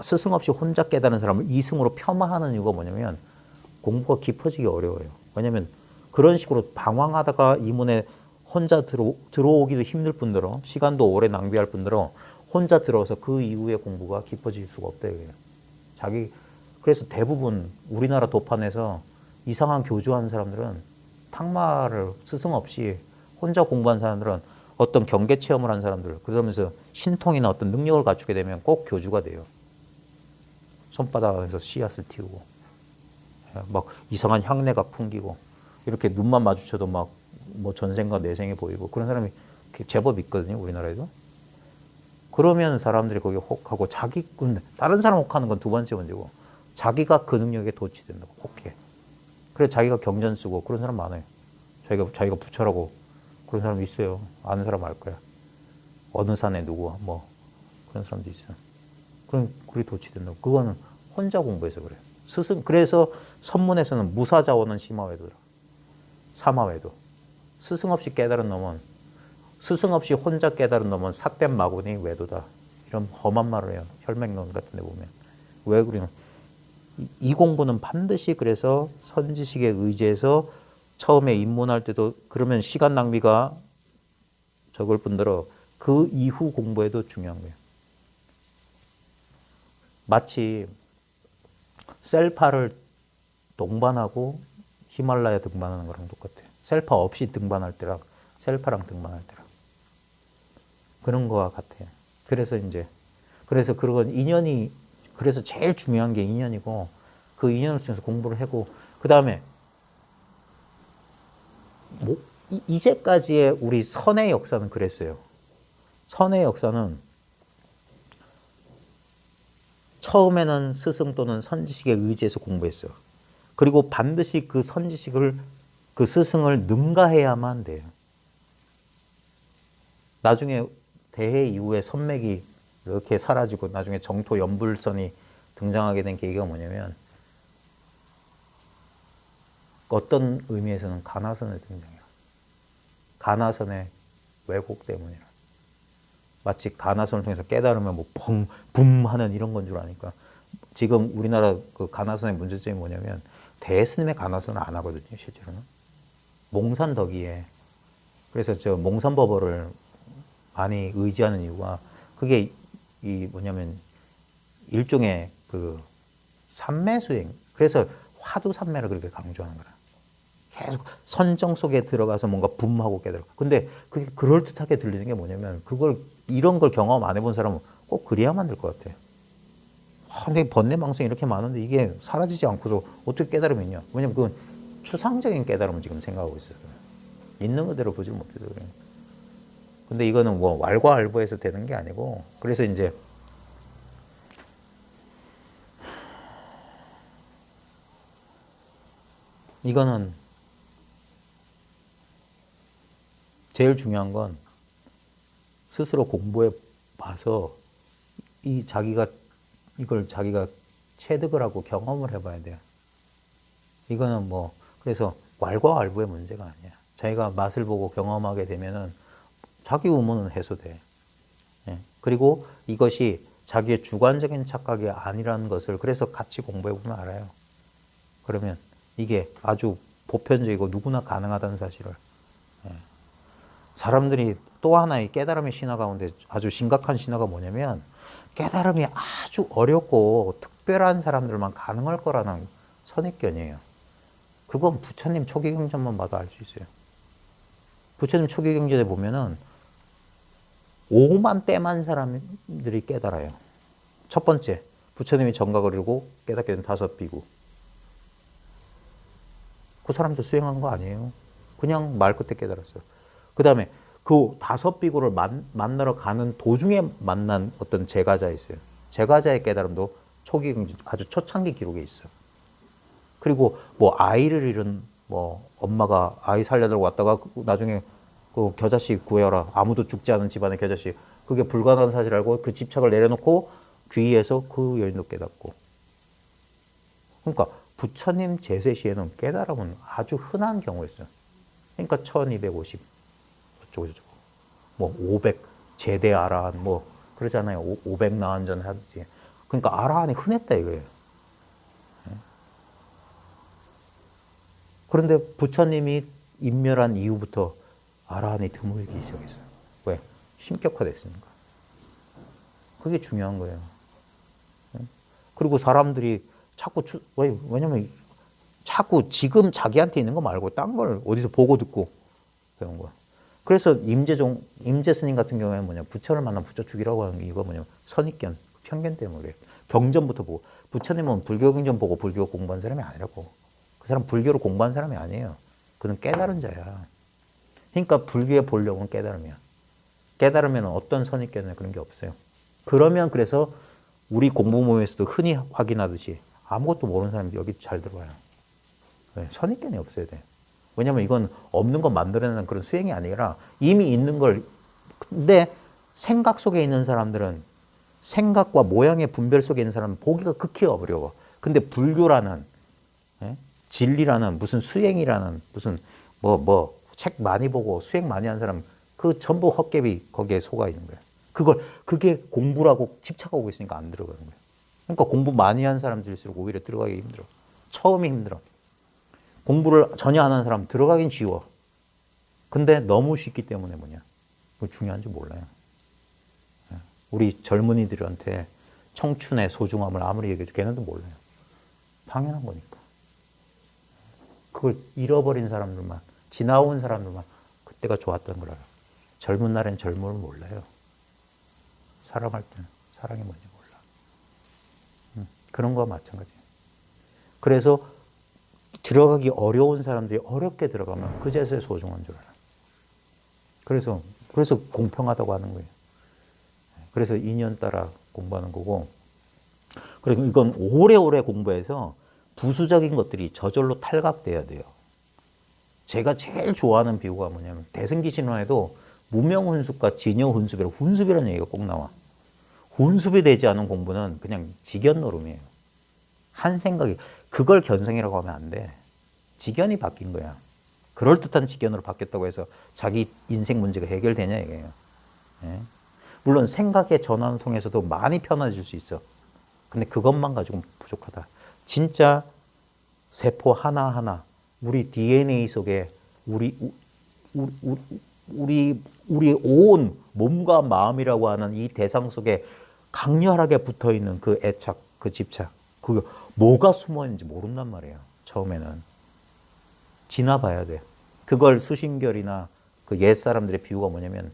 스승 없이 혼자 깨달은 사람을 이승으로 폄하하는 이유가 뭐냐면 공부가 깊어지기 어려워요. 왜냐면 그런 식으로 방황하다가 이 문에 혼자 들어오기도 힘들 뿐더러 시간도 오래 낭비할 뿐더러 혼자 들어와서 그 이후에 공부가 깊어질 수가 없대요. 그래서 대부분 우리나라 도판에서 이상한 교주하는 사람들은 탁마를 스승 없이 혼자 공부한 사람들은 어떤 경계 체험을 한 사람들, 그러면서 신통이나 어떤 능력을 갖추게 되면 꼭 교주가 돼요. 손바닥에서 씨앗을 틔우고 막 이상한 향내가 풍기고 이렇게 눈만 마주쳐도 막 뭐 전생과 내생이 보이고 그런 사람이 제법 있거든요, 우리나라에도. 그러면 사람들이 거기 혹하고 다른 사람 혹하는 건 두 번째 문제고 자기가 그 능력에 도취된다고 혹해. 그래서 자기가 경전 쓰고 그런 사람 많아요. 자기가 부처라고 그런 사람 있어요. 아는 사람 알 거야. 어느 산에 누구 뭐 그런 사람도 있어요. 그게 도취된다고. 그거는 혼자 공부해서 그래요. 그래서 선문에서는 무사자원은 심화외도라. 사마외도. 스승 없이 깨달은 놈은, 스승 없이 혼자 깨달은 놈은 삿된 마구니 외도다. 이런 험한 말을 해요. 혈맹론 같은 데 보면. 왜 그러냐면 이 공부는 반드시 그래서 선지식에 의지해서 처음에 입문할 때도 그러면 시간 낭비가 적을 뿐더러 그 이후 공부에도 중요한 거예요. 마치 셀파를 동반하고 히말라야 등반하는 거랑 똑같아요. 셀파 없이 등반할 때랑 셀파랑 등반할 때랑 그런 거와 같아요. 그래서 그런 인연이, 그래서 제일 중요한 게 인연이고 그 인연을 통해서 공부를 하고 그 다음에 이제까지의 우리 선의 역사는 그랬어요. 선의 역사는 처음에는 스승 또는 선지식에 의지해서 공부했어요. 그리고 반드시 그 그 스승을 능가해야만 돼요. 나중에 대해 이후에 선맥이 이렇게 사라지고 나중에 정토 연불선이 등장하게 된 계기가 뭐냐면 어떤 의미에서는 가나선의 등장이라. 가나선의 왜곡 때문이라. 마치 가나선을 통해서 깨달으면 뭐 붐 하는 이런 건 줄 아니까. 지금 우리나라 그 가나선의 문제점이 뭐냐면 대스님의 가나선을 안 하거든요, 실제로는. 몽산덕이에. 그래서 저 몽산법어를 많이 의지하는 이유가 그게 뭐냐면 일종의 그 삼매수행. 그래서 화두삼매를 그렇게 강조하는 거라. 계속 선정 속에 들어가서 뭔가 붐하고 깨달고. 근데 그게 그럴듯하게 들리는 게 뭐냐면 이런 걸 경험 안 해본 사람은 꼭 그래야만 될 것 같아요. 근데 번뇌망상이 이렇게 많은데 이게 사라지지 않고서 어떻게 깨달음이 있냐? 왜냐면 그건 추상적인 깨달음을 지금 생각하고 있어요. 있는 그대로 보지 못해서 그래요. 근데 이거는 뭐 왈가왈부해서 되는 게 아니고, 그래서 이제 이거는 제일 중요한 건 스스로 공부해 봐서 이걸 자기가 체득을 하고 경험을 해봐야 돼요. 이거는 뭐 그래서 왈가왈부의 문제가 아니야. 자기가 맛을 보고 경험하게 되면은 자기 의문은 해소돼. 예. 그리고 이것이 자기의 주관적인 착각이 아니라는 것을 그래서 같이 공부해 보면 알아요. 그러면 이게 아주 보편적이고 누구나 가능하다는 사실을. 예. 사람들이 또 하나의 깨달음의 신화 가운데 아주 심각한 신화가 뭐냐면 깨달음이 아주 어렵고 특별한 사람들만 가능할 거라는 선입견이에요. 그건 부처님 초기경전만 봐도 알 수 있어요. 부처님 초기경전에 보면은 5만 떼만 사람들이 깨달아요. 첫 번째, 부처님이 정각을 이루고 깨닫게 된 5비구. 그 사람들 수행한 거 아니에요. 그냥 말 끝에 깨달았어요. 그 다음에 그 5비구를 만나러 가는 도중에 만난 어떤 제가자 있어요. 제가자의 깨달음도 초기경전, 아주 초창기 기록에 있어요. 그리고 뭐 아이를 잃은 뭐 엄마가 아이 살려달라고 왔다가 나중에 그 겨자씨 구해라. 아무도 죽지 않은 집안의 겨자씨. 그게 불가능한 사실 알고 그 집착을 내려놓고 귀의해서 그 여인도 깨닫고. 그러니까 부처님 제세 시에는 깨달음은 아주 흔한 경우였어요. 그러니까 1250 어쩌고저쩌고 뭐 500 제대 아라한 뭐 그러잖아요. 500 나한전 하듯이. 그러니까 아라한이 흔했다 이거예요. 그런데 부처님이 인멸한 이후부터 아라한이 드물기 시작했어요. 왜? 신격화됐으니까. 그게 중요한 거예요. 그리고 사람들이 자꾸 왜냐면 자꾸 지금 자기한테 있는 거 말고 딴 걸 어디서 보고 듣고 배운 거야. 그래서 임재 스님 같은 경우에는 뭐냐, 부처를 만나면 부처 죽이라고 하는 게 이거 뭐냐, 선입견, 편견 때문에 그래. 경전부터 보고. 부처님은 불교 경전 보고 불교 공부한 사람이 아니라고. 그 사람 불교를 공부한 사람이 아니에요. 그는 깨달은 자야. 그러니까 불교의 본령은 깨달음이야. 깨달으면 어떤 선입견이나 그런 게 없어요. 그러면 그래서 우리 공부 모임에서도 흔히 확인하듯이 아무것도 모르는 사람이 여기 잘 들어와요. 선입견이 없어야 돼. 왜냐면 이건 없는 거 만들어내는 그런 수행이 아니라 이미 있는 걸, 근데 생각 속에 있는 사람들은 생각과 모양의 분별 속에 있는 사람은 보기가 극히 어려워. 근데 불교라는 진리라는 무슨 수행이라는 무슨 책 많이 보고 수행 많이 한 사람 그 전부 헛개비 거기에 속아 있는 거예요. 그게 공부라고 집착하고 있으니까 안 들어가는 거예요. 그러니까 공부 많이 한 사람들일수록 오히려 들어가기 힘들어. 처음이 힘들어. 공부를 전혀 안 하는 사람 들어가긴 쉬워. 근데 너무 쉽기 때문에 뭐냐, 그거 중요한지 몰라요. 우리 젊은이들한테 청춘의 소중함을 아무리 얘기해도 걔네도 몰라요. 당연한 거니까. 그걸 잃어버린 사람들만, 지나온 사람들만 그때가 좋았던 걸 알아. 젊은 날엔 젊음을 몰라요. 사랑할 때는 사랑이 뭔지 몰라. 그런 거와 마찬가지예요. 그래서 들어가기 어려운 사람들이 어렵게 들어가면 그제서야 소중한 줄 알아요. 그래서 공평하다고 하는 거예요. 그래서 인연 따라 공부하는 거고, 그리고 이건 오래오래 공부해서 부수적인 것들이 저절로 탈각돼야 돼요. 제가 제일 좋아하는 비유가 뭐냐면 대승기 신화에도 무명훈습과 진여훈습이라고, 훈습이라는 얘기가 꼭 나와. 훈습이 되지 않은 공부는 그냥 직연노름이에요. 한 생각이, 그걸 견성이라고 하면 안 돼. 직연이 바뀐 거야. 그럴듯한 직연으로 바뀌었다고 해서 자기 인생 문제가 해결되냐 이거예요. 예? 물론 생각의 전환을 통해서도 많이 편해질 수 있어. 근데 그것만 가지고는 부족하다. 진짜 세포 하나하나, 우리 DNA 속에 우리 온 몸과 마음이라고 하는 이 대상 속에 강렬하게 붙어 있는 그 애착, 그 집착, 그 뭐가 숨어 있는지 모른단 말이에요. 처음에는 지나봐야 돼. 그걸 수신결이나 그 옛 사람들의 비유가 뭐냐면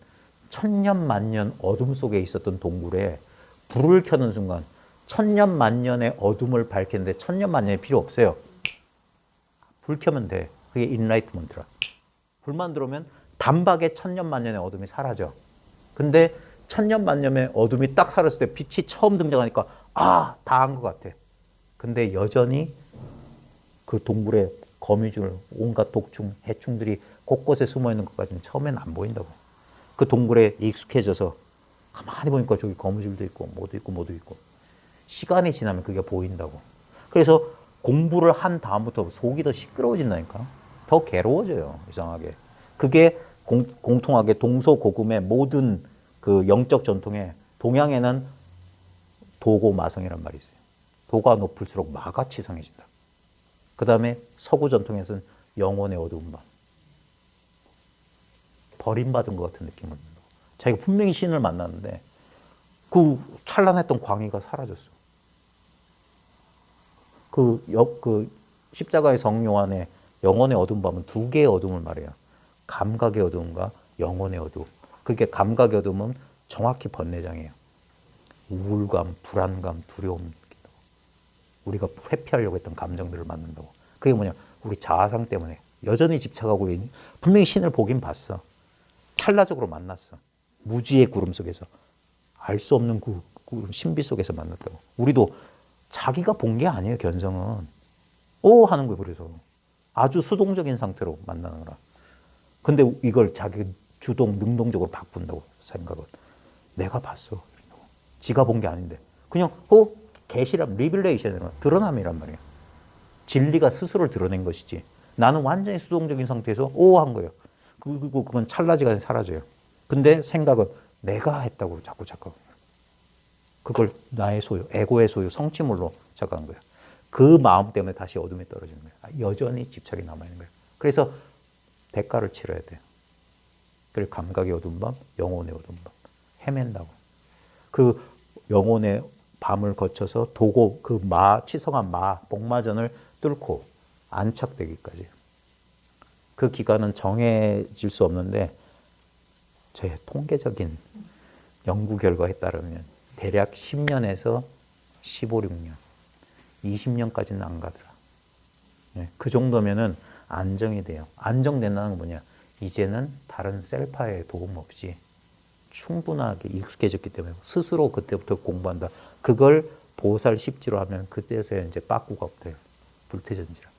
천년 만년 어둠 속에 있었던 동굴에 불을 켜는 순간 천년 만년의 어둠을 밝히는데 천년 만년이 필요 없어요. 불 켜면 돼. 그게 인라이트먼트라. 불만 들어오면 단박에 천년 만년의 어둠이 사라져. 근데 천년 만년의 어둠이 딱 사라졌을 때 빛이 처음 등장하니까 아, 다 한 것 같아. 근데 여전히 그 동굴에 거미줄, 온갖 독충, 해충들이 곳곳에 숨어 있는 것까지는 처음에는 안 보인다고. 그 동굴에 익숙해져서 가만히 보니까 저기 거미줄도 있고 뭐도 있고 뭐도 있고 시간이 지나면 그게 보인다고. 그래서 공부를 한 다음부터 속이 더 시끄러워진다니까. 더 괴로워져요. 이상하게. 그게 공통하게 동서고금의 모든 그 영적 전통에 동양에는 도고마성이란 말이 있어요. 도가 높을수록 마가 치성해진다. 그 다음에 서구 전통에서는 영혼의 어두운 밤. 버림받은 것 같은 느낌을 받는다. 자기가 분명히 신을 만났는데 그 찬란했던 광의가 사라졌어. 그 십자가의 성요한의 영혼의 어두운 밤은 두 개의 어둠을 말해요. 감각의 어두움과 영혼의 어두움. 그게 감각의 어두움은 정확히 번뇌장이에요. 우울감, 불안감, 두려움. 우리가 회피하려고 했던 감정들을 만든다고. 그게 뭐냐? 우리 자아상 때문에 여전히 집착하고 있는, 분명히 신을 보긴 봤어. 찰나적으로 만났어. 무지의 구름 속에서. 알 수 없는 그 신비 속에서 만났다고. 우리도 자기가 본 게 아니에요, 견성은. 오! 하는 거예요, 그래서. 아주 수동적인 상태로 만나는 거라. 근데 이걸 자기 주동, 능동적으로 바꾼다고 생각은. 내가 봤어. 지가 본 게 아닌데. 그냥, 계시란, 리빌레이션이란 드러남이란 말이에요. 진리가 스스로를 드러낸 것이지. 나는 완전히 수동적인 상태에서 한 거예요. 그리고 그건 찰나지간에 사라져요. 근데 생각은 내가 했다고 자꾸 착각해요. 그걸 나의 소유, 에고의 소유, 성취물로 착각한 거예요. 그 마음 때문에 다시 어둠에 떨어지는 거예요. 여전히 집착이 남아있는 거예요. 그래서 대가를 치러야 돼요. 그리고 감각의 어두운 밤, 영혼의 어두운 밤. 헤맨다고. 그 영혼의 밤을 거쳐서 도고, 그 치성한 복마전을 뚫고 안착되기까지. 그 기간은 정해질 수 없는데, 제 통계적인 연구 결과에 따르면 대략 10년에서 15, 16년, 20년까지는 안 가더라. 그 정도면은 안정이 돼요. 안정된다는 건 뭐냐? 이제는 다른 셀파의 도움 없이 충분하게 익숙해졌기 때문에 스스로 그때부터 공부한다. 그걸 보살 십지로 하면 그때서야 이제 빠꾸가 없대요. 불태전지라.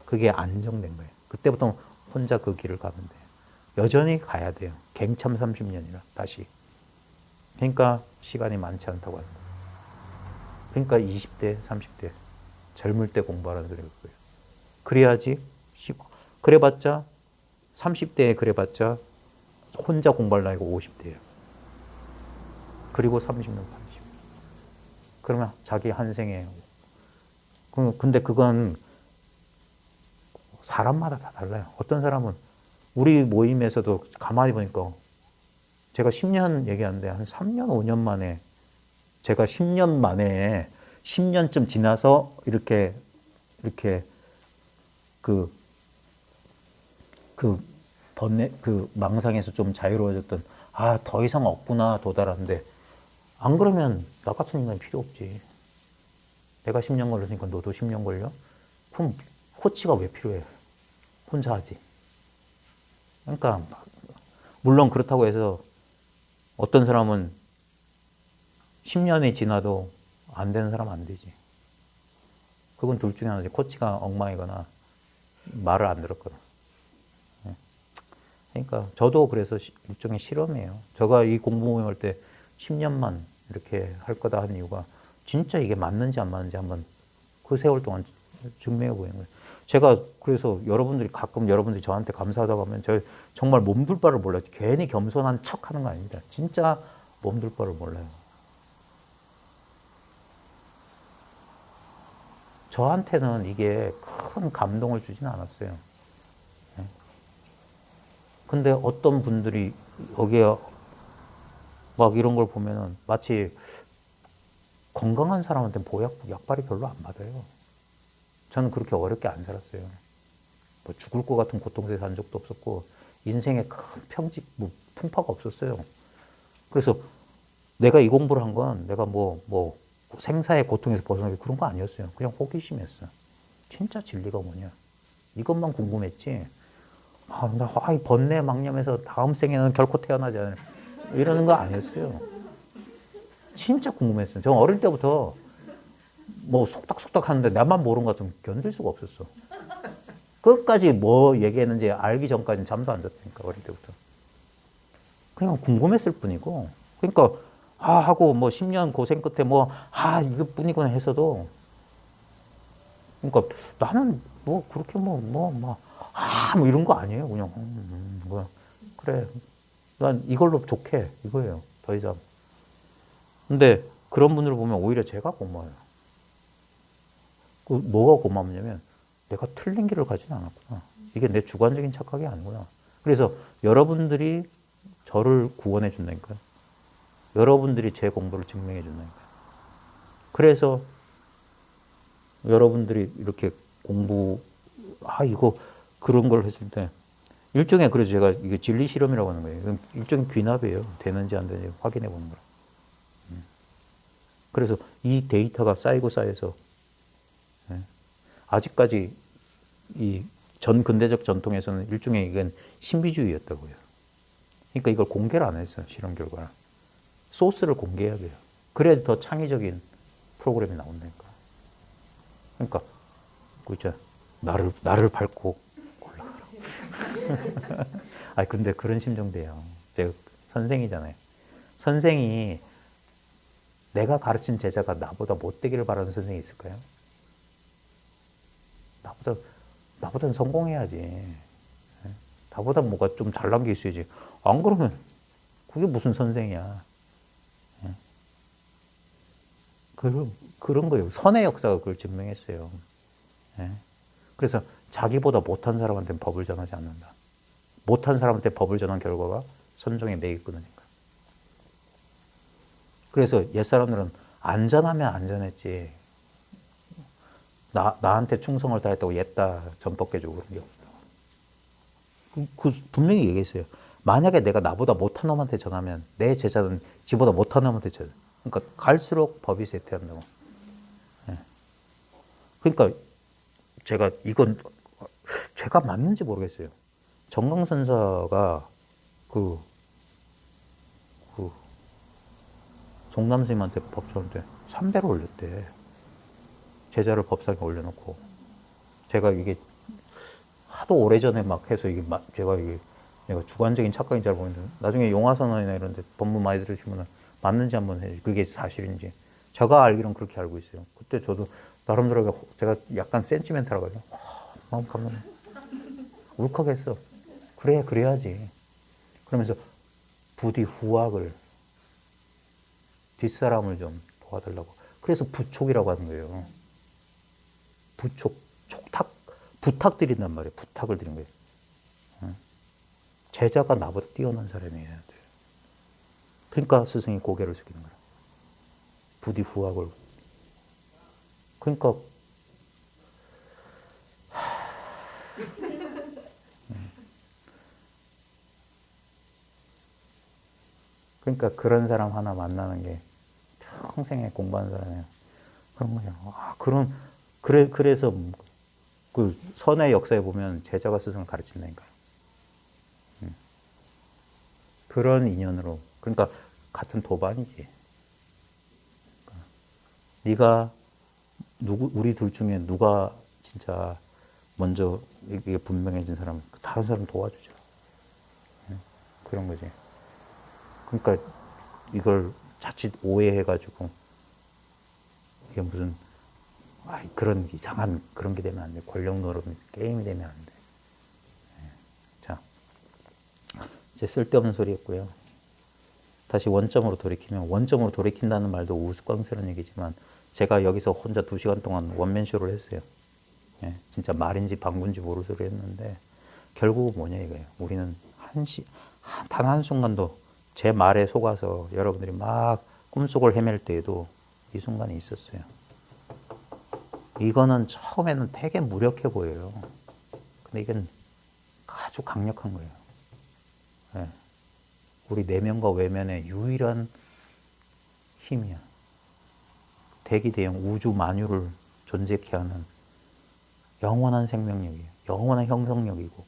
그게 안정된 거예요. 그때부터 혼자 그 길을 가면 돼요. 여전히 가야 돼요. 갱참 30년이라 다시. 그러니까 시간이 많지 않다고 하는 거예요. 그러니까 20대, 30대 젊을 때 공부하라는 소리가 그거예요. 그래야지. 그래봤자 30대에 그래봤자 혼자 공부할 나이가 50대예요. 그리고 30년, 80년. 그러면 자기 한 생에. 근데 그건 사람마다 다 달라요. 어떤 사람은 우리 모임에서도 가만히 보니까 제가 10년 얘기하는데 한 3년, 5년 만에 제가 10년 만에 10년쯤 지나서 이렇게 그 망상에서 좀 자유로워졌던 더 이상 없구나 도달하는데 안 그러면 나 같은 인간이 필요 없지. 내가 10년 걸렸으니까 너도 10년 걸려? 그럼 코치가 왜 필요해? 혼자 하지. 그러니까 물론 그렇다고 해서 어떤 사람은 10년이 지나도 안 되는 사람은 안 되지. 그건 둘 중에 하나지. 코치가 엉망이거나 말을 안 들었거나. 그러니까 저도 그래서 일종의 실험이에요. 제가 이 공부 모임할 때 10년만 이렇게 할 거다 한 이유가 진짜 이게 맞는지 안 맞는지 한번 그 세월 동안 증명해 보이는 거예요. 제가 그래서 여러분들이 저한테 감사하다고 하면 저 정말 몸둘 바를 몰라요. 괜히 겸손한 척 하는 거 아닙니다. 진짜 몸둘 바를 몰라요. 저한테는 이게 큰 감동을 주진 않았어요. 근데 어떤 분들이 여기에 막 이런 걸 보면은 마치 건강한 사람한테 약발이 별로 안 받아요. 저는 그렇게 어렵게 안 살았어요. 뭐 죽을 것 같은 고통에서 산 적도 없었고 인생에 큰 풍파가 없었어요. 그래서 내가 이 공부를 한 건 내가 뭐 생사의 고통에서 벗어나기 그런 거 아니었어요. 그냥 호기심이었어. 진짜 진리가 뭐냐. 이것만 궁금했지. 이 번뇌 망념에서 다음 생에는 결코 태어나지 않을 이러는 거 아니었어요. 진짜 궁금했어요. 저 어릴 때부터 뭐 속닥속닥 하는데 나만 모르는 것 같으면 견딜 수가 없었어. 끝까지 뭐 얘기했는지 알기 전까지는 잠도 안 잤다니까, 어릴 때부터. 그냥 궁금했을 뿐이고. 그러니까 하고 뭐 10년 고생 끝에 이것뿐이구나 해서도, 그러니까 나는 뭐 그렇게 뭐 이런 거 아니에요. 그냥 그래, 난 이걸로 좋게 이거예요. 더 이상. 근데 그런 분들을 보면 오히려 제가 고마워요. 뭐가 고맙냐면 내가 틀린 길을 가지는 않았구나. 이게 내 주관적인 착각이 아니구나. 그래서 여러분들이 저를 구원해 준다니까요. 여러분들이 제 공부를 증명해 준다니까요. 그래서 여러분들이 이렇게 공부, 이거 그런 걸 했을 때 일종의, 그래서 제가 이게 진리 실험이라고 하는 거예요. 일종의 귀납이에요. 되는지 안 되는지 확인해 보는 거라. 그래서 이 데이터가 쌓이고 쌓여서 아직까지 이 전 근대적 전통에서는 일종의 이건 신비주의였다고요. 그러니까 이걸 공개를 안 했어요. 실험 결과를. 소스를 공개해야 돼요. 그래야 더 창의적인 프로그램이 나온다니까. 그러니까 그 있잖아. 나를 밟고 올라가라. 근데 그런 심정돼요. 제가 선생이잖아요. 선생이 내가 가르친 제자가 나보다 못되기를 바라는 선생이 있을까요? 나보다는 성공해야지. 나보다 뭐가 좀 잘난 게 있어야지. 안 그러면 그게 무슨 선생이야. 그런 거예요. 선의 역사가 그걸 증명했어요. 그래서 자기보다 못한 사람한테는 법을 전하지 않는다. 못한 사람한테 법을 전한 결과가 선종의 맥이 끊어진 거야. 그래서 옛사람들은 안전하면 안전했지. 나한테 충성을 다했다고 옛다 전법 깨주고 그런 게 없다. 분명히 얘기했어요. 만약에 내가 나보다 못한 놈한테 전하면 내 제자는 지보다 못한 놈한테 전해. 그러니까 갈수록 법이 쇠퇴한다고. 그러니까 이건 제가 맞는지 모르겠어요. 정강선사가 종남 스님한테 법 전할 때 3배로 올렸대. 제자를 법상에 올려놓고. 제가 이게 하도 오래전에 막 해서 내가 주관적인 착각인 줄 알고 있는데 나중에 용화선언이나 이런 데 법문 많이 들으시면 맞는지 한번 해야지. 그게 사실인지. 제가 알기로는 그렇게 알고 있어요. 그때 저도 나름대로 제가 약간 센티멘탈하거든요. 마음 감동. 울컥했어. 그래야지. 그러면서 부디 후학을, 뒷사람을 좀 도와달라고. 그래서 부촉이라고 하는 거예요. 부탁드린단 말이에요. 부탁을 드린 거예요. 제자가 나보다 뛰어난 사람이어야 돼요. 그러니까 스승이 고개를 숙이는 거예요. 부디 후학을. 그러니까 그런 사람 하나 만나는 게 평생에 공부하는 사람이에요. 그런 거죠. 그래서 그 선의 역사에 보면 제자가 스승을 가르친다니까요. 그런 인연으로. 그러니까 같은 도반이지. 네가 우리 둘 중에 누가 진짜 먼저 이게 분명해진 사람, 다른 사람 도와주죠. 그런 거지. 그러니까 이걸 자칫 오해해가지고 이게 무슨 그런 이상한 그런 게 되면 안 돼. 권력 노릇 게임이 되면 안 돼. 자, 이제 쓸데없는 소리 했고요. 다시 원점으로 돌이키면, 원점으로 돌이킨다는 말도 우스꽝스러운 얘기지만 제가 여기서 혼자 2시간 동안 원맨쇼를 했어요. 진짜 말인지 방구인지 모를 소리 했는데 결국은 뭐냐 이거예요. 우리는 단 한순간도 제 말에 속아서 여러분들이 막 꿈속을 헤맬 때에도 이 순간이 있었어요. 이거는 처음에는 되게 무력해 보여요. 근데 이건 아주 강력한 거예요. 우리 내면과 외면의 유일한 힘이야. 대기 대형 우주 만유를 존재케 하는 영원한 생명력이에요. 영원한 형성력이고